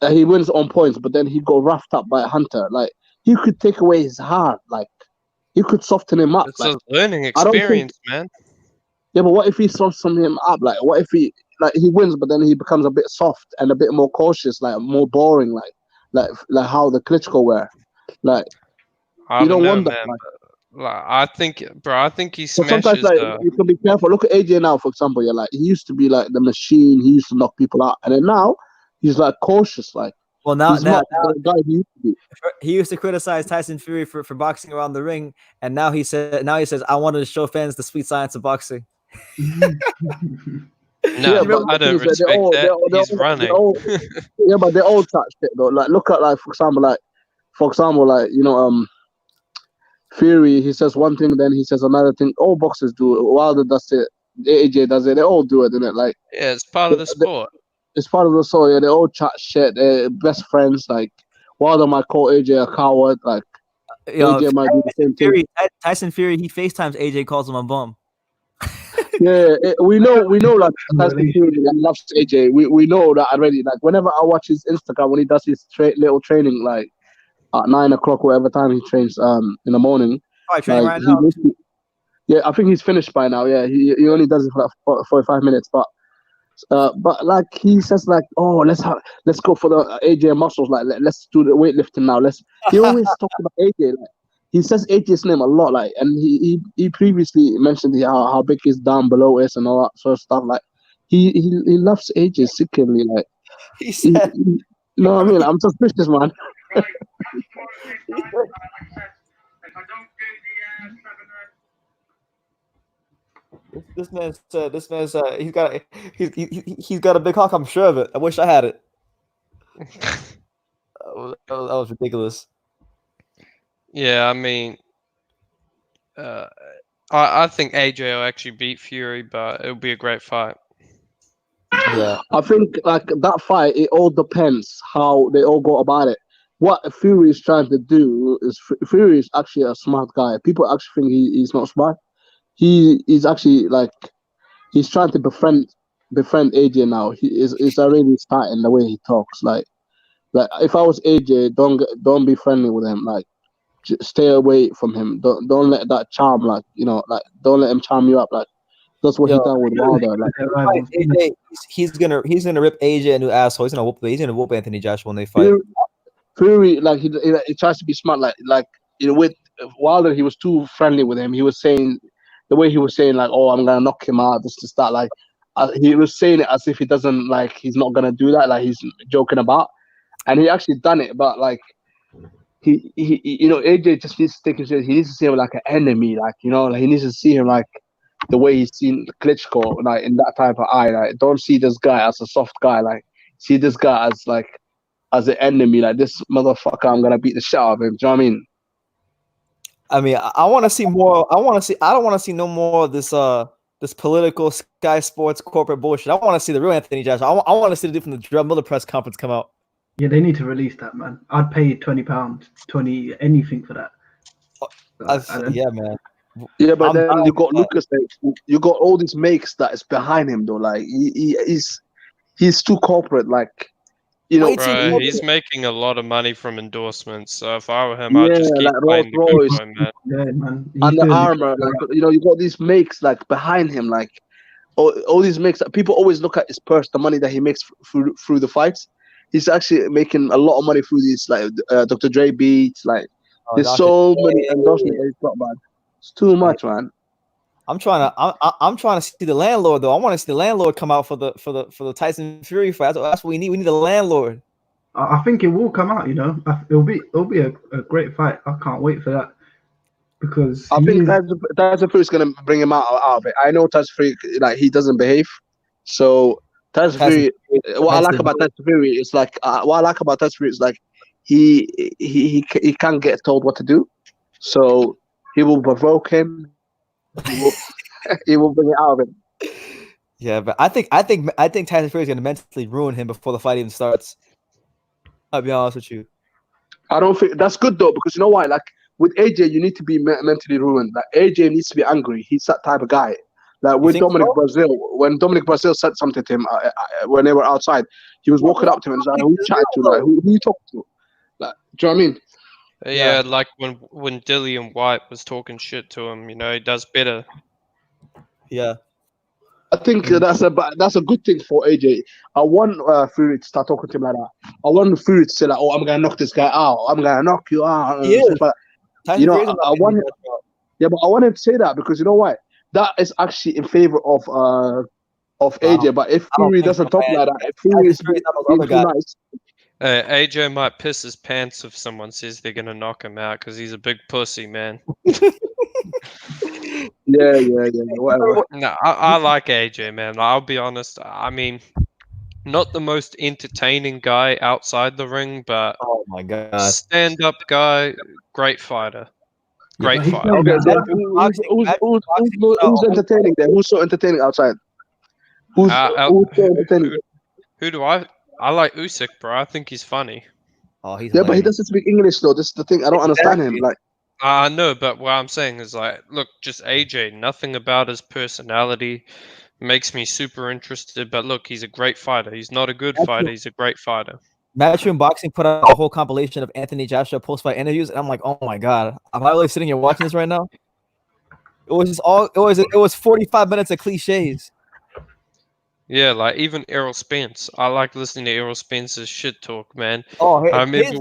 he wins on points, but then he got roughed up by Hunter. Like he could take away his heart, like he could soften him up. It's a learning experience, man. Yeah, but what if he softens him up? Like what if he wins, but then he becomes a bit soft and a bit more cautious, like more boring, like how the Klitschko were. Like you don't want that. Like, I think he smashes. Sometimes you can be careful. Look at AJ now, for example. Yeah, like he used to be like the machine. He used to knock people out, and then now he's like cautious. Like now the guy he used to be. He used to criticize Tyson Fury for boxing around the ring, and now he says I wanted to show fans the sweet science of boxing. No, I don't respect that. He's running. Yeah, but they all chat shit though. Like, look at for example, Fury. He says one thing, then he says another thing. All boxers do it. Wilder does it. AJ does it. They all do it, innit? Like, yeah, it's part of the sport. It's part of the sport. Yeah, they all chat shit. They're best friends. Like, Wilder might call AJ a coward. Like, AJ might do the same thing. Tyson Fury, he FaceTimes AJ, calls him a bum. Yeah, we know. Like, Tyson Fury loves AJ. We know that already. Like, whenever I watch his Instagram when he does his little training, like at 9 o'clock, whatever time he trains, in the morning. Oh, training right now. Yeah, I think he's finished by now. Yeah, he only does it for like 45 minutes, but like he says, like, oh, let's go for the AJ muscles. Like, let's do the weightlifting now. He always talks about AJ. Like, he says AJ's name a lot. Like, and he previously mentioned how big his down below is and all that sort of stuff. Like, he loves AJ secretly. Like, he said, you know what I mean? I'm suspicious, man. This man said he's got a big hawk. I'm sure of it. I wish I had it. That was ridiculous. Yeah, I mean, I think AJ will actually beat Fury, but it'll be a great fight. Yeah, I think like that fight, it all depends how they all go about it. What Fury is trying to do is Fury is actually a smart guy. People actually think he's not smart. He's actually like he's trying to befriend AJ now. He's already starting the way he talks. Like if I was AJ, don't be friendly with him. Like, stay away from him. Don't let that charm, like, you know, like, don't let him charm you up. Like, that's what he done with Wilder. Like, AJ, he's gonna rip AJ a new asshole. He's gonna whoop Anthony Joshua when they fight. Fury, like he tries to be smart. Like you know, with Wilder, he was too friendly with him. He was saying the way he was saying, like, oh, I'm gonna knock him out. This that. Like, he was saying it as if he doesn't, like, he's not gonna do that. Like, he's joking about, and he actually done it. But like, he you know, AJ just needs to take him serious. He needs to see him like an enemy. Like, you know, like, he needs to see him like the way he's seen Klitschko, like, in that type of eye. Like, don't see this guy as a soft guy. Like, see this guy as like as an enemy. Like, this motherfucker, I'm gonna beat the shit out of him. Do you know what I mean? I want to see more. I don't want to see no more of this political Sky Sports corporate bullshit. I want to see the real Anthony Joshua. I want to see the dude from the Drum Miller press conference come out. Yeah, they need to release that, man. I'd pay £20, anything for that. Yeah, man. Yeah, but then you got Lucas. You got all these makes that is behind him, though. Like, he's too corporate. Like, you know, bro, he's making a lot of money from endorsements. So if I were him, I'd just keep playing the good boy, man. Yeah, man. And the armor, like, you know, you got these makes like behind him, like all these makes. People always look at his purse, the money that he makes through the fights. He's actually making a lot of money through these, like, Dr. Dre beats. Like, there's so many endorsements that he's got, man. It's too much, man. I'm trying to see the landlord, though. I want to see the landlord come out for the Tyson Fury fight. That's what we need. We need a landlord. I think it will come out. You know, it'll be a great fight. I can't wait for that, because I think Tyson Fury's gonna bring him out of it. I know Tyson Fury, like, he doesn't behave, so Tyson Fury. What I like about Tyson Fury is like he can't get told what to do, so he will provoke him. He will bring it out of him. Yeah, but I think Tyson Fury is gonna mentally ruin him before the fight even starts. I'll be honest with you. I don't think that's good, though, because you know why? Like, with AJ, you need to be mentally ruined. Like, AJ needs to be angry. He's that type of guy. Like, with Dominic Brazil, when Dominic Brazil said something to him when they were outside, he was walking up to him and saying, "Who you chatting to? Like, who you talking to?" Like, do you know what I mean? Yeah, like when Dillian White was talking shit to him, you know, he does better. Yeah, I think that's a good thing for AJ. I want Fury to start talking to him like that. I want Fury to say, like, "Oh, I'm gonna knock this guy out. I'm gonna knock you out." Yeah. You know, I want him. Yeah, but I want him to say that, because you know why? That is actually in favor of AJ. But if Fury doesn't talk like that, if Fury is being too nice. AJ might piss his pants if someone says they're gonna knock him out, because he's a big pussy, man. Yeah. Whatever. No, I like AJ, man. I'll be honest. I mean, not the most entertaining guy outside the ring, but oh my god, stand-up guy, great fighter. Great fighter. Okay, so who's entertaining there? Who's so entertaining outside? Who's so entertaining? Who do I like Usyk, bro. I think he's funny. Oh, he's but he doesn't speak English though. This is the thing. I don't understand him. Like, no, but what I'm saying is like, look, just AJ. Nothing about his personality makes me super interested. But look, he's a great fighter. He's not a good fighter. He's a great fighter. Matchroom Boxing put out a whole compilation of Anthony Joshua post-fight interviews, and I'm like, oh my god, am I really sitting here watching this right now? It was 45 minutes of cliches. Yeah, like even Errol Spence. I like listening to Errol Spence's shit talk, man. Oh, I remember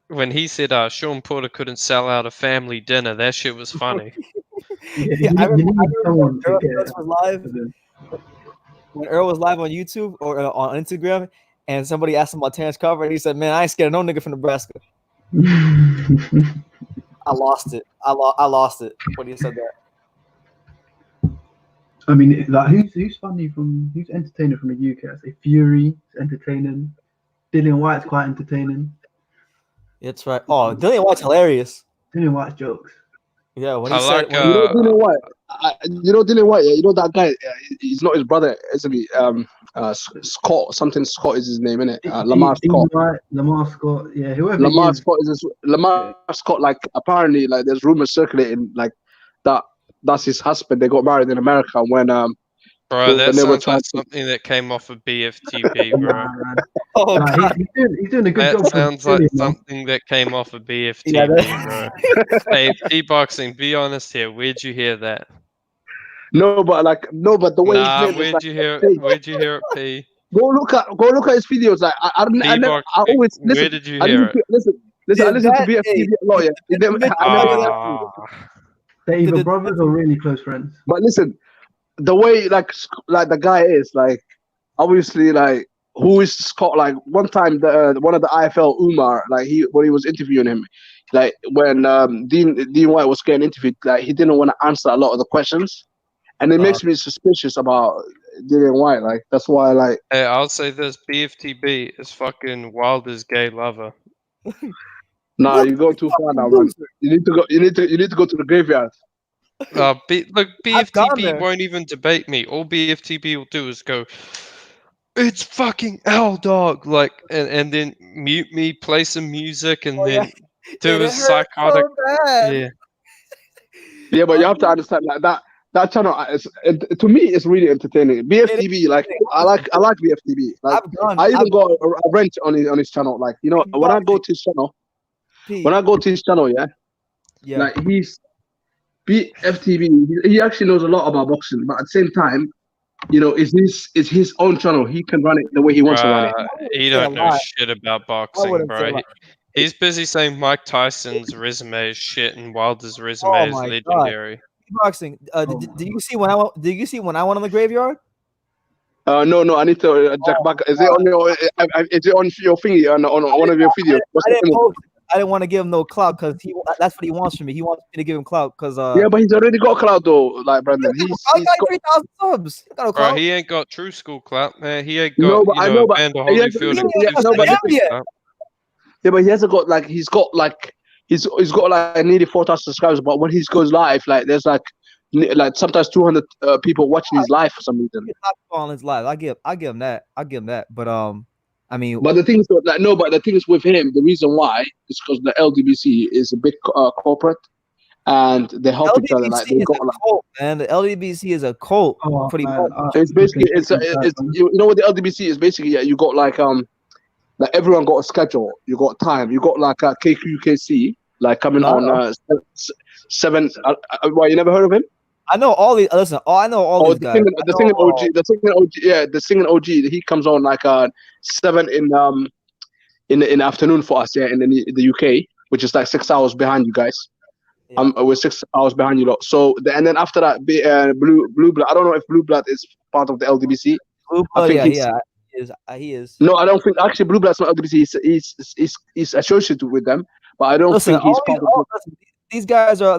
when he said Sean Porter couldn't sell out a family dinner. That shit was funny. I remember when Earl was live on YouTube or on Instagram, and somebody asked him about Terence Crawford, and he said, "Man, I ain't scared of no nigga from Nebraska." I lost it. I lost it when he said that. I mean, like, who's funny who's entertaining from the UK? I say Fury is entertaining. Dillian White's quite entertaining. That's right. Oh, Dillian White's hilarious. Dillian White's jokes. Yeah, when he said, Dillian White. Dillian White. Yeah, you know that guy. He's not his brother, isn't he? Scott. Something Scott is his name, isn't it? Lamar Scott. Lamar Scott. Yeah, whoever. Lamar Scott is Lamar Scott. Like, apparently, like, there's rumors circulating like that's his husband. They got married in America when bro, that sounds like something that came off of BFTB, bro. Oh, he's doing a good job. That sounds like something that came off of BFTB, bro. Hey, P-Boxing, be honest here. Where'd you hear that? No, but the way where'd you hear it, P? Go look at his videos. Like, I always listen. Where did you hear it? Listen. I listen to BFTB a lot. Yeah. They're either brothers or really close friends. But listen, the way like the guy is, like, obviously, like, who is Scott? Like, one time one of the IFL Umar, like, when he was interviewing him, like, when Dean White was getting interviewed, like, he didn't want to answer a lot of the questions, and it makes me suspicious about Dean White. Like, that's why, like, hey, I'll say this: BFTB is fucking Wilder's gay lover. Nah, you go too far now, man. You need to go to the graveyard. Look, BFTB won't even debate me. All BFTB will do is go, "It's fucking L Dog," like, and then mute me, play some music, and then do a psychotic. So yeah, but you have to understand, like, that channel to me is really entertaining. BFTB, like, I like BFTB. Like, I even got a wrench on his channel. Like, you know, when I go to his channel. Yeah, like, he's BFTV. He actually knows a lot about boxing, but at the same time, you know, it's his own channel. He can run it the way he wants to run it. He don't know shit about boxing, bro. He's busy saying Mike Tyson's resume is shit and Wilder's resume is legendary. Boxing. Did you see when I went on the graveyard? No, I need to check back. Is it on your thingy on one of your videos? I didn't want to give him no clout because that's what he wants from me. He wants me to give him clout because yeah, but he's already got clout though, like, Brandon. He's got 3,000 subs. He got no bro, he ain't got true school clout, man. He ain't got Evander Holyfield. Yeah, but he hasn't got, like, he's got like nearly 4,000 subscribers. But when he goes live, like, there's like sometimes 200 people watching his live for some reason. He's not on his live. I give him that. But I mean, but the thing is, but the thing is with him, the reason why is because the LDBC is a big corporate, and they help each other. Like, they got, like, cult, man. The LDBC is a cult. Pretty much. It's basically you know what the LDBC is basically. Yeah, you got like everyone got a schedule. You got time. You got like a KQKC like coming on 7. Why, you never heard of him? I know all these. Listen, I know all these guys. The singing OG. He comes on like 7 in the afternoon for us, in the UK, which is like 6 hours behind you guys. Yeah. We're 6 hours behind you lot. So and then after that, Blue Blood. I don't know if Blue Blood is part of the LDBC. Blue Blood, he is. No, I don't think actually Blue Blood's not LDBC. He's associated with them, but I don't think he's part of. these guys are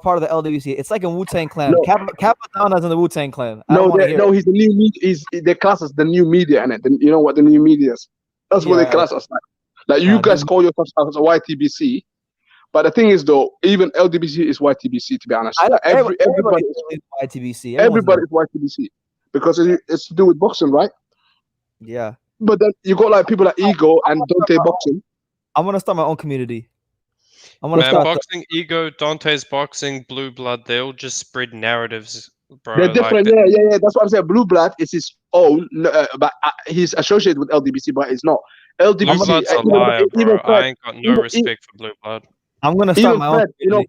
part of the LWC. It's like a Wu-Tang Clan. No. Capadonna's in the Wu-Tang Clan. No, he's the new media. They class us the new media, innit? You know what the new media is? That's what they class us like. Like you guys call yourselves as a YTBC, but the thing is though, even LDBC is YTBC to be honest. Like everybody is YTBC. Everybody is YTBC because it's to do with boxing, right? Yeah. But then you got like people like Ego and Dante boxing. I'm gonna start my own community. Boxing, Ego, Dante's boxing, Blue Blood, they all just spread narratives, bro. They're different, like yeah. That's what I'm saying. Blue Blood is his own, but he's associated with LDBC, but he's not. LDBC, Blue Blood's a liar, bro. I ain't got no respect for Blue Blood. I'm gonna start my own. You know,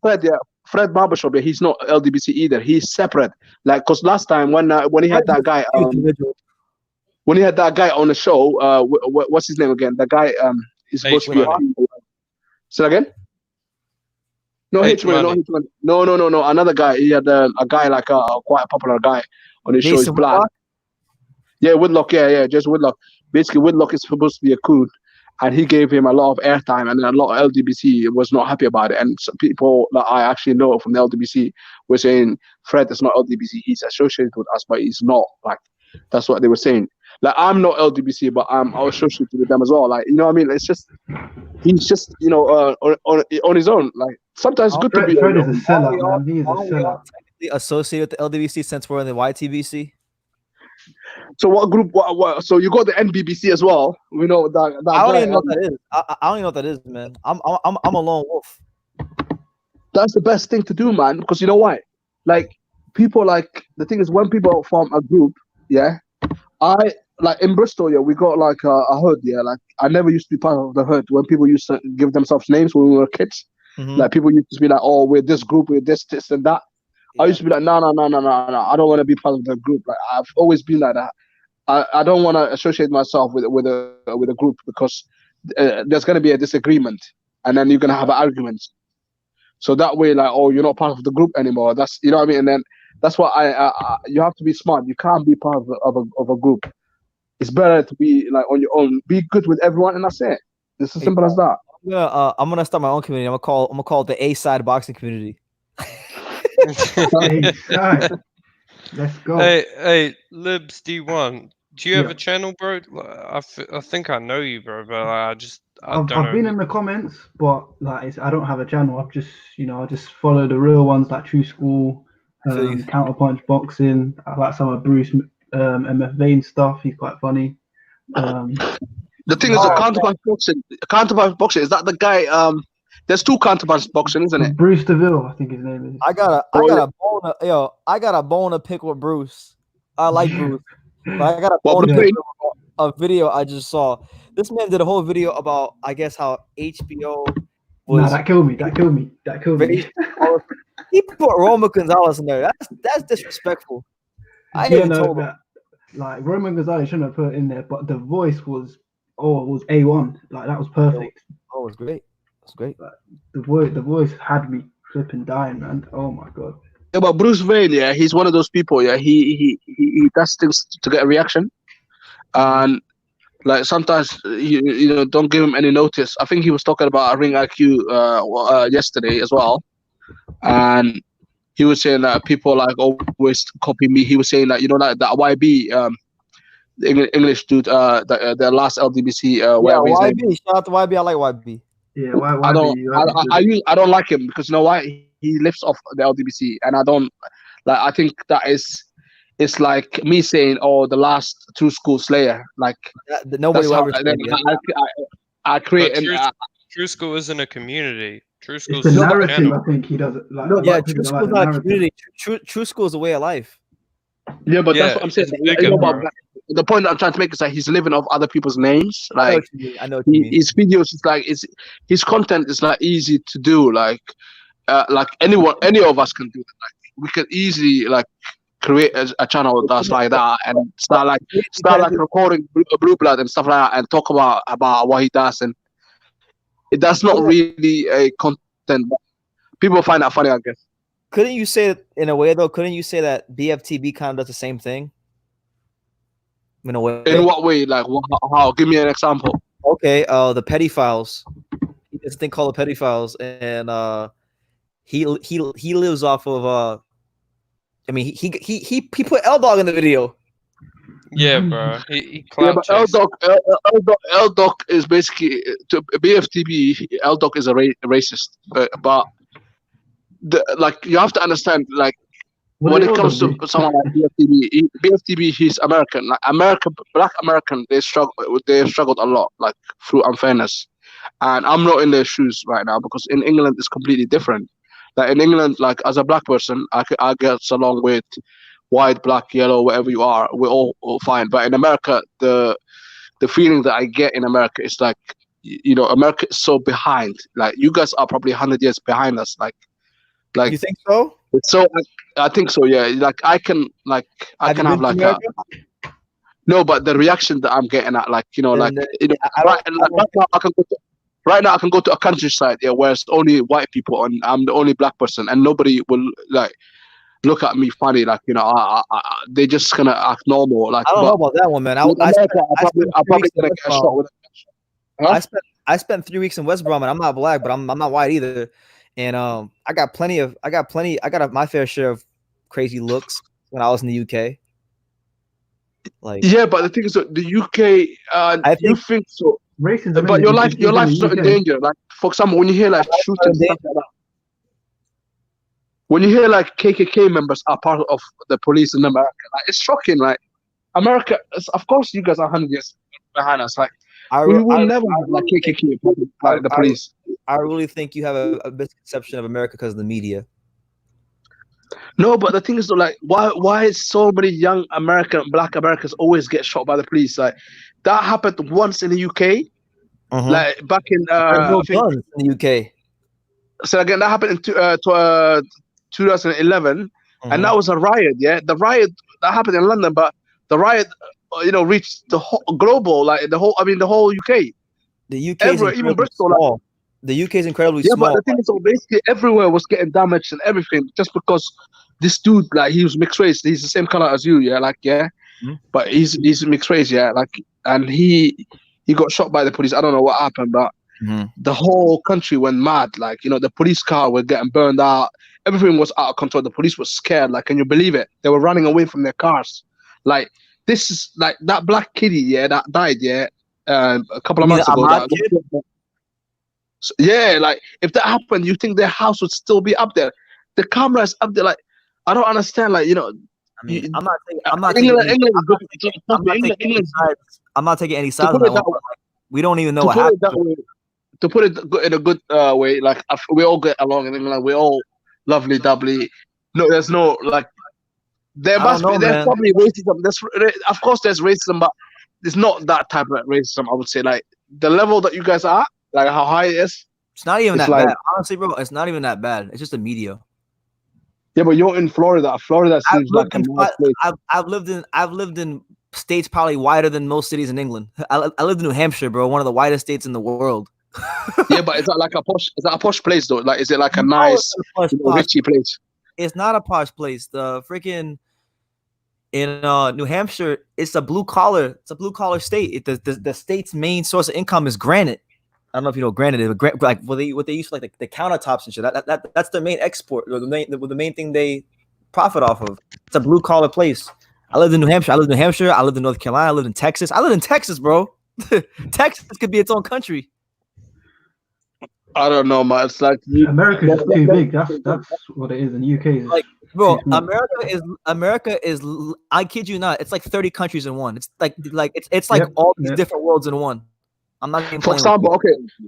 Fred Barbershop, he's not LDBC either. He's separate. Like, cause last time when he had that guy, when he had that guy on the show, what's his name again? The guy, he's supposed to be. Say that again. No, no. Another guy. He had a guy like quite a popular guy on his show. He's black. Yeah, Whitlock. Yeah, just Whitlock. Basically, Whitlock is supposed to be a coon, and he gave him a lot of airtime, and a lot of LDBC was not happy about it. And some people that I actually know from the LDBC were saying Fred is not LDBC. He's associated with us, but he's not. Like, that's what they were saying. Like, I'm not LDBC, but I'm associated with them as well. Like, you know what I mean? It's just, he's just, you know, on his own. Like, sometimes it's good to be. Fred is a sellout, man. He is a sellout. Technically associated with the LDBC since we're in the YTBC. So what group? What? So you got the NBBC as well. We know that. I don't even know what that is. I don't even know what that is, man. I'm a lone wolf. That's the best thing to do, man. Because you know why? Like, people like, the thing is, when people form a group, yeah, like in Bristol, yeah, we got like a hood, yeah. Like, I never used to be part of the hood when people used to give themselves names when we were kids. Mm-hmm. Like, people used to be like, oh, we're this group, we're this and that. Yeah. I used to be like, no. I don't want to be part of the group. Like, I've always been like that. I don't want to associate myself with a group because there's going to be a disagreement, and then you're going to have arguments. So that way, like, oh, you're not part of the group anymore. That's, you know what I mean. And then that's why you have to be smart. You can't be part of a group. It's better to be like on your own. Be good with everyone, and that's it. It's as simple as that. Yeah, I'm gonna start my own community. I'm gonna call it the A-side boxing community. Let's go. Hey, Libs D1. Do you have a channel, bro? I think I know you, bro, but I've been in the comments, but like, I don't have a channel. I've just, I just follow the real ones like True School, Counterpunch Boxing. I like some of Bruce MF Vane stuff. He's quite funny. The thing is, Counterpunch Boxing, is that the guy? There's two Counterpunch Boxing, isn't it? Bruce DeVille, I think his name is. I got a bone to pick with Bruce. I like Bruce, but I got a bone to pick with a video I just saw. This man did a whole video about, I guess, how HBO was. Nah, that killed me. He put Roman Gonzalez in there. That's disrespectful. I ain't told him. Like, Roman Gonzalez shouldn't have put it in there, but the voice was A1. Like, that was perfect. Oh, it was great. That's great. Like, the voice had me flipping dying, man. Oh my god. Yeah, but Bruce Wayne, yeah, he's one of those people. Yeah, he does things to get a reaction, and like sometimes you don't give him any notice. I think he was talking about Ring IQ yesterday as well, and he was saying that people like always copy me. He was saying that like that YB, the English dude, the last LDBC. YB. Shout out to YB. I like YB. Yeah, I don't like him because you know why? He lifts off the LDBC, and I don't like. I think that it's like me saying, "Oh, the last True School Slayer." Like nobody will ever. I create. True School isn't a community. True School is a narrative. I think he does it. Like, True School is not a community. True School is a way of life. Yeah, but that's what I'm saying. The point that I'm trying to make is that he's living off other people's names. Like, I know what you mean. His videos is like his content is like easy to do. Like any of us can do it. Like, we can easily like create a channel that's like that and start recording Blue Blood and stuff like that and talk about what he does, and that's not really a content. People find that funny, I guess. Couldn't you say it in a way though? Couldn't you say that BFTB kind of does the same thing? In a way. In what way? Like how? Give me an example. Okay, the Petty Files. This thing called the Petty Files, and He lives off of I mean, he put L Dog in the video. Yeah, bro. He Yeah, clout but chased. L Doc is basically to BFTB. L Doc is a racist, but like you have to understand, like when it comes to someone like BFTB, he's American. Like Black American, they struggled a lot, like through unfairness. And I'm not in their shoes right now because in England it's completely different. Like in England, like as a black person, I get along with white, black, yellow, whatever you are, we're all fine. But in America, the feeling that I get in America is like, you know, America is so behind. Like you guys are probably 100 years behind us. Like You think so? so. I think so. Yeah. Like I can have like a. No, but the reaction that I'm getting at, like, you know, like, you know, right now I can go to a countryside, yeah, where it's only white people and I'm the only black person, and nobody will like look at me funny, like, you know, they just gonna act normal. Like, I don't know about that one, man. I spent 3 weeks in West Brom, and I'm not black, but I'm not white either. And I got my fair share of crazy looks when I was in the UK. Like, yeah, but the thing is, the UK, you think so, racism, but your life's not in danger. Like, for example, when you hear like shootings, stuff like that, when you hear like KKK members are part of the police in America, like, it's shocking. Like, America, of course, you guys are 100 years behind us. Like, we will never have like KKK, like the police. I really think you have a misconception of America because of the media. No, but the thing is, though, like, why so many young black Americans always get shot by the police? Like, that happened once in the UK, like back in in the UK. So again, that happened in 2011, and that was a riot. Yeah, the riot that happened in London, but the riot, you know, reached the whole global, like the whole UK. The UK is even Bristol. Small. The UK is incredibly small. Yeah, but the thing is, so basically everywhere was getting damaged and everything just because this dude, like, he was mixed race. He's the same color as you, yeah, like, yeah. But he's mixed race, yeah, like, and he got shot by the police. I don't know what happened, but the whole country went mad. Like, you know, the police car was getting burned out. Everything was out of control. The police was scared. Like, can you believe it? They were running away from their cars. Like, this is like that black kiddie, yeah, that died, yeah, a couple of months ago. So, yeah, like, if that happened, you think their house would still be up there? The camera is up there. Like, I don't understand. Like, you know, I mean, I'm not taking any sides. We don't even know what happened. To put it in a good way, like, we all get along in England. We're all lovely, doubly. No, there's no, like, there's probably racism. Of course, there's racism, but it's not that type of racism. I would say, like, the level that you guys are, like how high it is. It's not even that bad. Honestly, bro, it's not even that bad. It's just the media. Yeah, but you're in Florida. Florida seems like a nice place. I've lived in states probably whiter than most cities in England. I lived in New Hampshire, bro, one of the whitest states in the world. Yeah, but is that like a posh place though? Like, is it like a nice, richy place? It's not a posh place. The freaking in New Hampshire, it's a blue collar state. The state's main source of income is granite. I don't know if you know granite, but like what they use for, like, the countertops and shit. That's their main export, or the main thing they profit off of. It's a blue collar place. I lived in New Hampshire. I lived in North Carolina. I lived in Texas. I lived in Texas, bro. Texas could be its own country. I don't know, man. It's like America's too big. That's what it is. And the UK is like, bro. America is. I kid you not. It's like 30 countries in one. It's like all these different worlds in one. I'm not even. For example,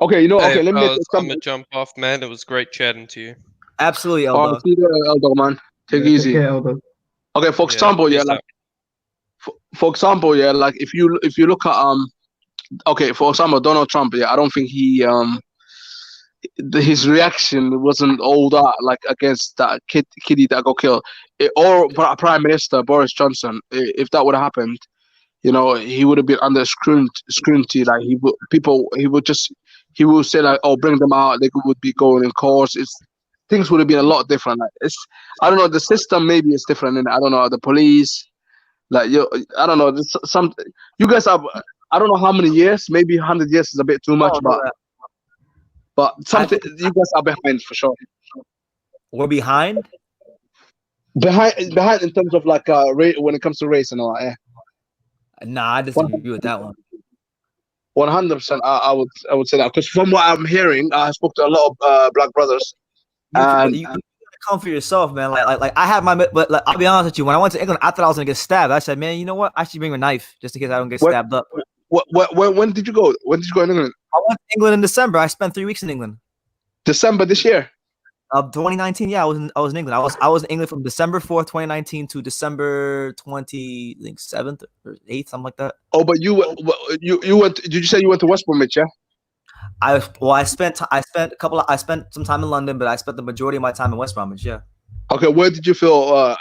okay, you know, hey, let me. I'm gonna jump off, man. It was great chatting to you. Absolutely, Eldo. See you, Eldo, man. Take it easy. Okay, for example, for example, like if you look at okay, for example, Donald Trump, I don't think he his reaction wasn't all that, like, against that kiddie that got killed, or Prime Minister Boris Johnson. If that would have happened, you know, he would have been under scrutiny. Like, he would say, like, oh, bring them out. They would be going in courts. Things would have been a lot different. Like, I don't know. The system maybe is different. I don't know. The police, like, I don't know. You guys have, I don't know how many years. Maybe 100 years is a bit too much, but something you guys are behind for sure. We're behind. Behind in terms of like when it comes to race and all that. Yeah. Nah, I disagree with that one. 100%. I would say that, because from what I'm hearing, I spoke to a lot of black brothers. You come for yourself, man. Like I had my, but like, I'll be honest with you. When I went to England, I thought I was gonna get stabbed. I said, man, you know what? I should bring a knife just in case I don't get stabbed up. When did you go? When did you go in England? I went to England in December. I spent 3 weeks in England. December this year. 2019. Yeah, I was in England. I was in England from December 4th, 2019 to December 7th or 8th, something like that. Oh, but you went. Did you say you went to West Bromwich? Yeah. I spent some time in London, but I spent the majority of my time in West Bromwich. Yeah. Okay, where did you feel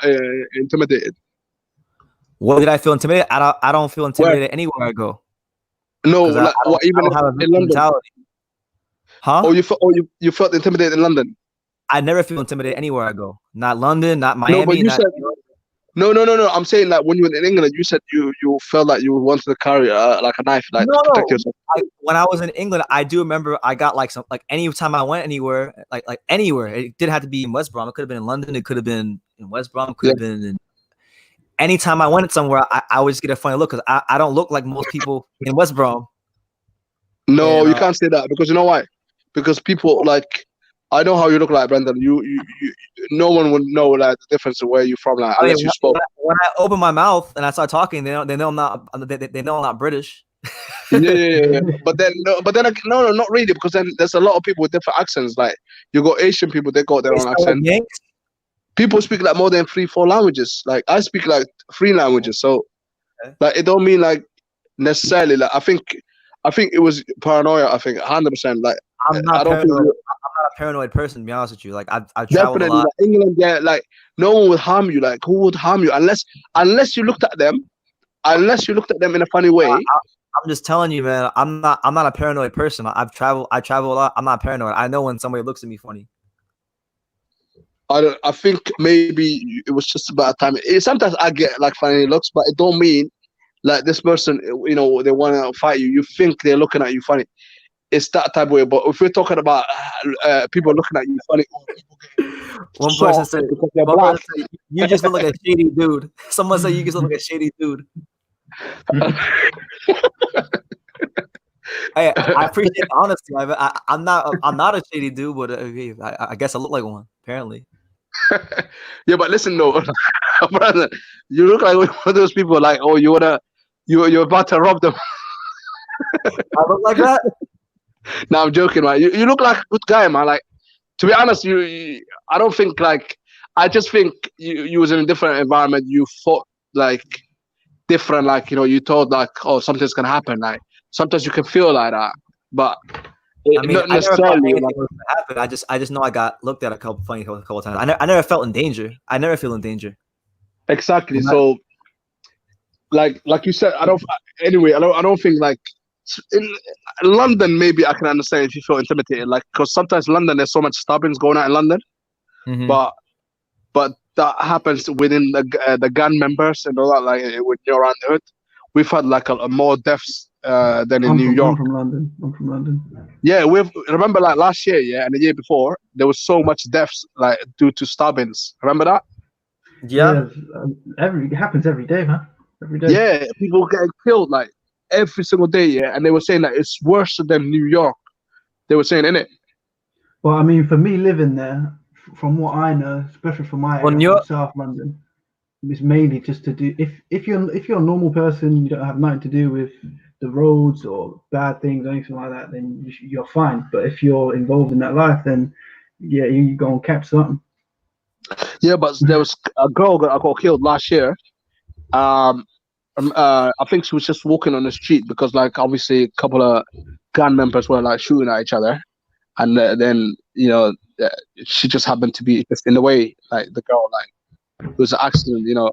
intimidated? Where did I feel intimidated? I don't feel intimidated anywhere I go. No, like, even in London. Mentality. Huh? Oh, you felt intimidated in London? I never feel intimidated anywhere I go. Not London, not Miami. No, but you said no. I'm saying like when you were in England, you said you felt like you wanted to carry like a knife, like to protect yourself. When I was in England, I do remember I got like any time I went anywhere, like anywhere. It didn't have to be in West Brom. It could have been in London. It could have been in West Brom. Could have been in. Anytime I went somewhere, I would just get a funny look because I don't look like most people in West Brom. No, you can't say that, because you know why? Because people like. I know how you look like, Brendan. You no one would know like the difference of where you're from, like, unless you spoke. When I open my mouth and I start talking, they know I'm not British. Yeah. But then no, not really, because then there's a lot of people with different accents. Like you got Asian people, they got their own accent. People speak like more than 3-4 languages. Like I speak like 3 languages, so like it don't mean like necessarily. Like I think it was paranoia. I think 100%. Like I'm not a paranoid person, to be honest with you. Like I've traveled a lot. Like England, yeah, like no one would harm you. Like who would harm you unless you looked at them in a funny way. I'm just telling you, man. I'm not a paranoid person. I travel a lot. I'm not paranoid. I know when somebody looks at me funny. I think maybe it was just about time. Sometimes I get like funny looks, but it don't mean like this person, you know, they want to fight you. You think they're looking at you funny. It's that type of way. But if we're talking about people looking at you funny, one person said, "You just look like a shady dude." Someone said, "You just look like a shady dude." Hey, I appreciate the honesty. I'm not a shady dude, but I guess I look like one. Apparently. Yeah, but listen, though, brother, you look like one of those people. Like, oh, you're about to rob them. I look like that. No, I'm joking, man. You look like a good guy, man. Like, to be honest, I don't think like. I just think you was in a different environment. You thought like different, like, you know, you thought like, oh, something's gonna happen. Like sometimes you can feel like that, but not necessarily. I just know I got looked at a couple times. I never felt in danger. I never feel in danger. Exactly. So, like you said, I don't think like. In London, maybe I can understand if you feel intimidated, like, because sometimes London, there's so much stabbings going on in London, but that happens within the gang members and all that. Like when you're around the hood, we've had like a more deaths than in New York. I'm from London. Yeah, remember like last year, yeah, and the year before, there was so much deaths like due to stabbings. Remember that? Yeah, it happens every day, man. Every day. Yeah, people getting killed like every single day, yeah, and they were saying that it's worse than New York. They were saying, innit? Well, I mean, for me living there, from what I know, especially from my area, South London, it's mainly just to do. If you're a normal person, you don't have nothing to do with the roads or bad things or anything like that, then you're fine. But if you're involved in that life, then yeah, you go and catch something. Yeah, but there was a girl that got killed last year. I think she was just walking on the street because, like, obviously a couple of gang members were like shooting at each other, and then you know she just happened to be just in the way. Like the girl, like it was an accident, you know,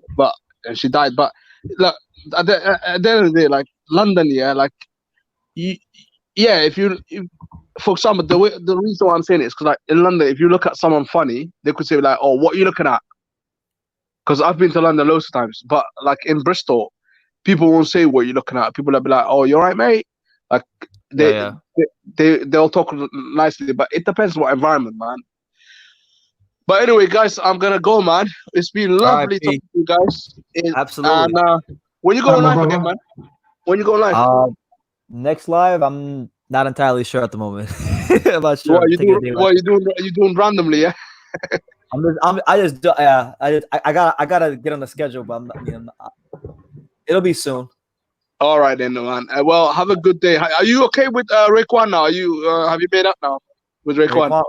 and she died. But look, at the end of the day, like London, yeah, like if for example, the reason why I'm saying it is because like in London, if you look at someone funny, they could say like, "Oh, what are you looking at?" Because I've been to London loads of times, but like in Bristol, people won't say what you're looking at. People will be like, "Oh, you're right, mate." Like they'll talk nicely, but it depends what environment, man. But anyway, guys, I'm gonna go, man. It's been lovely talking to you guys. Absolutely. And when you go live again, man? When you go live? Next live, I'm not entirely sure at the moment. I'm not sure. What you doing randomly? Yeah. I gotta get on the schedule, but it'll be soon. All right then, man. Well, have a good day. Are you okay with Raekwon now? Are you have you made up now with Raekwon?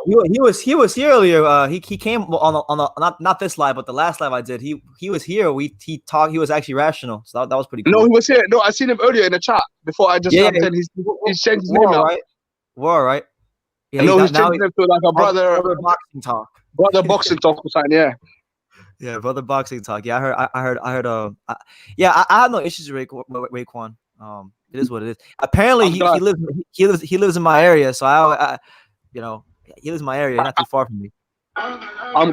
He was here earlier. He came on not this live, but the last live I did. He was here. He talked. He was actually rational. So that was pretty cool. No, he was here. No, I seen him earlier in the chat before I just jumped in. He's changed his name now. We're all right. Yeah, he's changed him to like a brother boxing talk. Brother boxing talk or something. Yeah. Yeah, brother boxing talk. Yeah, I heard. I have no issues with Raekwon. It is what it is. Apparently, he lives in my area, so I he lives in my area, not too far from me. I'm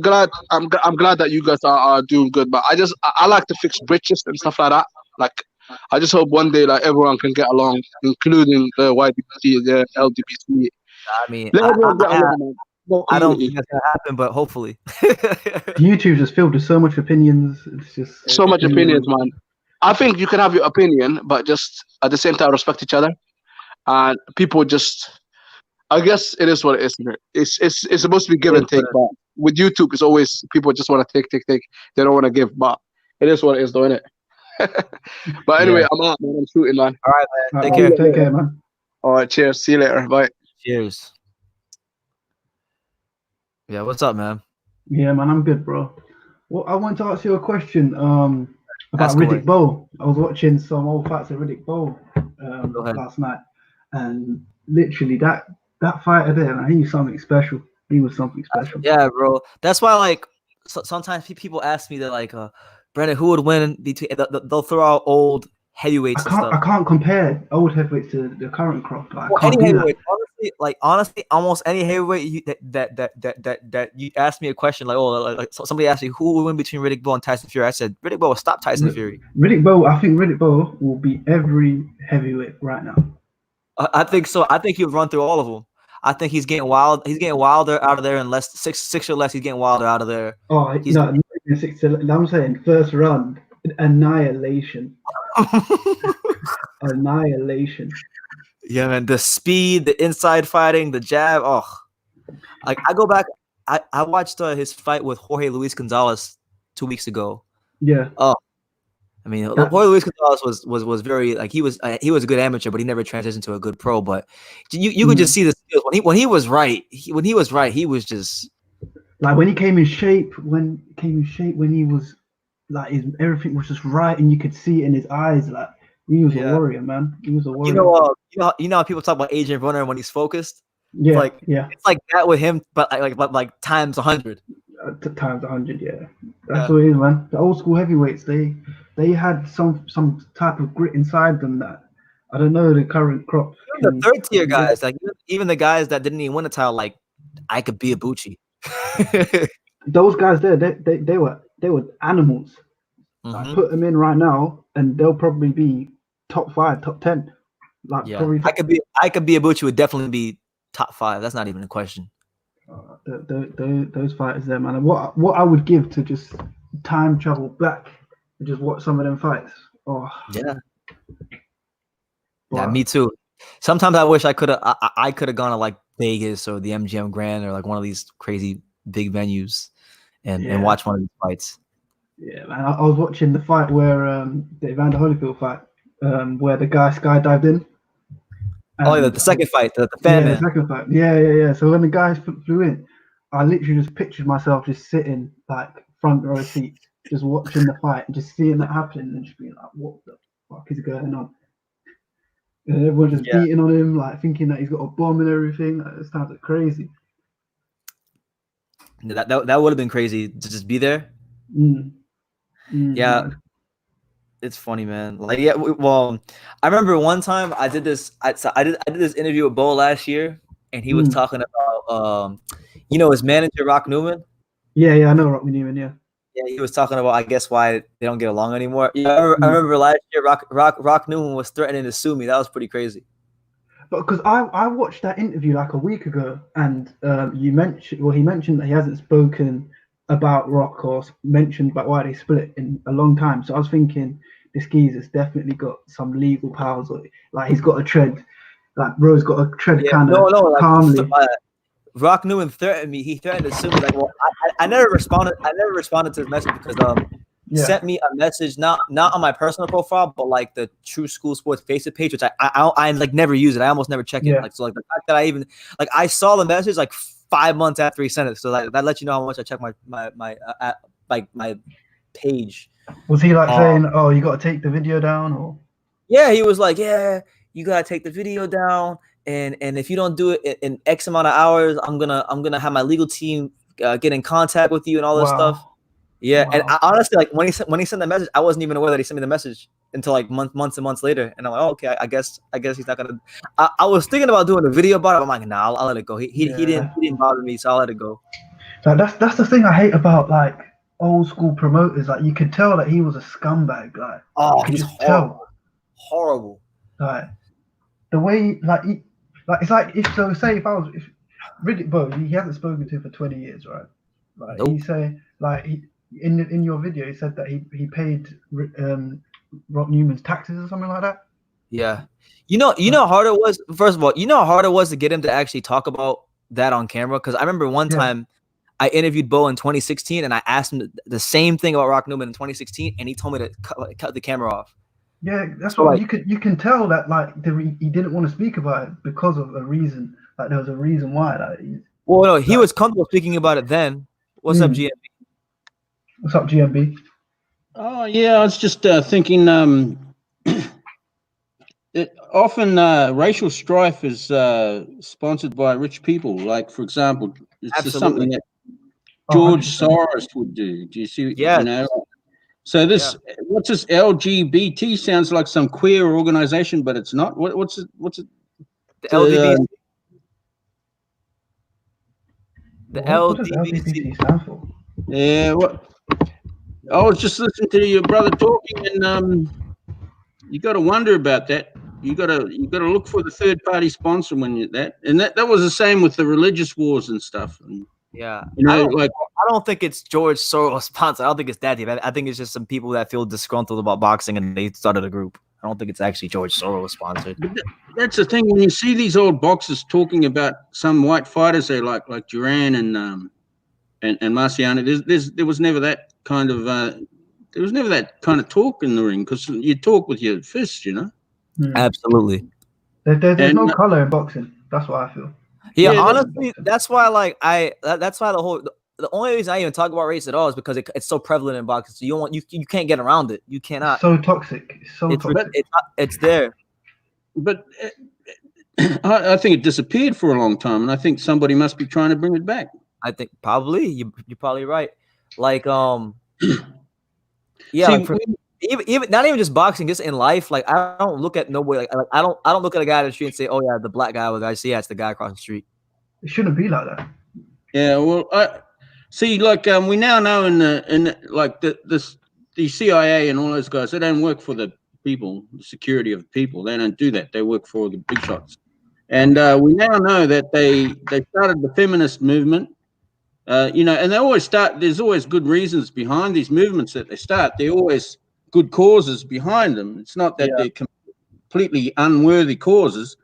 glad that you guys are doing good, but I like to fix bridges and stuff like that. Like, I just hope one day like everyone can get along, including the YTBC, the LGBTC. I mean, I don't think that's gonna happen, but hopefully. YouTube just filled with so much opinions. It's just so much opinions, man. I think you can have your opinion, but just at the same time respect each other. And people just, I guess it is what it is. It's supposed to be give and take, but with YouTube, it's always people just want to take. They don't want to give, but it is what it is, though, innit? But anyway, I'm out, man. I'm shooting, man. All right, man. Take care, man. All right, cheers. See you later. Bye. Cheers. Yeah, what's up, man? Yeah, man, I'm good, bro. Well, I want to ask you a question about Riddick Bowe. I was watching some old fights of Riddick Bowe last night, and literally that fighter there, man, he was something special. He was something special. Yeah, bro. That's why, like, sometimes people ask me that, like, Brandon, who would win between? They'll throw out old heavyweights. I can't compare old heavyweights to the current crop. Like, any heavyweight, honestly, almost any heavyweight that you ask me a question like, somebody asked me who would win between Riddick Bowe and Tyson Fury. I said Riddick Bowe will stop Tyson Fury. Riddick Bowe, I think Riddick Bowe will beat every heavyweight right now. I think so. I think he'll run through all of them. I think he's getting wild. He's getting wilder out of there in less six or less. He's getting wilder out of there. Oh, no, 6 to, I'm saying first round annihilation. Annihilation. Yeah, man. The speed, the inside fighting, the jab. Oh, like I go back. I watched his fight with Jorge Luis Gonzalez 2 weeks ago. Yeah. Oh, I mean, Jorge Luis Gonzalez was very like he was a good amateur, but he never transitioned to a good pro. But you could just see the skills when he was right. He was just like when he came in shape. When he was like everything was just right, and you could see it in his eyes. Like he was a warrior, man. He was a warrior. You know how people talk about Adrian Broner when he's focused. Yeah, it's like that with him, but like times 100. Times 100, yeah. That's what it is, man. The old school heavyweights, they had some type of grit inside them that I don't know the current crop. The third tier guys, like even the guys that didn't even win a title, like I could be Ibushi. Those guys there, they were animals. Mm-hmm. I put them in right now, and they'll probably be top 5, top 10. Like probably I could be Ibushi would definitely be top 5. That's not even a question. Those fighters there, man. What I would give to just time travel back and just watch some of them fights. Oh yeah. Yeah, me too. Sometimes I wish I could have gone to like Vegas or the MGM Grand or like one of these crazy big venues and watch one of these fights. Yeah, man. I was watching the fight where the Evander Holyfield fight, where the guy skydived in. The second fight, the fan man. The second fight. Yeah. So when the guys flew in, I literally just pictured myself just sitting like front row seat, just watching the fight and just seeing that happening and just being like, what the fuck is going on? And everyone just beating on him, like thinking that he's got a bomb and everything. It sounds like crazy. That would have been crazy to just be there. Yeah. It's funny, man. Like, yeah. Well, I remember one time I did this. I did this interview with Bo last year, and he was talking about, his manager Rock Newman. Yeah, I know Rock Newman. Yeah, he was talking about, I guess, why they don't get along anymore. Yeah, I remember last year Rock Newman was threatening to sue me. That was pretty crazy. because I watched that interview like a week ago, and he mentioned that he hasn't spoken about Rock or mentioned about why they split in a long time. So I was thinking this geezer's definitely got some legal powers, or like he's got to tread, like bro's got to tread kind of calmly. Rock Newman threatened me. He threatened to sue me. Like, well, I never responded. I never responded to his message because he sent me a message not on my personal profile, but like the True School Sports Facebook page, which I like never use it. I almost never check it. Like, so like the fact that I even like I saw the message like 5 months after he sent it. So that lets you know how much I check my page. Was he like saying, "Oh, you got to take the video down," or? Yeah, he was like, "Yeah, you gotta take the video down." And if you don't do it in X amount of hours, I'm gonna have my legal team get in contact with you and all this stuff. Yeah, and I, honestly, like when he sent the message, I wasn't even aware that he sent me the message until like months and months later. And I'm like, oh, okay, I guess he's not gonna. I was thinking about doing a video about it. I'm like, nah, I'll let it go. He didn't bother me, so I'll let it go. So that's the thing I hate about like old school promoters. Like you could tell that he was a scumbag. Like he's horrible. Like the way it's like if Riddick Bowe, he hasn't spoken to for 20 years, right? Like he say like in your video he said that he paid Rock Newman's taxes or something like that. Yeah, you know how hard it was. First of all, you know how hard it was to get him to actually talk about that on camera. Because I remember one time I interviewed Bowe in 2016, and I asked him the same thing about Rock Newman in 2016, and he told me to cut the camera off. Yeah, that's what you can tell that like he didn't want to speak about it because of a reason. Like there was a reason why. Like, well, no, he was comfortable speaking about it then. What's up, GMB? What's up, GMB? Oh yeah, I was just thinking. Often racial strife is sponsored by rich people. Like for example, it's just something that George Soros would do. Do you see? Yeah. You know? So this, what's this LGBT? Sounds like some queer organization, but it's not. What's it? The LDBC. The what does LDBC stand for? Yeah. What? I was just listening to your brother talking, and you got to wonder about that. You got to look for the third party sponsor when you that was the same with the religious wars and stuff. And, yeah, you know, I don't think it's George Soros sponsored. I don't think it's that deep. I think it's just some people that feel disgruntled about boxing and they started a group. I don't think it's actually George Soros sponsored. But that's the thing. When you see these old boxers talking about some white fighters they like Duran and Marciano, there was never that kind of talk in the ring because you talk with your fists, you know. Absolutely. There's no color in boxing. That's what I feel. Yeah, honestly, that's why that's why the only reason I even talk about race at all is because it's so prevalent in boxing. So you can't get around it. You cannot. It's so toxic. It's there. But I think it disappeared for a long time, and I think somebody must be trying to bring it back. I think probably you're probably right. Like yeah. Even not even just boxing, just in life. Like I don't look at nobody. Like I don't look at a guy on the street and say, "Oh yeah, the black guy with Garcia, it's the guy across the street." It shouldn't be like that. Yeah, well, I see. Like we now know in the CIA and all those guys, they don't work for the people, the security of the people. They don't do that. They work for the big shots. And we now know that they started the feminist movement. You know, and they always start. There's always good reasons behind these movements that they start. They're always good causes behind them. It's not that they're completely unworthy causes,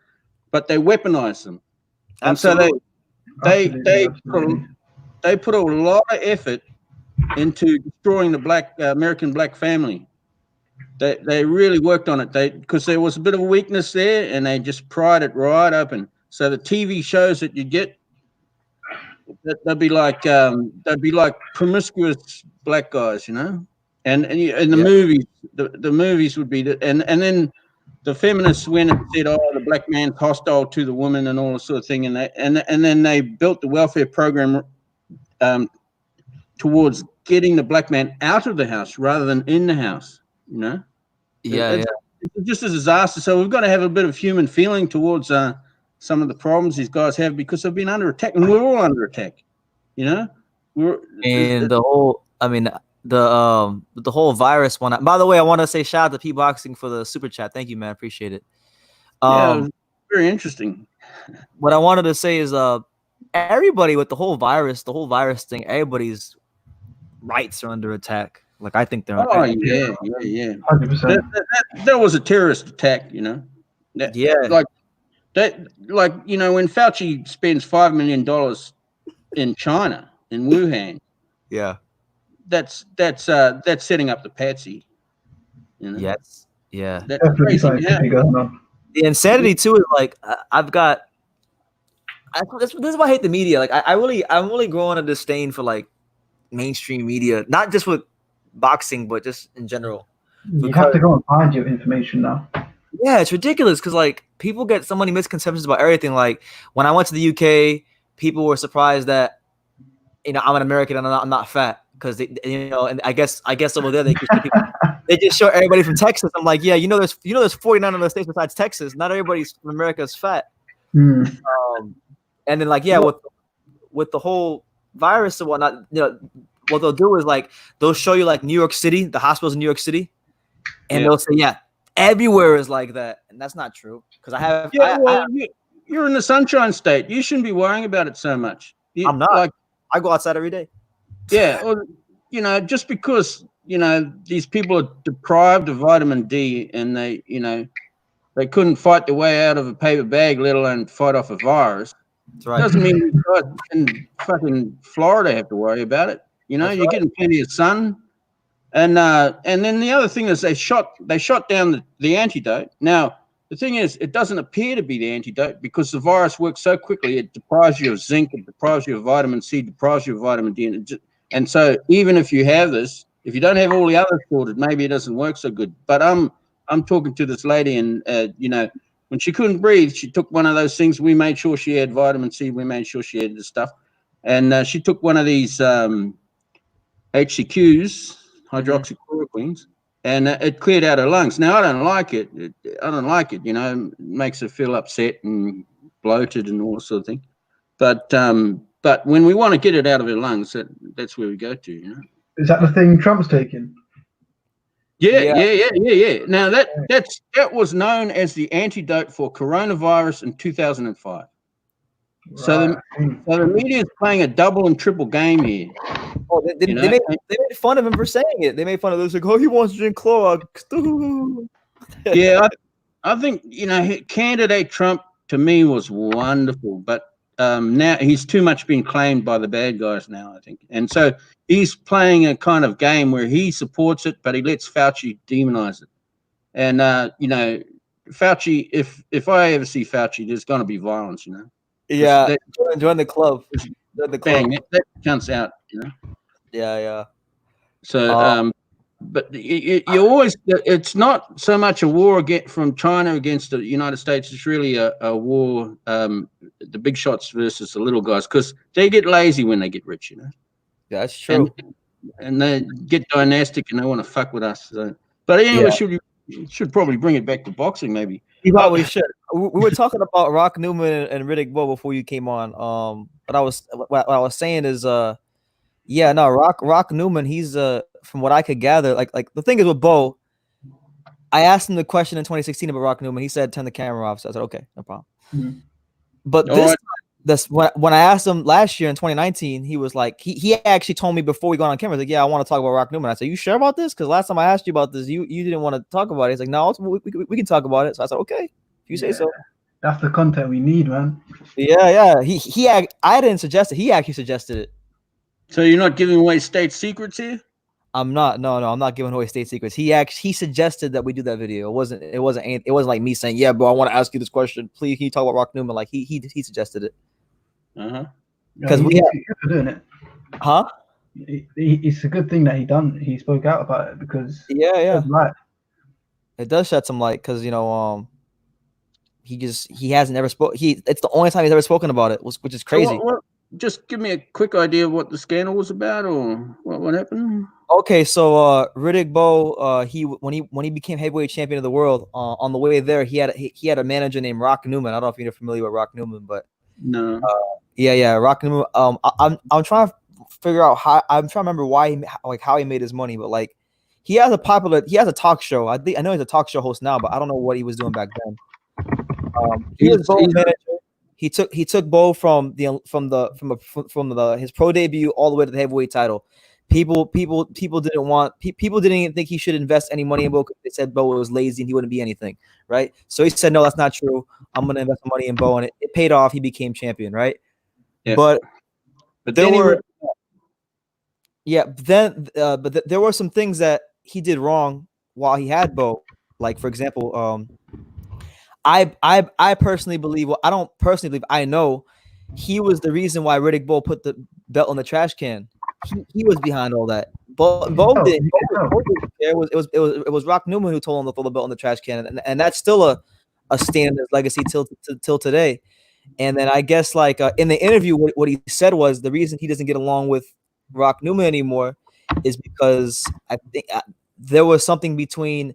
but they weaponize them. Absolutely. And so they put a lot of effort into destroying the American black family. They really worked on it. Because there was a bit of a weakness there, and they just pried it right open. So the TV shows that you get, they'd be like promiscuous black guys, you know. And the movies, the movies would be and then the feminists went and said, "Oh, the black man's hostile to the woman," and all this sort of thing, and then they built the welfare program towards getting the black man out of the house rather than in the house. You know, it's just a disaster. So we've got to have a bit of human feeling towards some of the problems these guys have because they've been under attack, and we're all under attack. You know, the whole virus one. By the way, I want to say shout out to P Boxing for the super chat. Thank you, man. Appreciate it. very interesting. What I wanted to say is, everybody with the whole virus thing, everybody's rights are under attack. Like I think they're. Oh yeah. 100%. That was a terrorist attack, you know. Like you know, when Fauci spends $5 million in China, in Wuhan, yeah, that's setting up the patsy. You know? Yes, yeah. That's crazy. The insanity too is like this is why I hate the media. Like I'm really growing a disdain for like mainstream media, not just with boxing, but just in general. You have to go and find your information now. Yeah, it's ridiculous because like people get so many misconceptions about everything. Like when I went to the UK, people were surprised that I'm an American and I'm not fat because and I guess over there they just show everybody from Texas. I'm like, yeah, there's 49 other states besides Texas. Not everybody from America is fat. Mm. And then like with the whole virus and whatnot, what they'll do is like they'll show you like New York City, the hospitals in New York City, and they'll say, yeah, everywhere is like that, and that's not true because you're in the Sunshine State. You shouldn't be worrying about it so much. I'm not. Like, I go outside every day. Yeah, well, just because these people are deprived of vitamin D and they couldn't fight their way out of a paper bag, let alone fight off a virus. That's right. Doesn't mean you guys in fucking Florida have to worry about it. You're getting plenty of sun. And then the other thing is they shot down the antidote. Now the thing is, it doesn't appear to be the antidote because the virus works so quickly. It deprives you of zinc, it deprives you of vitamin C, deprives you of vitamin D, and so even if you have this, if you don't have all the others sorted, maybe it doesn't work so good. But I'm talking to this lady, and when she couldn't breathe, she took one of those things. We made sure she had vitamin C. We made sure she had this stuff, and she took one of these HCQs. Hydroxychloroquines, and it cleared out her lungs. Now I don't like it. It makes her feel upset and bloated and all that sort of thing. But when we want to get it out of her lungs, that's where we go to. Is that the thing Trump's taking? Yeah. Now that was known as the antidote for coronavirus in 2005. Right. So the media is playing a double and triple game here. Oh, they made fun of him for saying it. They made fun of this, like, oh, he wants to drink Clorox. Yeah, I think candidate Trump to me was wonderful, but now he's too much being claimed by the bad guys now, I think, and so he's playing a kind of game where he supports it, but he lets Fauci demonize it. And Fauci, if I ever see Fauci, there's going to be violence, Yeah, join the club. Bang, that counts out, Yeah. So, but you always, it's not so much a war from China against the United States. It's really a war, the big shots versus the little guys, because they get lazy when they get rich, Yeah, that's true. And they get dynastic and they want to fuck with us. So. But anyway, should probably bring it back to boxing, maybe. You probably should. We were talking about Rock Newman and Riddick Bowe before you came on. But what I was saying is, Rock Newman, he's from what I could gather, like the thing is with Bowe, I asked him the question in 2016 about Rock Newman. He said, turn the camera off. So I said, okay, no problem. Mm-hmm. But when I asked him last year in 2019, he was like, he actually told me before we got on camera, like, yeah, I want to talk about Rock Newman. I said, you sure about this? Because last time I asked you about this, you didn't want to talk about it. He's like, no, we can talk about it. So I said, okay, if you say so. That's the content we need, man. Yeah. I didn't suggest it. He actually suggested it. So you're not giving away state secrets here? I'm not. No, I'm not giving away state secrets. He suggested that we do that video. It wasn't like me saying, yeah, bro, I want to ask you this question. Please, can you talk about Rock Newman? Like he suggested it. Because he's good for doing it. Huh? It's a good thing that he spoke out about it because it does shed some light because he hasn't ever spoke. It's the only time he's ever spoken about it, which is crazy. Just give me a quick idea of what the scandal was about or what happened. Okay, so Riddick Bowe, when he became heavyweight champion of the world, on the way there, he had a manager named Rock Newman. I don't know if you're familiar with Rock Newman, but no. Rock Newman. I'm trying to figure out I'm trying to remember how he made his money, but like he has a talk show. I know he's a talk show host now, but I don't know what he was doing back then. He was Bo's manager. He took Bo from his pro debut all the way to the heavyweight title. People didn't even think he should invest any money in Bo because they said Bo was lazy and he wouldn't be anything, right? So he said, no, that's not true. I'm gonna invest money in Bo, and it paid off. He became champion, right? Yeah. But there were there were some things that he did wrong while he had Bo. Like, for example, I personally believe, well, I don't personally believe, I know he was the reason why Riddick Bowe put the belt in the trash can. He was behind all that. Bo didn't. It was Rock Newman who told him to throw the belt in the trash can, and that's still a stand in his legacy till today. And then I guess like in the interview, what he said was the reason he doesn't get along with Rock Newman anymore is because I think there was something between.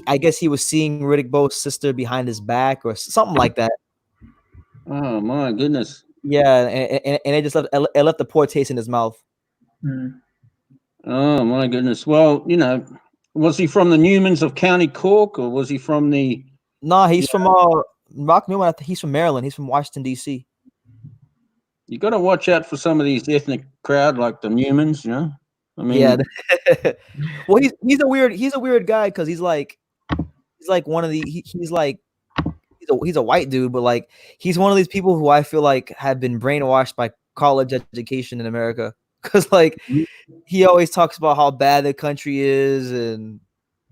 I guess he was seeing Riddick Bowe's sister behind his back or something like that. Oh my goodness! Yeah, and it just left a poor taste in his mouth. Mm. Oh my goodness! Well, was he from the Newmans of County Cork, or was he from the? No, he's from Rock Newman. I think he's from Maryland. He's from Washington D.C. You got to watch out for some of these ethnic crowd like the Newmans. I mean, yeah. Well, he's a weird guy because he's like one of the he's a white dude, but like he's one of these people who I feel like have been brainwashed by college education in America because like he always talks about how bad the country is and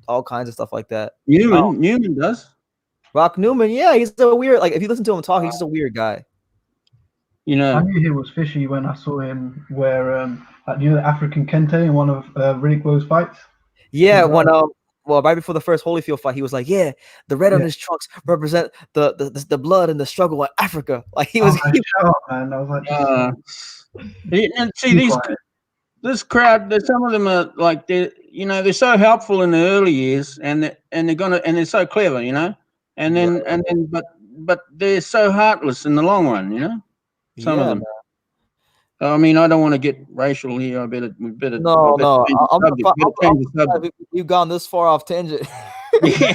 all kinds of stuff like that. Newman does. Rock Newman, yeah, he's a weird. Like if you listen to him talk, he's just a weird guy. I knew he was fishy when I saw him wear the African kente in one of Riddick Bowe's fights. Yeah, when right before the first Holyfield fight, he was like, "Yeah, the red on his trunks represent the blood and the struggle in Africa." Like he was. Man, I was like, and see this crowd. Some of them are like they're so helpful in the early years, and they're so clever, but they're so heartless in the long run, Some of them. Man. I mean, I don't want to get racial here. We better. No. You've gone this far off tangent. Yeah.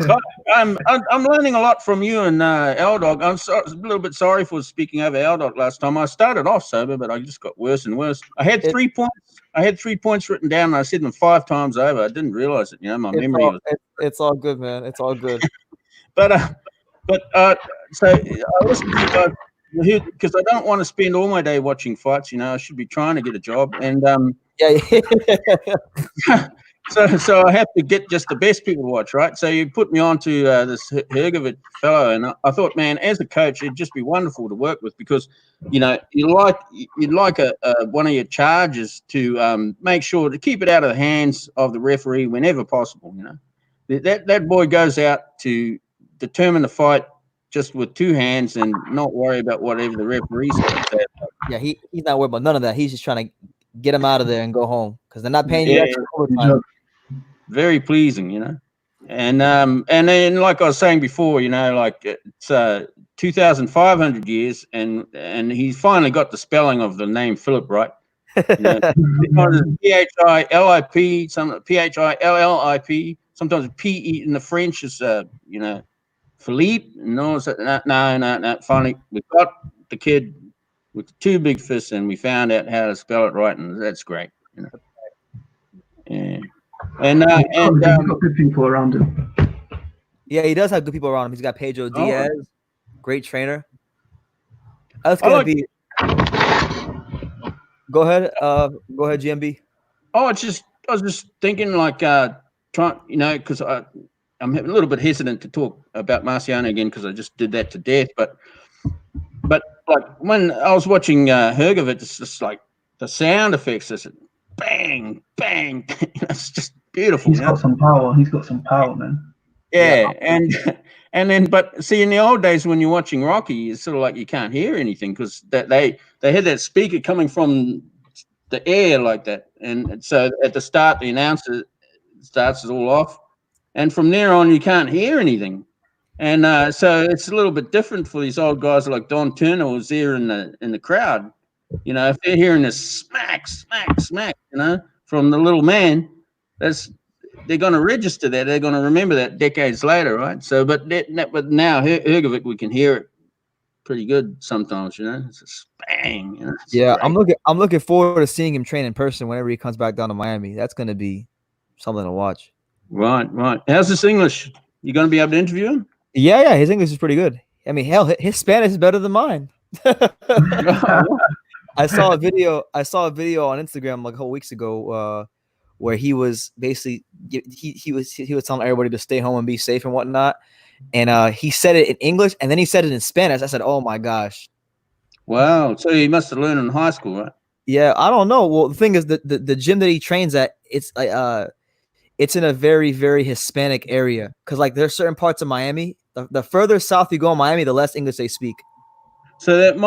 So I'm learning a lot from you and L-Dog. I'm a little bit sorry for speaking over L-Dog last time. I started off sober, but I just got worse and worse. I had 3 points. I had 3 points written down, and I said them 5 times over. I didn't realize it. My memory was. It's all good, man. It's all good. So I listened to you guys. Because I don't want to spend all my day watching fights, I should be trying to get a job, and so I have to get just the best people to watch, right? So you put me on to this Hrgovic fellow, and I thought, man, as a coach, it'd just be wonderful to work with because you'd like one of your charges to make sure to keep it out of the hands of the referee whenever possible. That boy goes out to determine the fight just with 2 hands and not worry about whatever the referee says. Yeah, he's not worried about none of that. He's just trying to get him out of there and go home because they're not paying you extra overtime. Very pleasing, And then like I was saying before, like it's 2,500 years, and he finally got the spelling of the name Philip right. P-H-I-L-I-P, some P-H-I-L-L-I-P. Sometimes P in the French is Philippe. No. Finally, we got the kid with the 2 big fists, and we found out how to spell it right, and that's great. Yeah. And he's got good people around him. Yeah, he does have good people around him. He's got Pedro Diaz, great trainer. That's gonna be. Go ahead, GMB. I was just thinking, like, trying, because I'm a little bit hesitant to talk about Marciano again because I just did that to death. But like when I was watching Hrgovic, it's just like the sound effects, just bang, bang. It's just beautiful. He's got some power. He's got some power, man. Yeah, and then, but see, in the old days when you're watching Rocky, it's sort of like you can't hear anything because they had that speaker coming from the air like that, and so at the start the announcer starts it all off. And from there on, you can't hear anything, and so it's a little bit different for these old guys like Don Turner who's there in the crowd. If they're hearing this smack, smack, smack, from the little man, they're going to register that. They're going to remember that decades later, right? So, but now Hergovic, we can hear it pretty good sometimes, you know. It's just bang. You know, yeah, great. I'm looking forward to seeing him train in person whenever he comes back down to Miami. That's going to be something to watch. Right. How's his English? You going to be able to interview him? Yeah, his English is pretty good. I mean, hell, his Spanish is better than mine. I saw a video on Instagram like a couple weeks ago where he was basically he was telling everybody to stay home and be safe and whatnot. And he said it in English and then he said it in Spanish. I said, "Oh my gosh." Wow. So he must have learned in high school, right? Yeah, I don't know. Well, the thing is that the gym that he trains at, it's in a very, very Hispanic area. Cause like there's certain parts of Miami. The further south you go in Miami, the less English they speak. So that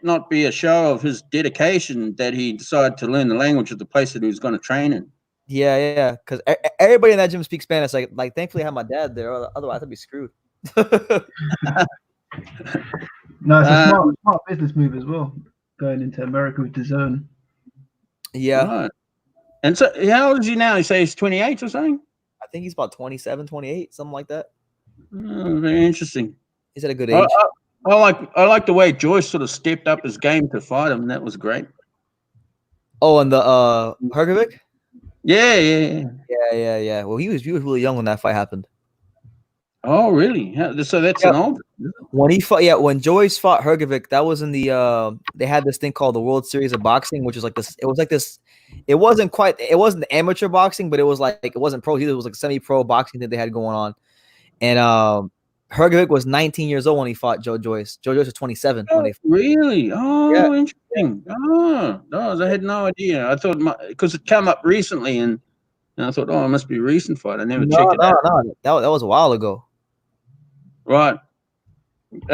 not be a show of his dedication that he decided to learn the language of the place that he was going to train in? Yeah. Because everybody in that gym speaks Spanish. Like thankfully I have my dad there. Otherwise I'd be screwed. No, it's a smart business move as well. Going into America with DAZN. Yeah. Right. And so how old is he now? You say he's 28 or something? I think he's about 27, 28, something like that. Oh, very interesting. He's at a good age. I like the way Joyce sort of stepped up his game to fight him. That was great. Oh, and the Hergovic? Yeah. Well, he was really young when that fight happened. Oh, really? So that's an old. When Joyce fought Hergovic, that was in the they had this thing called the World Series of Boxing, which is like this. It was like this. It wasn't amateur boxing, but it was like it wasn't pro either. It was like semi-pro boxing that they had going on. And Hergovic was 19 years old when he fought Joe Joyce. Joe Joyce was 27 when he fought. Really? Oh, yeah. Interesting. Oh, I had no idea. I thought because it came up recently, and I thought, oh, it must be a recent fight. I never checked it out. No, that was a while ago. Right. What's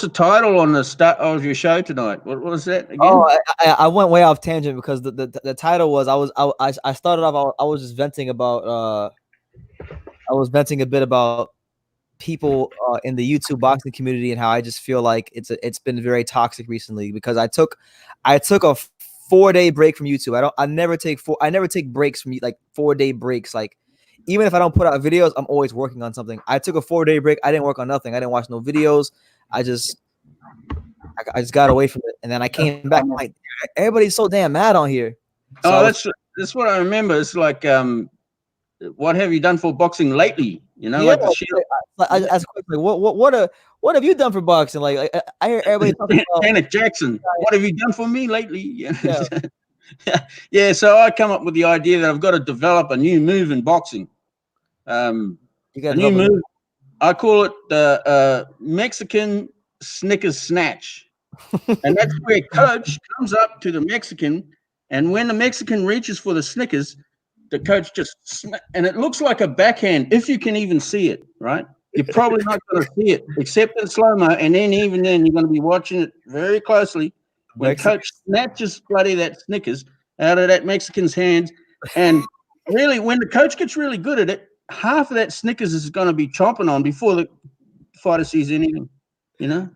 the title on the start of your show tonight? What was that again? Oh, I went way off tangent because the title was I started off I was just venting about I was venting a bit about people in the YouTube boxing community and how I just feel like it's been very toxic recently because I took a 4-day break from YouTube. I never take breaks from like 4-day breaks. Like even if I don't put out videos, I'm always working on something. I took a 4-day break. I didn't work on nothing. I didn't watch no videos. I just got away from it, and then I came back. I'm like, everybody's so damn mad on here. So that's what I remember. It's like, what have you done for boxing lately? You know, like the shit. I ask quickly, what have you done for boxing? Like I hear everybody talking about Janet Jackson. What have you done for me lately? Yeah. So I come up with the idea that I've got to develop a new move in boxing. A new move. I call it the Mexican Snickers snatch, and that's where coach comes up to the Mexican, and when the Mexican reaches for the Snickers, the coach just and it looks like a backhand if you can even see it. Right? You're probably not going to see it except in slow mo, and then even then you're going to be watching it very closely when coach snatches bloody that Snickers out of that Mexican's hands, and really when the coach gets really good at it. Half of that Snickers is going to be chomping on before the fighter sees anything, you know.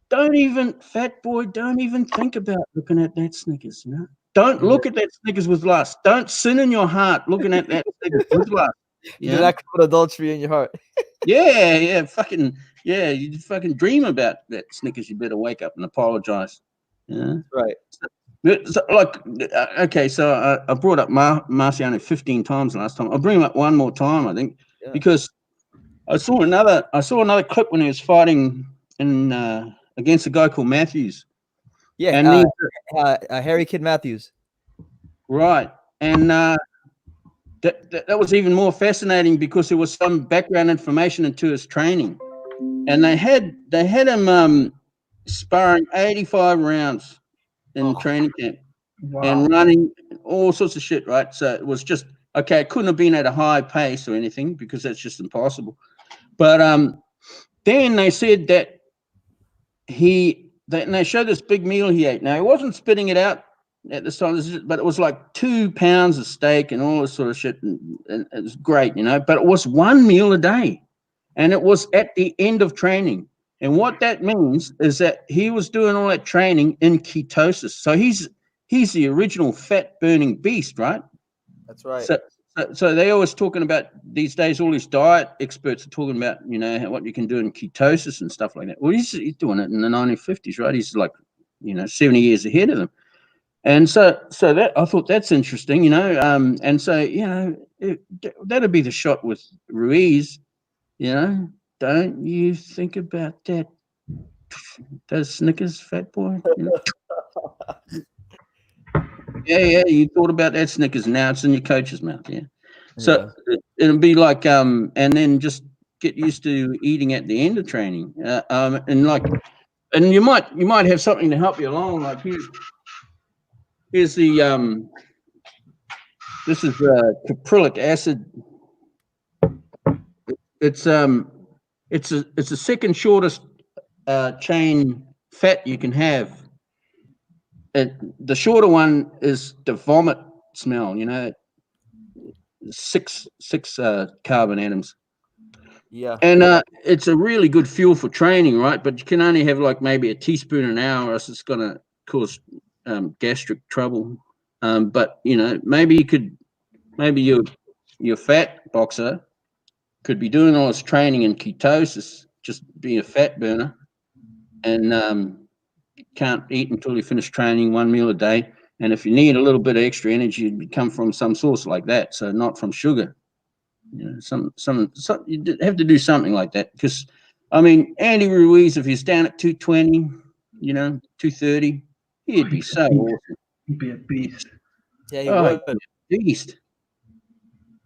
Don't even fat boy. Don't even think about looking at that Snickers. You know. Don't look at that Snickers with lust. Don't sin in your heart looking at that Snickers with lust. You do not put adultery in your heart. Yeah. You fucking dream about that Snickers. You better wake up and apologize. Yeah. Right. So, so I brought up Marciano 15 times last time. I'll bring him up one more time, I think, because I saw another clip when he was fighting in against a guy called Matthews. Yeah, and Harry Kid Matthews. Right, and that was even more fascinating because there was some background information into his training, and they had him sparring 85 rounds. In training camp and running all sorts of shit, right? So it was just okay. It couldn't have been at a high pace or anything because that's just impossible. But then they said that they showed this big meal he ate. Now he wasn't spitting it out at this time, but it was like 2 pounds of steak and all this sort of shit, and it was great, you know. But it was one meal a day, and it was at the end of training. And what that means is that he was doing all that training in ketosis. So he's the original fat burning beast, right? That's right. So they always talking about these days, all these diet experts are talking about, what you can do in ketosis and stuff like that. Well, he's doing it in the 1950s, right? He's like, 70 years ahead of them. And so that I thought that's interesting, and so, that'll be the shot with Ruiz, Don't you think about that? Those Snickers, fat boy. Yeah, you thought about that Snickers. Now it's in your coach's mouth. Yeah. So it'll be like, and then just get used to eating at the end of training, and you might have something to help you along. Like here's the this is caprylic acid. It's the second shortest chain fat you can have. The shorter one is the vomit smell, 6 carbon atoms. Yeah. And it's a really good fuel for training, right? But you can only have like maybe a teaspoon an hour, or else it's going to cause gastric trouble. But maybe your fat boxer could be doing all this training in ketosis, just be a fat burner, and can't eat until you finish training, 1 meal a day. And if you need a little bit of extra energy, it'd come from some source like that, so not from sugar. Some you have to do something like that, because Andy Ruiz, if he's down at 220, 230, he'd be so awesome. He'd be a beast. Yeah, he would. Beast.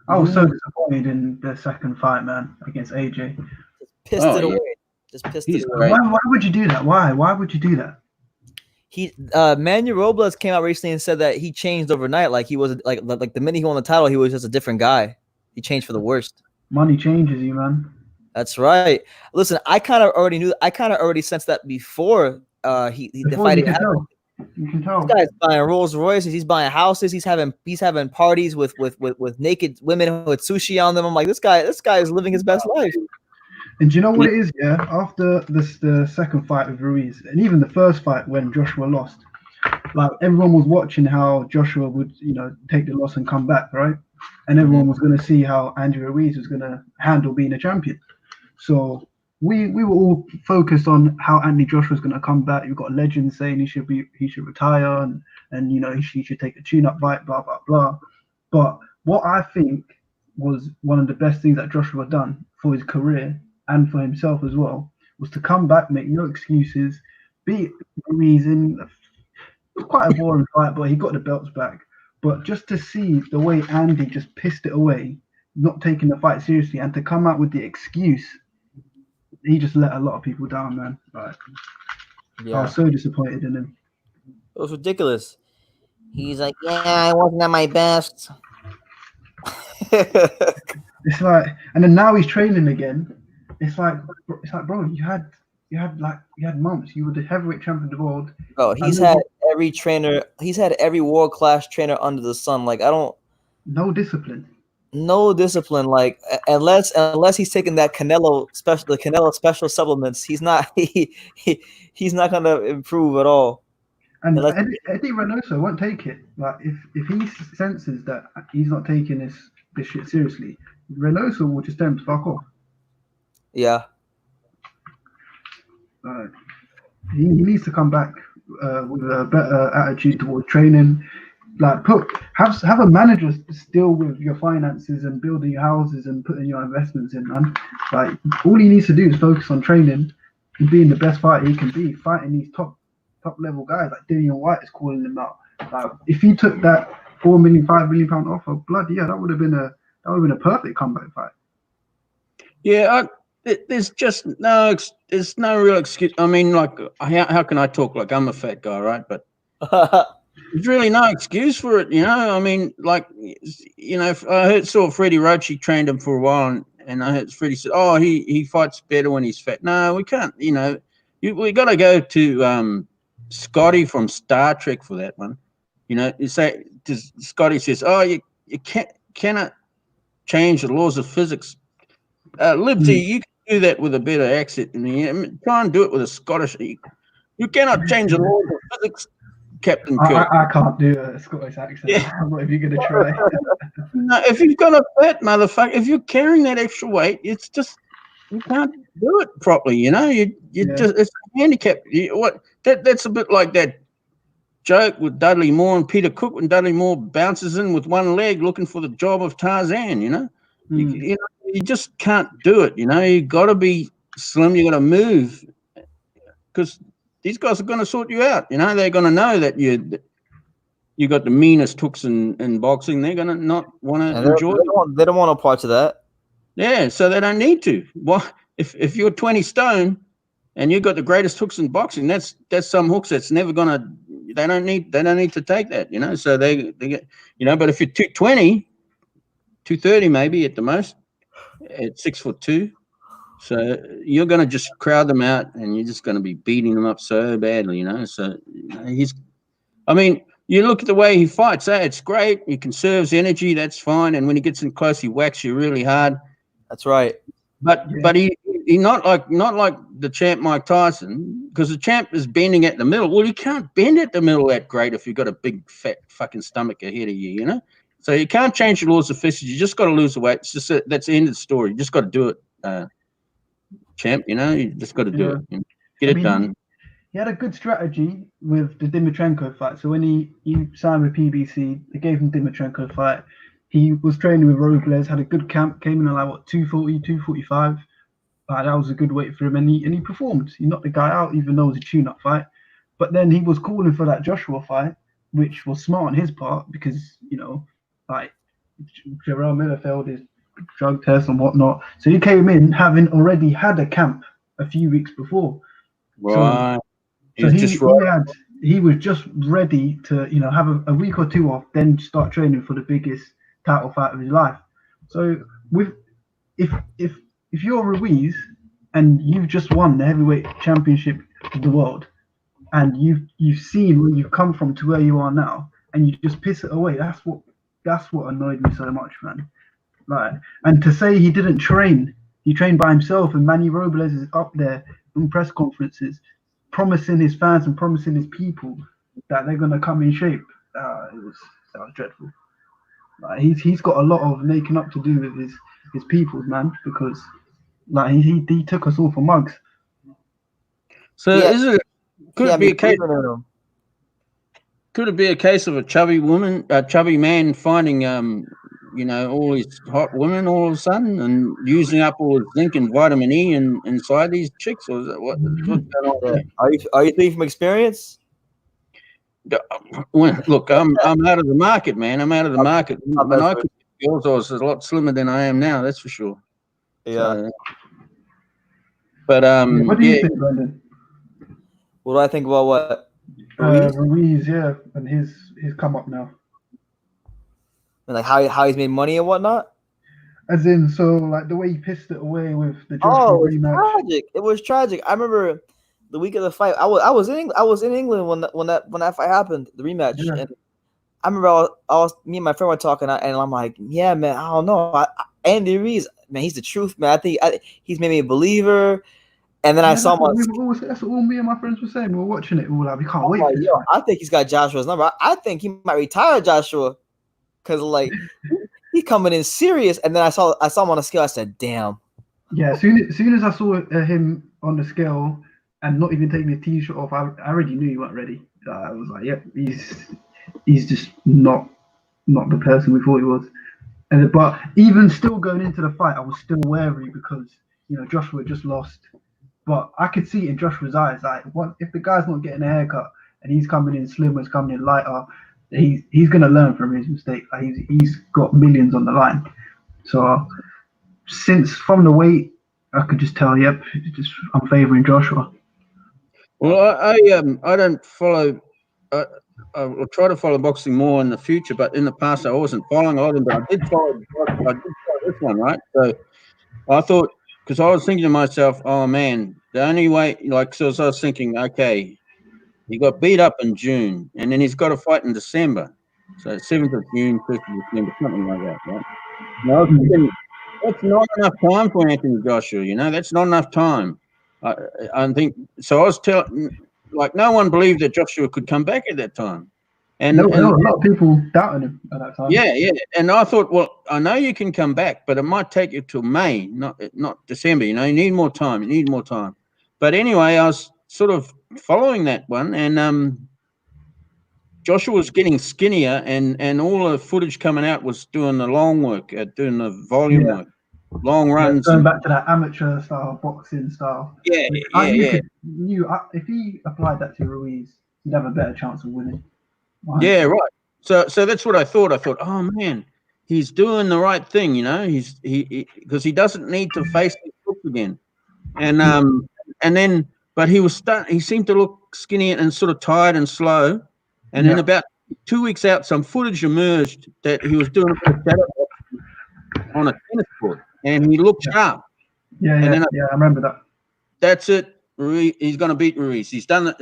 I was so disappointed in the second fight, man, against AJ. Just pissed it away. Just pissed it away. Why would you do that? Why would you do that? Manuel Robles came out recently and said that he changed overnight. Like he was like the minute he won the title, he was just a different guy. He changed for the worst. Money changes you, man. That's right. Listen, I kind of already sensed that before he defied. You can tell. This guy's buying Rolls Royces. He's buying houses. He's having parties with naked women with sushi on them. I'm like, this guy is living his best life. And do you know what it is? Yeah, after the second fight with Ruiz, and even the first fight when Joshua lost, like everyone was watching how Joshua would, take the loss and come back, right? And everyone was going to see how Andy Ruiz was going to handle being a champion. So we were all focused on how Anthony Joshua was going to come back. You've got legends saying he should retire and he should take a tune-up fight, blah blah blah. But what I think was one of the best things that Joshua done for his career and for himself as well was to come back, make no excuses, beat Ruiz in. It was quite a boring fight, but he got the belts back. But just to see the way Andy just pissed it away, not taking the fight seriously, and to come out with the excuse, he just let a lot of people down, man. Like, yeah. I was so disappointed in him. It was ridiculous. He's like, yeah, I wasn't at my best. It's like, and then now he's training again. It's like, bro, you had months. You were the heavyweight champion of the world. Oh, he's had every trainer. He's had every world-class trainer under the sun. Like, no discipline. No discipline. Like, unless he's taking that Canelo special supplements, he's not he's not gonna improve at all. And Eddie Reynoso won't take it. Like, if he senses that he's not taking this shit seriously, Reynoso will just tell him to fuck off. Yeah. He needs to come back with a better attitude towards training. Like, have a manager deal with your finances and building your houses and putting your investments in, man. Like, all he needs to do is focus on training and being the best fighter he can be, fighting these top level guys. Like Dillian White is calling him out. Like, if he took that £4 million, £5 million offer, bloody yeah, that would have been a perfect comeback fight. Yeah, there's just there's no real excuse. I mean, like, how can I talk like I'm a fat guy, right? But there's really no excuse for it, I mean, like, I saw Freddie Roach, he trained him for a while, and I heard Freddie said, "Oh, he fights better when he's fat." No, we can't. We got to go to Scotty from Star Trek for that one. You say Scotty says, "Oh, you cannot change the laws of physics." Libsy, do that with a better accent. Try and do it with a Scottish. You cannot change the laws of physics, Captain Kirk. I can't do a Scottish accent. Yeah. What if you're going to try? No, if you've got a fat motherfucker, if you're carrying that extra weight, it's just you can't do it properly. You just it's a handicap. That's a bit like that joke with Dudley Moore and Peter Cook when Dudley Moore bounces in with one leg looking for the job of Tarzan. You just can't do it. You got to be slim. You got to move because these guys are going to sort you out. They're going to know that you got the meanest hooks in boxing. They're going to not want to enjoy it. They don't want no parts of that. Yeah, so they don't need to. Well, if you're 20 stone and you've got the greatest hooks in boxing, that's some hooks that's never going to. They don't need to take that. So they get. But if you're 220, 230 maybe at the most, at 6'2", so you're going to just crowd them out and you're just going to be beating them up so badly. So you look at the way he fights. It's great. He conserves energy. That's fine. And when he gets in close, he whacks you really hard. That's right. But he not like the champ Mike Tyson, because the champ is bending at the middle. Well, you can't bend at the middle that great if you've got a big fat fucking stomach ahead of you. So you can't change the laws of physics. You just got to lose the weight. It's just that's the end of the story. You just got to do it, champ. You just got to do it. Get it done. He had a good strategy with the Dimitrenko fight. So when he signed with PBC, they gave him Dimitrenko fight. He was training with Robles, had a good camp, came in at 240, 245. That was a good weight for him, and he performed. He knocked the guy out, even though it was a tune-up fight. But then he was calling for that Joshua fight, which was smart on his part because, Jarrell Miller failed his drug test and whatnot. So he came in having already had a camp a few weeks before. Right. So he was just ready to, have a week or two off, then start training for the biggest title fight of his life. So if you're Ruiz and you've just won the heavyweight championship of the world, and you've seen where you've come from to where you are now, and you just piss it away, that's what annoyed me so much, man. And to say he didn't train, he trained by himself, and Manny Robles is up there in press conferences promising his fans and promising his people that they're gonna come in shape. That was dreadful. He's got a lot of making up to do with his people, man, because he took us all for mugs. So could it be a case of a chubby man finding all these hot women all of a sudden and using up all the zinc and vitamin E inside these chicks, or is that what's going on? Are you thinking from experience? Look, I'm out of the market, man. I'm out of the market. When I could get girls, I was a lot slimmer than I am now. That's for sure. Yeah. But what do you think, Brendan? What do I think about what? Ruiz, and his come up now. And how he's made money and whatnot? As in, so the way he pissed it away with the Joshua rematch. Tragic. It was tragic. I remember the week of the fight. I was in England when that fight happened, the rematch. Yeah. And I remember me and my friend were talking, and I'm like, yeah, man, I don't know. Andy Ruiz, man, he's the truth, man. I think he's made me a believer. And then I saw that's what all me and my friends were saying. We were watching it. We were like, we can't wait. I think he's got Joshua's number. I think he might retire Joshua because he's coming in serious. And then I saw him on the scale. I said, damn. Yeah, as soon as I saw him on the scale and not even taking the t-shirt off, I already knew he wasn't ready. I was like, yep, he's just not the person we thought he was. But even still going into the fight, I was still wary because Joshua just lost. But I could see it in Joshua's eyes, if the guy's not getting a haircut and he's coming in slimmer, he's coming in lighter, he's gonna learn from his mistake. He's got millions on the line. So since from the weight, I could just tell, yep, I'm favoring Joshua. Well, I don't follow. I'll try to follow boxing more in the future, but in the past I wasn't following all of them. But I did follow this one, right? So I thought. Because I was thinking to myself, oh, man, the only way, so I was thinking, okay, he got beat up in June, and then he's got a fight in December. So 7th of June, 1st of December, something like that, right? And I was thinking, That's not enough time for Anthony Joshua. You know, that's not enough time. I think so. I was telling, like, no one believed that Joshua could come back at that time. And there were a lot of people doubting him at that time. Yeah. And I thought, well, I know you can come back, but it might take you till May, not December. You know, you need more time. But anyway, I was sort of following that one, and Joshua was getting skinnier, and all the footage coming out was doing the long work, doing the volume work, long runs. Going back to that amateur style, boxing style. Yeah. If he applied that to Ruiz, he'd have a better chance of winning. Right? Yeah, right. So that's what I thought. I thought, oh man, he's doing the right thing, you know. Because he doesn't need to face the crook again, and then, but he seemed to look skinny and sort of tired and slow, and then about 2 weeks out, some footage emerged that he was doing a shadow boxing on a tennis court, and he looked sharp. Yeah, I remember that. That's it. He's going to beat Ruiz. He's done it.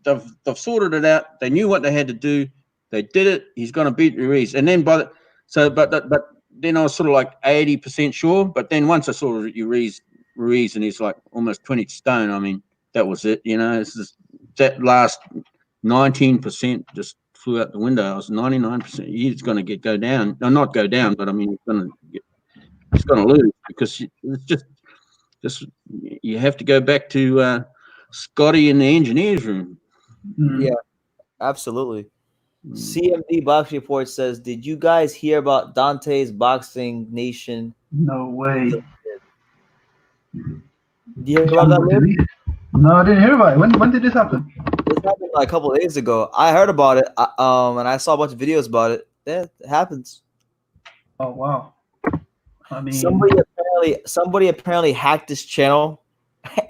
They've sorted it out. They knew what they had to do. They did it. He's going to beat Ruiz. And then but then I was sort of like 80% sure. But then once I saw Ruiz, and he's like almost 20 stone. I mean, that was it. You know, it's just, that last 19% just flew out the window. I was 99%. He's going to go down. No, not go down, but I mean, he's going to lose because it's just you have to go back to Scotty in the engineer's room. Yeah, absolutely. CMD Box Report says, did you guys hear about Dante's Boxing Nation? No way. Do you hear about that, Liv? No, I didn't hear about it. When did this happen? This happened like a couple of days ago. I heard about it, and I saw a bunch of videos about it. Yeah, it happens. Oh, wow. I mean, somebody apparently hacked this channel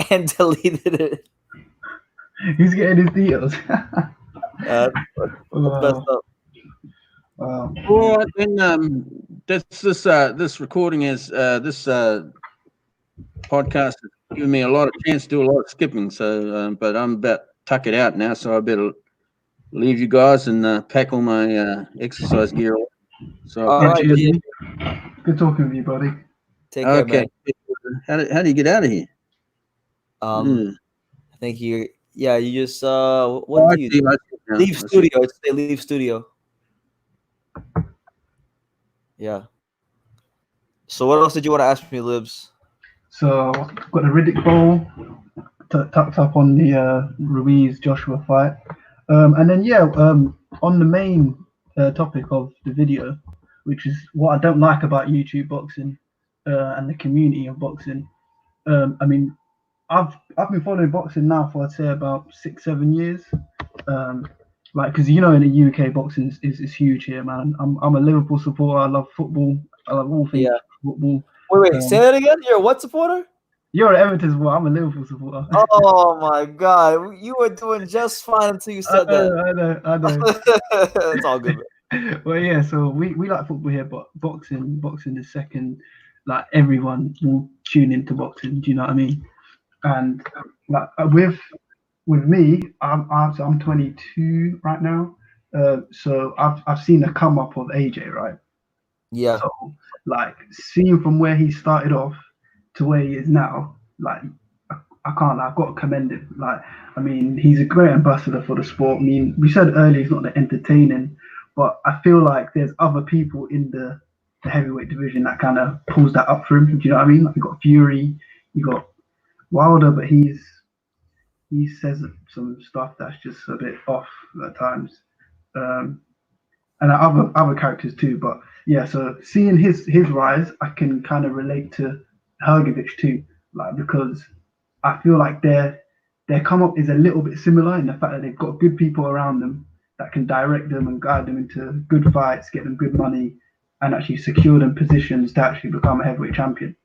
and deleted it. He's getting his deals. Well, then this recording is this podcast has given me a lot of chance to do a lot of skipping. So, but I'm about to tuck it out now, so I better leave you guys and pack all my exercise gear off. So, all right, good talking with you, buddy. Take care, man. How do you get out of here? I think you just what do you do? Leave studio. It's say leave studio. Yeah. So what else did you want to ask me, Libs? So I've got a Riddick bowl tucked up on the Ruiz Joshua fight, and then on the main topic of the video, which is what I don't like about YouTube boxing and the community of boxing. I mean, I've been following boxing now for, I'd say, about 6-7 years. Because in the UK, boxing is huge here, man. I'm a Liverpool supporter. I love football. I love all things football. Wait, say that again. You're a what supporter? You're an Everton supporter. I'm a Liverpool supporter. Oh my God, you were doing just fine until you said that. I know. It's all good. Well, yeah. So we like football here, but boxing is second. Like, everyone will tune into boxing. Do you know what I mean? And like with me, I'm 22 right now. So I've seen the come up of AJ, right? Yeah. So like, seeing from where he started off to where he is now, like, I've got to commend him. Like, I mean, he's a great ambassador for the sport. I mean, we said earlier he's not that entertaining, but I feel like there's other people in the heavyweight division that kind of pulls that up for him. Do you know what I mean? Like, you got Fury, you got Wilder, but he says some stuff that's just a bit off at times, and other characters too. But yeah, so seeing his rise, I can kind of relate to Hrgović too, like, because I feel like their come up is a little bit similar in the fact that they've got good people around them that can direct them and guide them into good fights, get them good money, and actually secure them positions to actually become a heavyweight champion.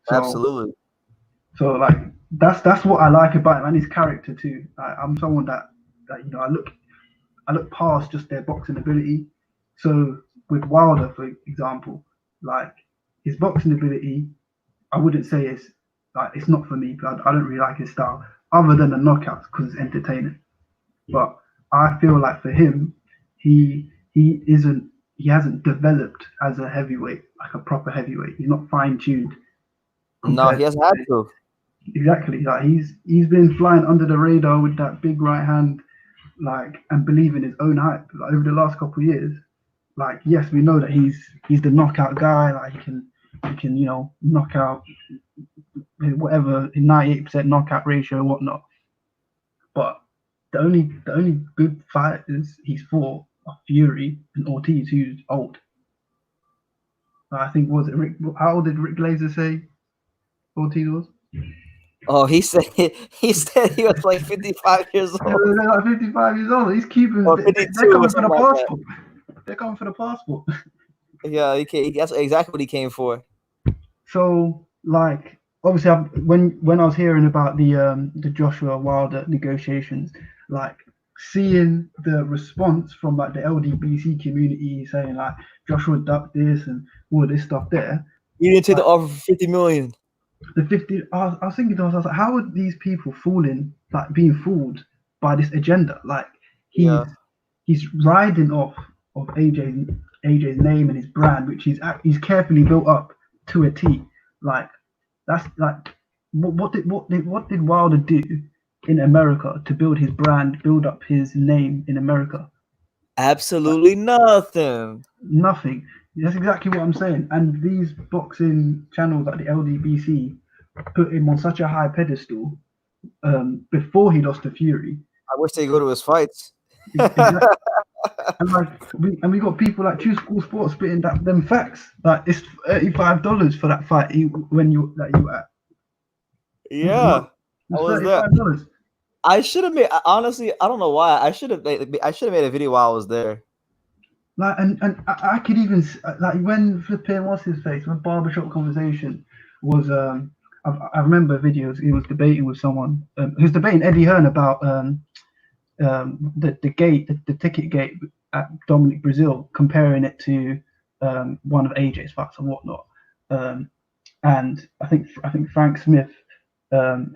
So, absolutely. So like, that's what I like about him, and his character too. I'm someone that I look past just their boxing ability. So with Wilder, for example, like, his boxing ability, I wouldn't say it's not for me. I don't really like his style, other than the knockouts, because it's entertaining. But I feel like for him, he he hasn't developed as a heavyweight, like a proper heavyweight. He's not fine-tuned. No, he hasn't had to. Exactly. Like he's been flying under the radar with that big right hand, like, and believing his own hype. Like over the last couple of years, like, yes, we know that he's the knockout guy. Like he can knock out whatever, 98% knockout ratio, whatnot. But the only good fighters he's fought are Fury and Ortiz, who's old. I think, was it Rick? How old did Rick Glazer say Ortiz was? Oh, he said he was like 55 years old. They're like 55 years old. These Cubans, they're coming for the passport. They're coming for the passport. Yeah, that's exactly what he came for. So, like, obviously, when I was hearing about the Joshua Wilder negotiations, like, seeing the response from like the LDBC community saying like Joshua ducked this and all this stuff there. You didn't take the offer for 50 million. The 50. I was thinking to myself, how are these people being fooled by this agenda? Like he's riding off of AJ's name and his brand, which he's carefully built up to a T. Like that's like what did Wilder do in America to build his brand, build up his name in America? Absolutely nothing. Nothing. That's exactly what I'm saying. And these boxing channels like the LDBC put him on such a high pedestal before he lost to Fury. I wish they go to his fights. Exactly. And we got people like True School Sports spitting them facts. Like it's $35 for that fight when you at. Yeah, I was there. I should have made. Honestly, I don't know why. I should have made a video while I was there. Like and I could even like when flipping what's his face when Barbershop Conversation was I remember videos. He was debating with someone. He was debating Eddie Hearn about the ticket gate at Dominic Brazil, comparing it to one of AJ's fights and whatnot. And I think Frank Smith,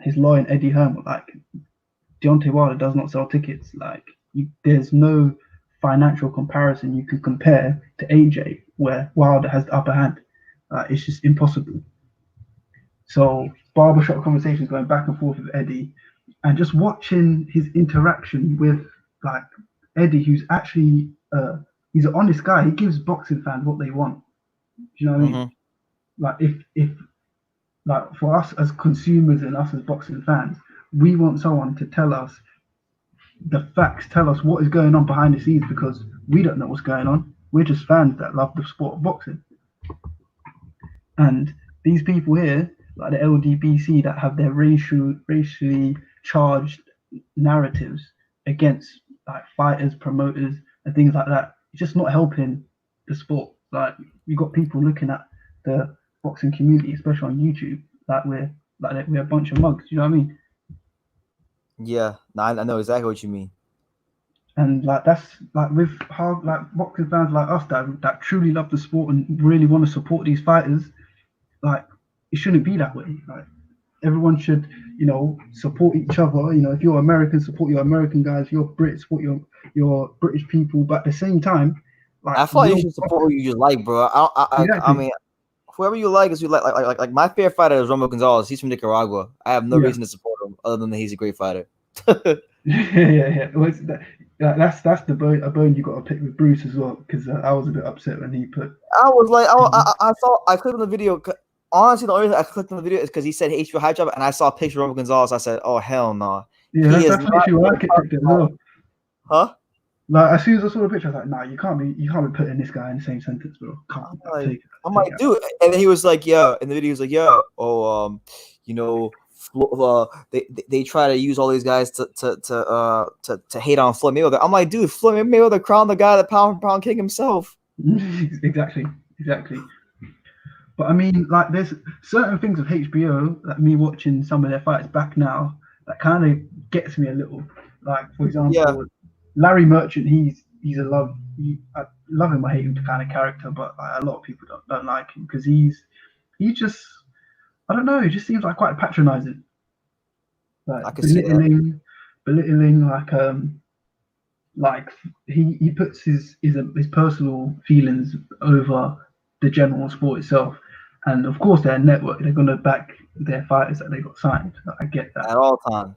his lawyer and Eddie Hearn were like, Deontay Wilder does not sell tickets. Like there's no financial comparison you can compare to AJ where Wilder has the upper hand. It's just impossible. So Barbershop Conversations going back and forth with Eddie, and just watching his interaction with like Eddie, who's actually he's an honest guy. He gives boxing fans what they want. Do you know what I mean? Like if like for us as consumers and us as boxing fans, we want someone to tell us the facts, tell us what is going on behind the scenes, because we don't know what's going on. We're just fans that love the sport of boxing. And these people here, like the LDBC, that have their racially charged narratives against like fighters, promoters, and things like that, it's just not helping the sport. Like you got people looking at the boxing community, especially on YouTube, like we're a bunch of mugs. You know what I mean? Yeah, no, I know exactly what you mean. And like that's like with how like boxing fans like us that truly love the sport and really want to support these fighters, like it shouldn't be that way. Like everyone should, support each other. If you're American, support your American guys. If you're Brit, support your British people. But at the same time, like I thought you should support who you just like, bro. I mean, whoever you like is you like my favorite fighter is Romero Gonzalez. He's from Nicaragua. I have no reason to support him other than that he's a great fighter. yeah. Well, that's a bone you got to pick with Bruce as well, because I was a bit upset when he put. I was like, I thought I clicked on the video. Honestly, the only reason I clicked on the video is because he said HBO high job, and I saw a picture of Romero Gonzalez. I said, "Oh hell no!" Nah. Yeah, that's literally what I picked as well. Huh? Like as soon as I saw the picture, I was like, "Nah, you can't be putting this guy in the same sentence, bro." I'm like, dude, and then he was like, "Yeah," in the video he was like, "Yeah, they try to use all these guys to hate on Floyd Mayweather." I'm like, dude, Floyd Mayweather crowned the guy that pound for pound king himself. Exactly. But I mean, like, there's certain things of HBO, like me watching some of their fights back now, that kind of gets me a little. Like, for example, Larry Merchant, he's a I love him, I hate him kind of character, but a lot of people don't like him because he just, I don't know, he just seems like quite patronizing. Like belittling, like like he puts his personal feelings over the general sport itself, and of course they're a network. They're gonna back their fighters that they got signed. I get that at all times.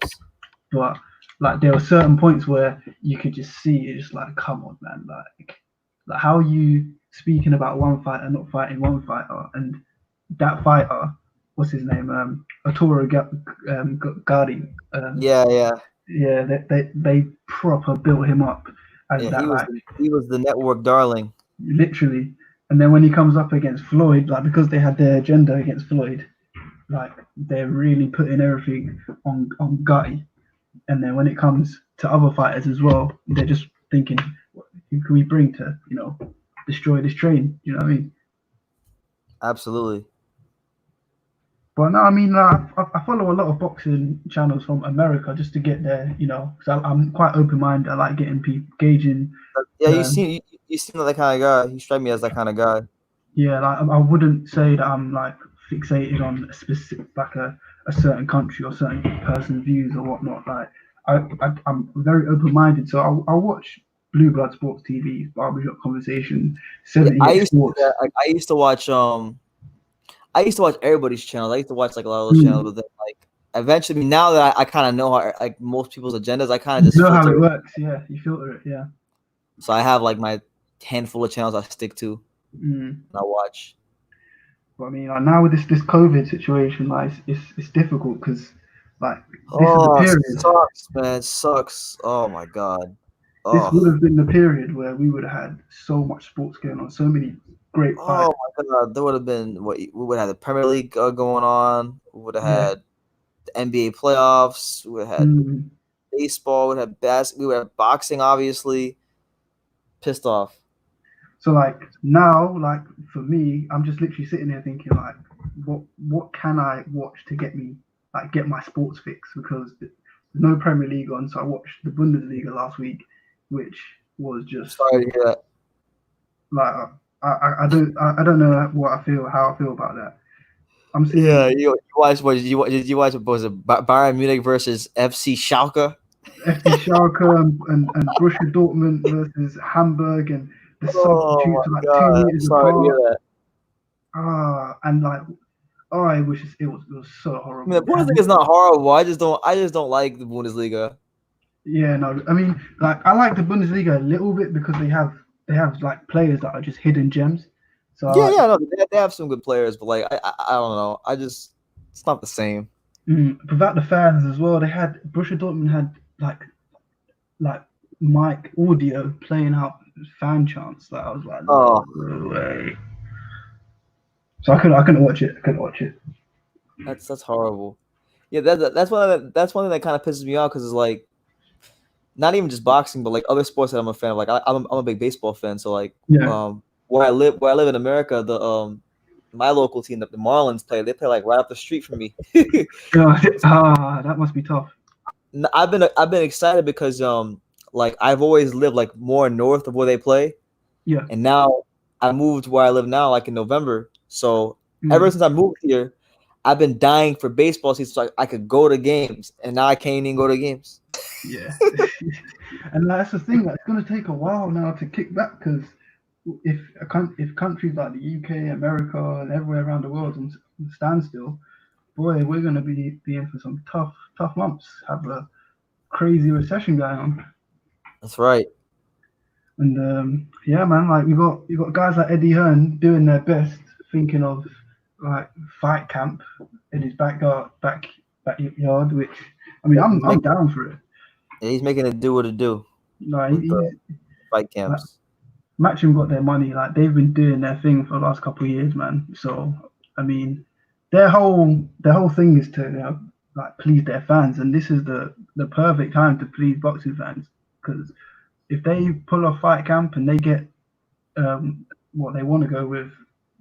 But like there were certain points where you could just see it's just like, come on, man, like how are you speaking about one fighter not fighting one fighter, and that fighter, what's his name, Arturo Gatti. Yeah, they proper built him up as that. He was the network darling, literally. And then when he comes up against Floyd, like because they had their agenda against Floyd, like they're really putting everything on Gatti. And then when it comes to other fighters as well, they're just thinking, who can we bring to, destroy this train? You know what I mean? Absolutely. But no, I mean, I follow a lot of boxing channels from America just to get there, because I'm quite open-minded. I like getting people gauging. Yeah, you seem like that kind of guy. You strike me as that kind of guy. Yeah, like I wouldn't say that I'm like fixated on a specific, like a certain country or certain person's views or whatnot. Like I'm very open-minded, so I'll watch Blue Blood Sports TV, Barbershop Conversation, 78 Sports. I used to watch everybody's channels. I used to watch like a lot of those channels, but then like eventually, now that I kind of know how like most people's agendas, I kind of just know how it works. Yeah, you filter it. Yeah. So I have like my handful of channels I stick to. And I watch. But I mean, like now with this COVID situation, like it's difficult because like this is the period. It sucks, man. It sucks. Oh my god. This would have been the period where we would have had so much sports going on, so many great fights. Oh my god, there would have been we would have had the Premier League going on. We would have had the NBA playoffs. We would have had baseball. We would have basketball. We would have boxing, obviously. Pissed off. So like now, like for me, I'm just literally sitting there thinking like, what can I watch to get my sports fix, because there's no Premier League on. So I watched the Bundesliga last week, which was just sorry to hear that. Like I don't know how I feel about that. I'm saying, you watch what was it, Bayern Munich versus FC Schalke? FC Schalke and Borussia Dortmund versus Hamburg, and the substitutes are like 2 meters apart. And like, I wish it was so horrible. I mean, the Bundesliga is not horrible. I just don't like the Bundesliga. Yeah, no, I mean, like I like the Bundesliga a little bit because they have like players that are just hidden gems. So they have some good players, but like I don't know. It's not the same. Without the fans as well, Borussia Dortmund had like mic audio playing out fan chants. That I was like, no way. So I couldn't watch it. That's horrible. Yeah, that's one thing that kind of pisses me off, because it's like not even just boxing, but like other sports that I'm a fan of. Like I'm a big baseball fan, so like where I live in America, the my local team, the Marlins they play like right up the street from me. That must be tough. I've been excited because like I've always lived like more north of where they play. Yeah. And now I moved where I live now, like in November. So ever since I moved here, I've been dying for baseball season so I could go to games, and now I can't even go to games. Yeah. And that's the thing, like, it's going to take a while now to kick back, because if countries like the UK, America, and everywhere around the world stand still, boy, we're going to be in for some tough months. Have a crazy recession going on. That's right. And yeah, man, like you got guys like Eddie Hearn doing their best, thinking of like fight camp in his backyard, which I mean, I'm down for it. Yeah, he's making it do what it do. Like fight camps. Matchroom got their money. Like they've been doing their thing for the last couple of years, man. So I mean, their whole thing is to like please their fans, and this is the perfect time to please boxing fans, because if they pull off fight camp and they get what they want to go with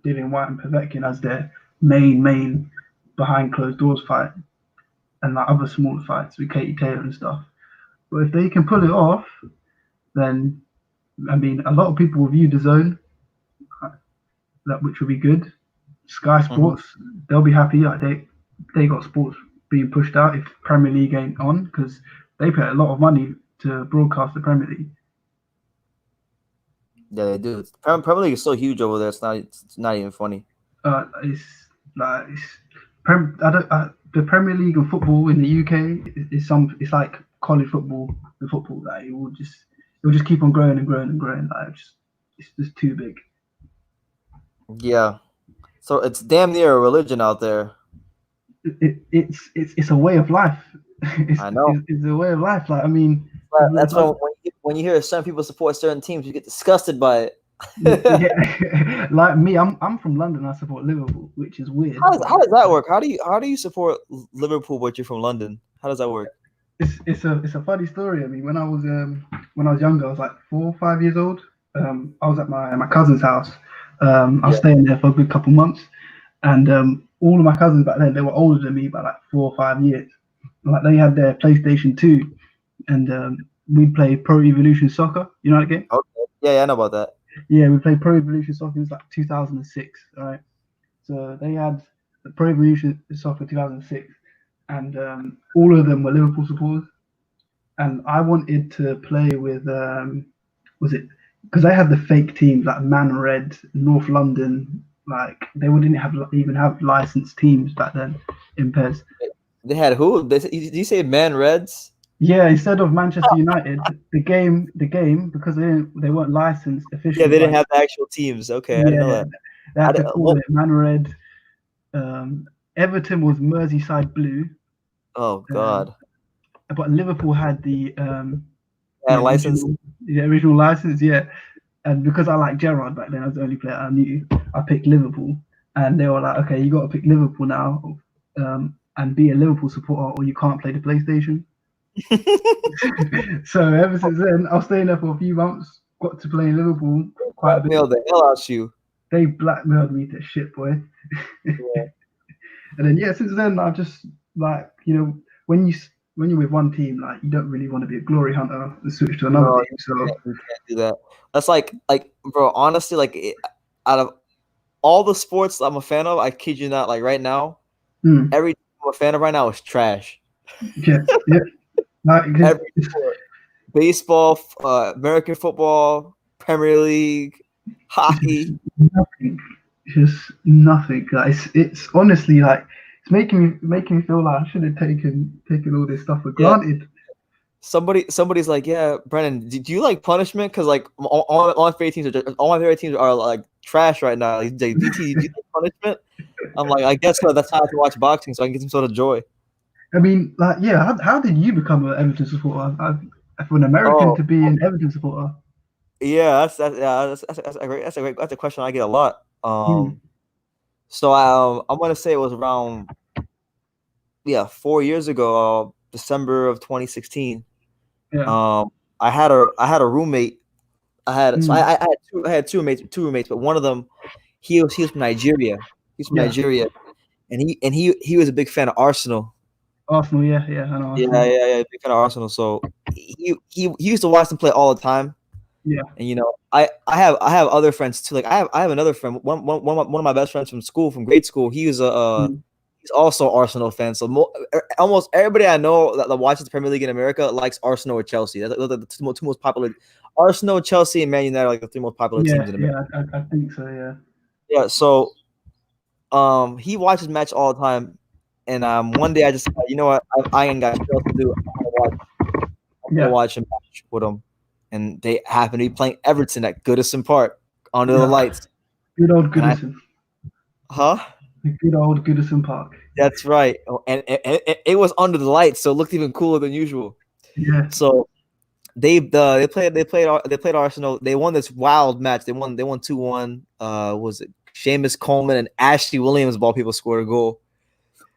Dillian Whyte and Povetkin as their main behind closed doors fight, and like other smaller fights with Katie Taylor and stuff, but if they can pull it off, then I mean, a lot of people will view the zone, which will be good. Sky Sports, they'll be happy. Like they got sports being pushed out if Premier League ain't on, because they pay a lot of money to broadcast the Premier League. Yeah, they do. Premier League is so huge over there. It's not even funny. It's like the Premier League of football in the UK is it's like college football. The football like it will just keep on growing and growing and growing. Like it's just too big. Yeah, so it's damn near a religion out there. It's a way of life. I know. It's a way of life. Like I mean, that's why when you hear certain people support certain teams, you get disgusted by it. Yeah. Like me, I'm from London. I support Liverpool, which is weird. How does that work? How do you support Liverpool but you're from London? How does that work? It's a funny story. I mean, when I was younger, I was like 4 or 5 years old. I was at my cousin's house. I was staying there for a good couple months, and all of my cousins back then, they were older than me by like 4 or 5 years. Like they had their PlayStation 2, and we'd play Pro Evolution Soccer. You know that game? Okay. Yeah, I know about that. Yeah, we played Pro Evolution Soccer. It was like 2006, all right? So they had the Pro Evolution Soccer 2006, and all of them were Liverpool supporters. And I wanted to play with, was it, because they had the fake teams like Man Red, North London, like they wouldn't even have licensed teams back then in PES. They had who? Did you say Man Reds? Yeah, instead of Manchester United, the game because they weren't licensed officially. Yeah, they didn't have the actual teams. Okay, I didn't know that. They had to call it Man Red. Everton was Merseyside Blue. Oh God! But Liverpool had the license. Original license. Yeah, and because I like Gerrard back then, I was the only player I knew. I picked Liverpool, and they were like, "Okay, you got to pick Liverpool now, and be a Liverpool supporter, or you can't play the PlayStation." So ever since then, I was staying there for a few months. Got to play in Liverpool quite a bit. Blackmailed the hell out of you. They blackmailed me to shit, boy. Yeah. And then since then I've just like when you're with one team, like you don't really want to be a glory hunter and switch to another team. So you can't do that. That's like bro. Honestly, out of all the sports I'm a fan of, I kid you not. Like right now, every team I'm a fan of right now is trash. Yeah. Every sport. Baseball, American football, Premier League, hockey. Just nothing, guys. It's honestly like it's making me feel like I should have taken all this stuff for granted. Somebody's like, yeah, Brennan, do you like punishment? Because like all my favorite teams are like trash right now. Like, DT, do you like punishment? I'm like, I guess so. That's how I have to watch boxing, so I can get some sort of joy. I mean, like, yeah. How did you become an Everton supporter? For an American to be an Everton supporter. Yeah, that's a question I get a lot. So I'm gonna say it was around 4 years ago, December of 2016. Yeah. I had a roommate. I had two roommates, but one of them he was from Nigeria. He's from Nigeria, and he was a big fan of Arsenal. Arsenal, yeah, I know. Arsenal. Yeah, big fan of Arsenal. So he used to watch them play all the time. Yeah, and I have other friends too. Like I have another friend. One of my best friends from school, from grade school. He was he's also an Arsenal fan. So almost everybody I know that watches the Premier League in America likes Arsenal or Chelsea. Those are the two most popular. Arsenal, Chelsea, and Man United are like the three most popular teams in America. Yeah, I think so. Yeah. Yeah. So, he watches match all the time. And one day I just you know what, I ain't got shit else to do. I'm gonna watch a match with them, and they happen to be playing Everton at Goodison Park under the lights. Good old Goodison. Good old Goodison Park. That's right, and it was under the lights, so it looked even cooler than usual. Yeah. So they played Arsenal. They won this wild match. They won 2-1. Was it Seamus Coleman and Ashley Williams of all people scored a goal.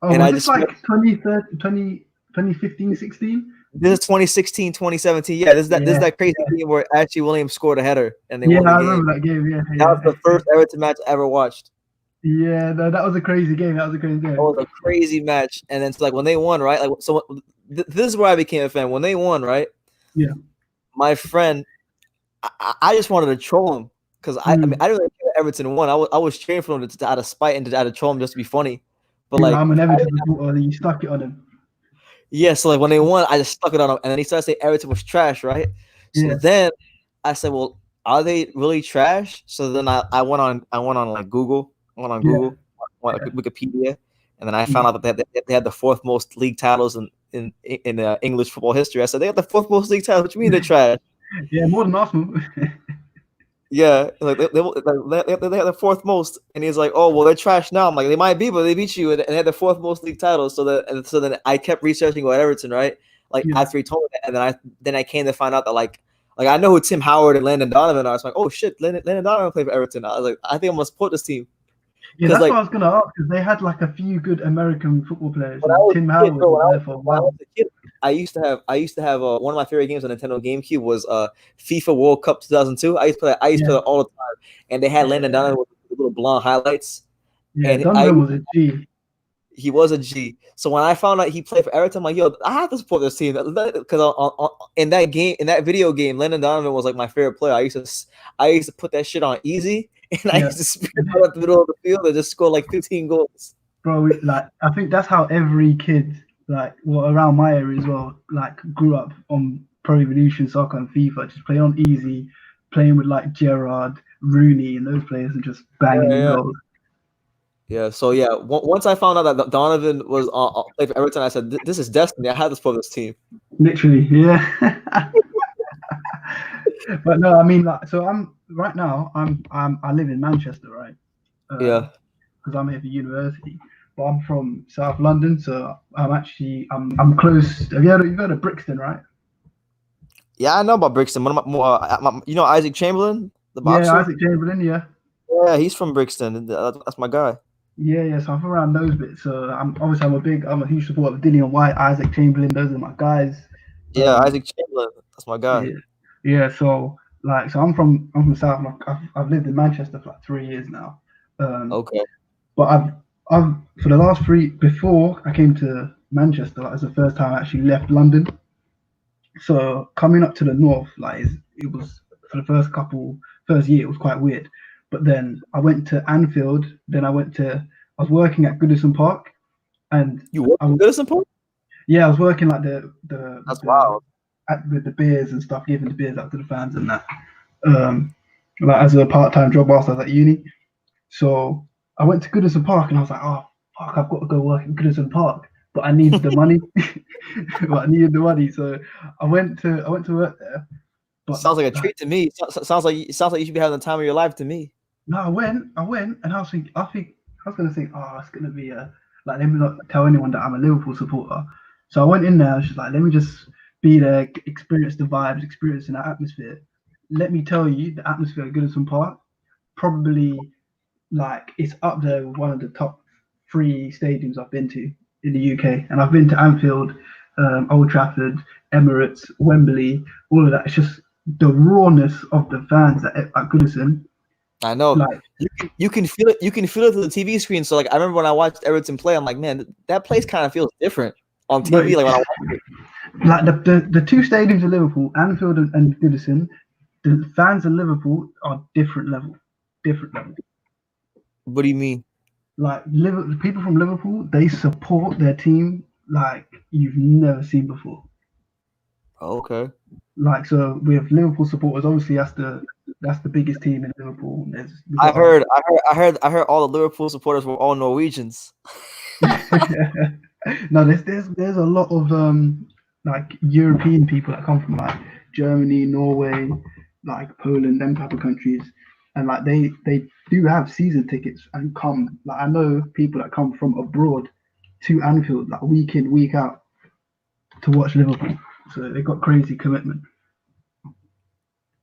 Oh, and was this like 2015, 16? This is 2016, 2017. Yeah, this is that crazy game where Ashley Williams scored a header and they won the game. I remember that game. Yeah, that was the first Everton match I ever watched. Yeah, no, that was a crazy game. That was a crazy match. And then it's like when they won, right? Like so, this is where I became a fan. When they won, right? Yeah. My friend, I just wanted to troll him because I mean I didn't really care Everton won. I was cheering for him out of spite and out of troll him just to be funny. But like, I'm an Everton supporter, you stuck it on him. Yeah, so like when they won, I just stuck it on him, and then he started saying Everton was trash, right? So then I said, well, are they really trash? So then I went on like Google, Wikipedia, and then I found out that they had the 4th most league titles in English football history. I said they got the 4th most league titles. What you mean they're trash? Yeah, more than Arsenal. Yeah, like they have the 4th most, and he's like, oh well, they're trash now. I'm like, they might be, but they beat you, and they had the 4th most league titles. So then I kept researching about Everton, right? Like after he told me that, and then I came to find out that like I know who Tim Howard and Landon Donovan are. I was like, oh shit, Landon Donovan played for Everton. I was like, I think I'm gonna support this team. Yeah, that's what I was gonna ask, because they had like a few good American football players. Tim Howard was there for a while. I used to have one of my favorite games on Nintendo GameCube was FIFA World Cup 2002. I used to play it all the time, and they had Landon Donovan with little blonde highlights. Yeah, and Donovan was a G. He was a G. So when I found out he played for Everton, I'm like, yo, I have to support this team because in that video game, Landon Donovan was like my favorite player. I used to put that shit on easy, and I used to sprint out at the middle of the field and just score like 15 goals. Bro, like I think that's how every kid, like around my area as well, like grew up on Pro Evolution Soccer and FIFA, just playing on easy, playing with like Gerrard, Rooney, and those players, and just banging goals. Yeah, so once I found out that Donovan was played for Everton, I said, "This is destiny. I had to support this team." Literally, yeah. But no, I mean, like, so I live in Manchester, right? Because I'm here for university. But I'm from South London, so I'm close. Have you heard of Brixton, right? Yeah, I know about Brixton. One of my, you know Isaac Chamberlain, the boxer. Yeah, Isaac Chamberlain. Yeah. Yeah, he's from Brixton. That's my guy. Yeah. So I'm from around those bits. So I'm a huge supporter of Dillian White, Isaac Chamberlain. Those are my guys. Yeah, Isaac Chamberlain. That's my guy. Yeah. So I'm from South. I've lived in Manchester for like 3 years now. Okay. But I've for the last before I came to Manchester, like, it was the first time I actually left London. So coming up to the north, like it was for the first year, it was quite weird. But then I went to Anfield. Then I was working at Goodison Park, and you worked at Goodison Park? Yeah, I was working like That's wild. With the beers and stuff, giving the beers out to the fans and that. Like as a part-time job whilst I was at uni. So I went to Goodison Park and I was like, oh fuck, I've got to go work in Goodison Park, but I needed the money. So I went to work there. But sounds like a treat to me. Sounds like you should be having the time of your life to me. No, I went, and I was gonna think, oh, it's gonna be like, let me not tell anyone that I'm a Liverpool supporter. So I went in there. I was just like, let me just be there, experience the vibes, experience in the atmosphere. Let me tell you, the atmosphere at Goodison Park, probably like it's up there with one of the top 3 stadiums I've been to in the UK. And I've been to Anfield, Old Trafford, Emirates, Wembley, all of that. It's just the rawness of the fans at Goodison. I know. Like, you can feel it. You can feel it through the TV screen. So like, I remember when I watched Everton play, I'm like, man, that place kind of feels different on TV. Like when I watch it. Like the 2 stadiums of Liverpool, Anfield and Goodison, the fans of Liverpool are different level. What do you mean? Like people from Liverpool, they support their team like you've never seen before. Okay. Like, so we have Liverpool supporters. Obviously, that's the biggest team in Liverpool. I heard all the Liverpool supporters were all Norwegians. No, there's a lot of like European people that come from like Germany, Norway, like Poland, them type of countries, and like they do have season tickets and come. Like I know people that come from abroad to Anfield like week in, week out to watch Liverpool. So they got crazy commitment.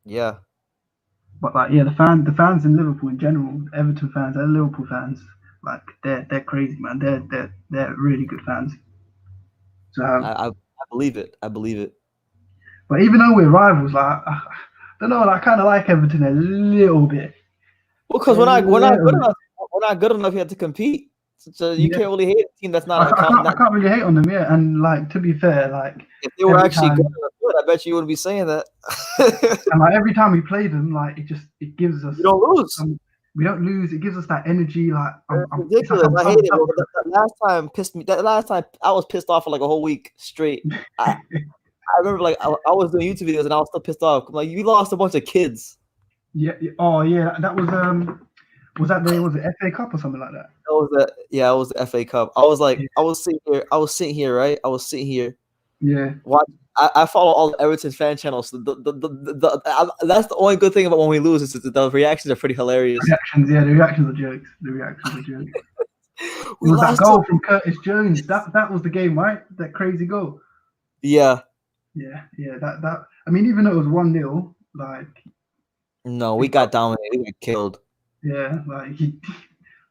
Yeah. But like, yeah, the fans in Liverpool in general, Everton fans and Liverpool fans, like they're crazy, man. They're really good fans. So I believe it. But even though we're rivals, like I don't know, I kind of like Everton a little bit. Well, because we're not good enough yet to compete. So you can't really hate a team that's not. I can't really hate on them, yeah. And like, to be fair, like if they were actually good, I bet you wouldn't be saying that. And like every time we play them, like it gives us. You don't lose. We don't lose. It gives us that energy. Like I'm ridiculous. I hate it. That last time I was pissed off for like a whole week straight. I remember like I was doing YouTube videos and I was still pissed off. I'm like, you lost a bunch of kids. Yeah. Oh, yeah. That was was it FA Cup or something like that? It was the FA Cup. I was like, I was sitting here, right? I was sitting here. Yeah. I follow all the Everton fan channels. That's the only good thing about when we lose is the reactions are pretty hilarious. The reactions are jokes. It was that goal from Curtis Jones. That was the game, right? That crazy goal. Yeah. That. I mean, even though it was 1-0, like. No, we got dominated. We got killed. Yeah, like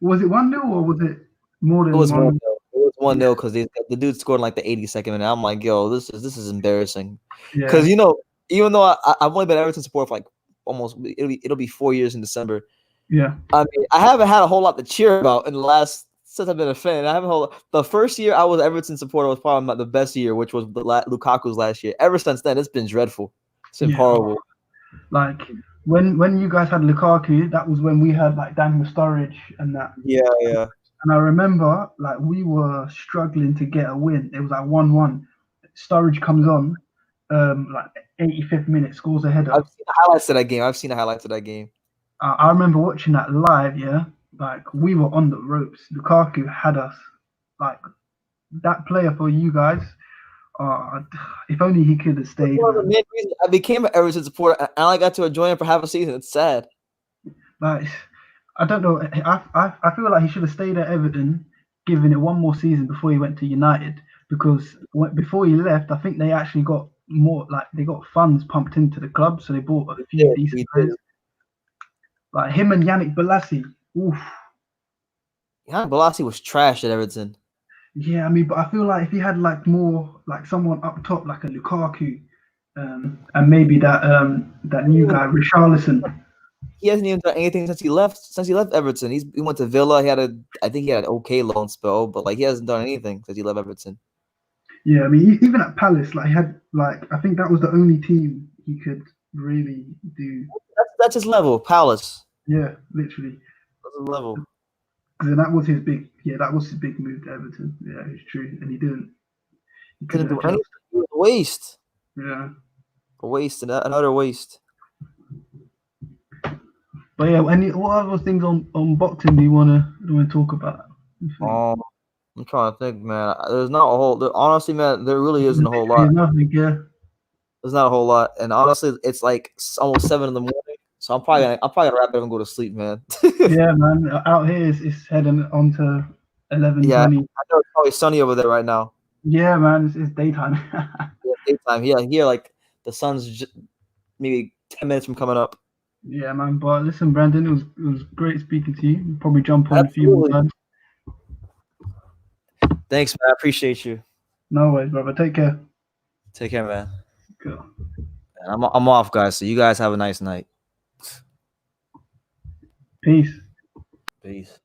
was it 1-0 or was it more than 1-0? It was 1-0 because the dude scored in like the 82nd minute. I'm like, yo, this is embarrassing. Because even though I've only been Everton supporter for like almost it'll be 4 years in December. Yeah. I mean, I haven't had a whole lot to cheer about in the last since I've been a fan. The first year I was Everton supporter was probably the best year, which was Lukaku's last year. Ever since then, it's been dreadful. It's been horrible. Like when you guys had Lukaku, that was when we had like Daniel Sturridge and that. Yeah. And I remember like we were struggling to get a win. It was like 1-1. Sturridge comes on, like 85th minute, scores a header. I've seen the highlights of that game. I remember watching that live. Yeah, like we were on the ropes. Lukaku had us. Like that player for you guys. If only he could have stayed. One of the main reasons I became an Everton supporter, and I only got to join him for half a season. It's sad. Like, I don't know. I feel like he should have stayed at Everton, given it one more season before he went to United. Because before he left, I think they actually got more. Like they got funds pumped into the club, so they bought a few decent players. Like him and Yannick Bolasie. Oof. Yannick Bolasie was trash at Everton. Yeah, I mean, but I feel like if he had like more, like someone up top, like a Lukaku, and maybe that new guy, Richarlison. He hasn't even done anything since he left Everton. He went to Villa. I think he had an okay loan spell, but like he hasn't done anything since he left Everton. Yeah, I mean, even at Palace, like he had I think that was the only team he could really do. That's his level, Palace. Yeah, literally. That's his level. And that was his big move to Everton. Yeah, it's true, and he didn't. He couldn't do anything. It was a waste. Yeah, a waste, another waste. But yeah, what other things on boxing do you want to talk about? I'm trying to think, man. There's not a whole. Honestly, man, there really isn't a whole lot. Nothing, yeah. There's not a whole lot, and honestly, it's like almost 7 in the morning. So I'm probably gonna wrap it up and go to sleep, man. Yeah, man. Out here it's heading on to 11:20. Yeah, I know it's probably sunny over there right now. Yeah, man. It's daytime. Yeah, daytime. Yeah, here like the sun's just maybe 10 minutes from coming up. Yeah, man. But listen, Brandon, it was great speaking to you. We'll probably jump on a few more times. Thanks, man. I appreciate you. No worries, brother. Take care. Take care, man. Cool. I'm off, guys. So you guys have a nice night. Peace. Peace.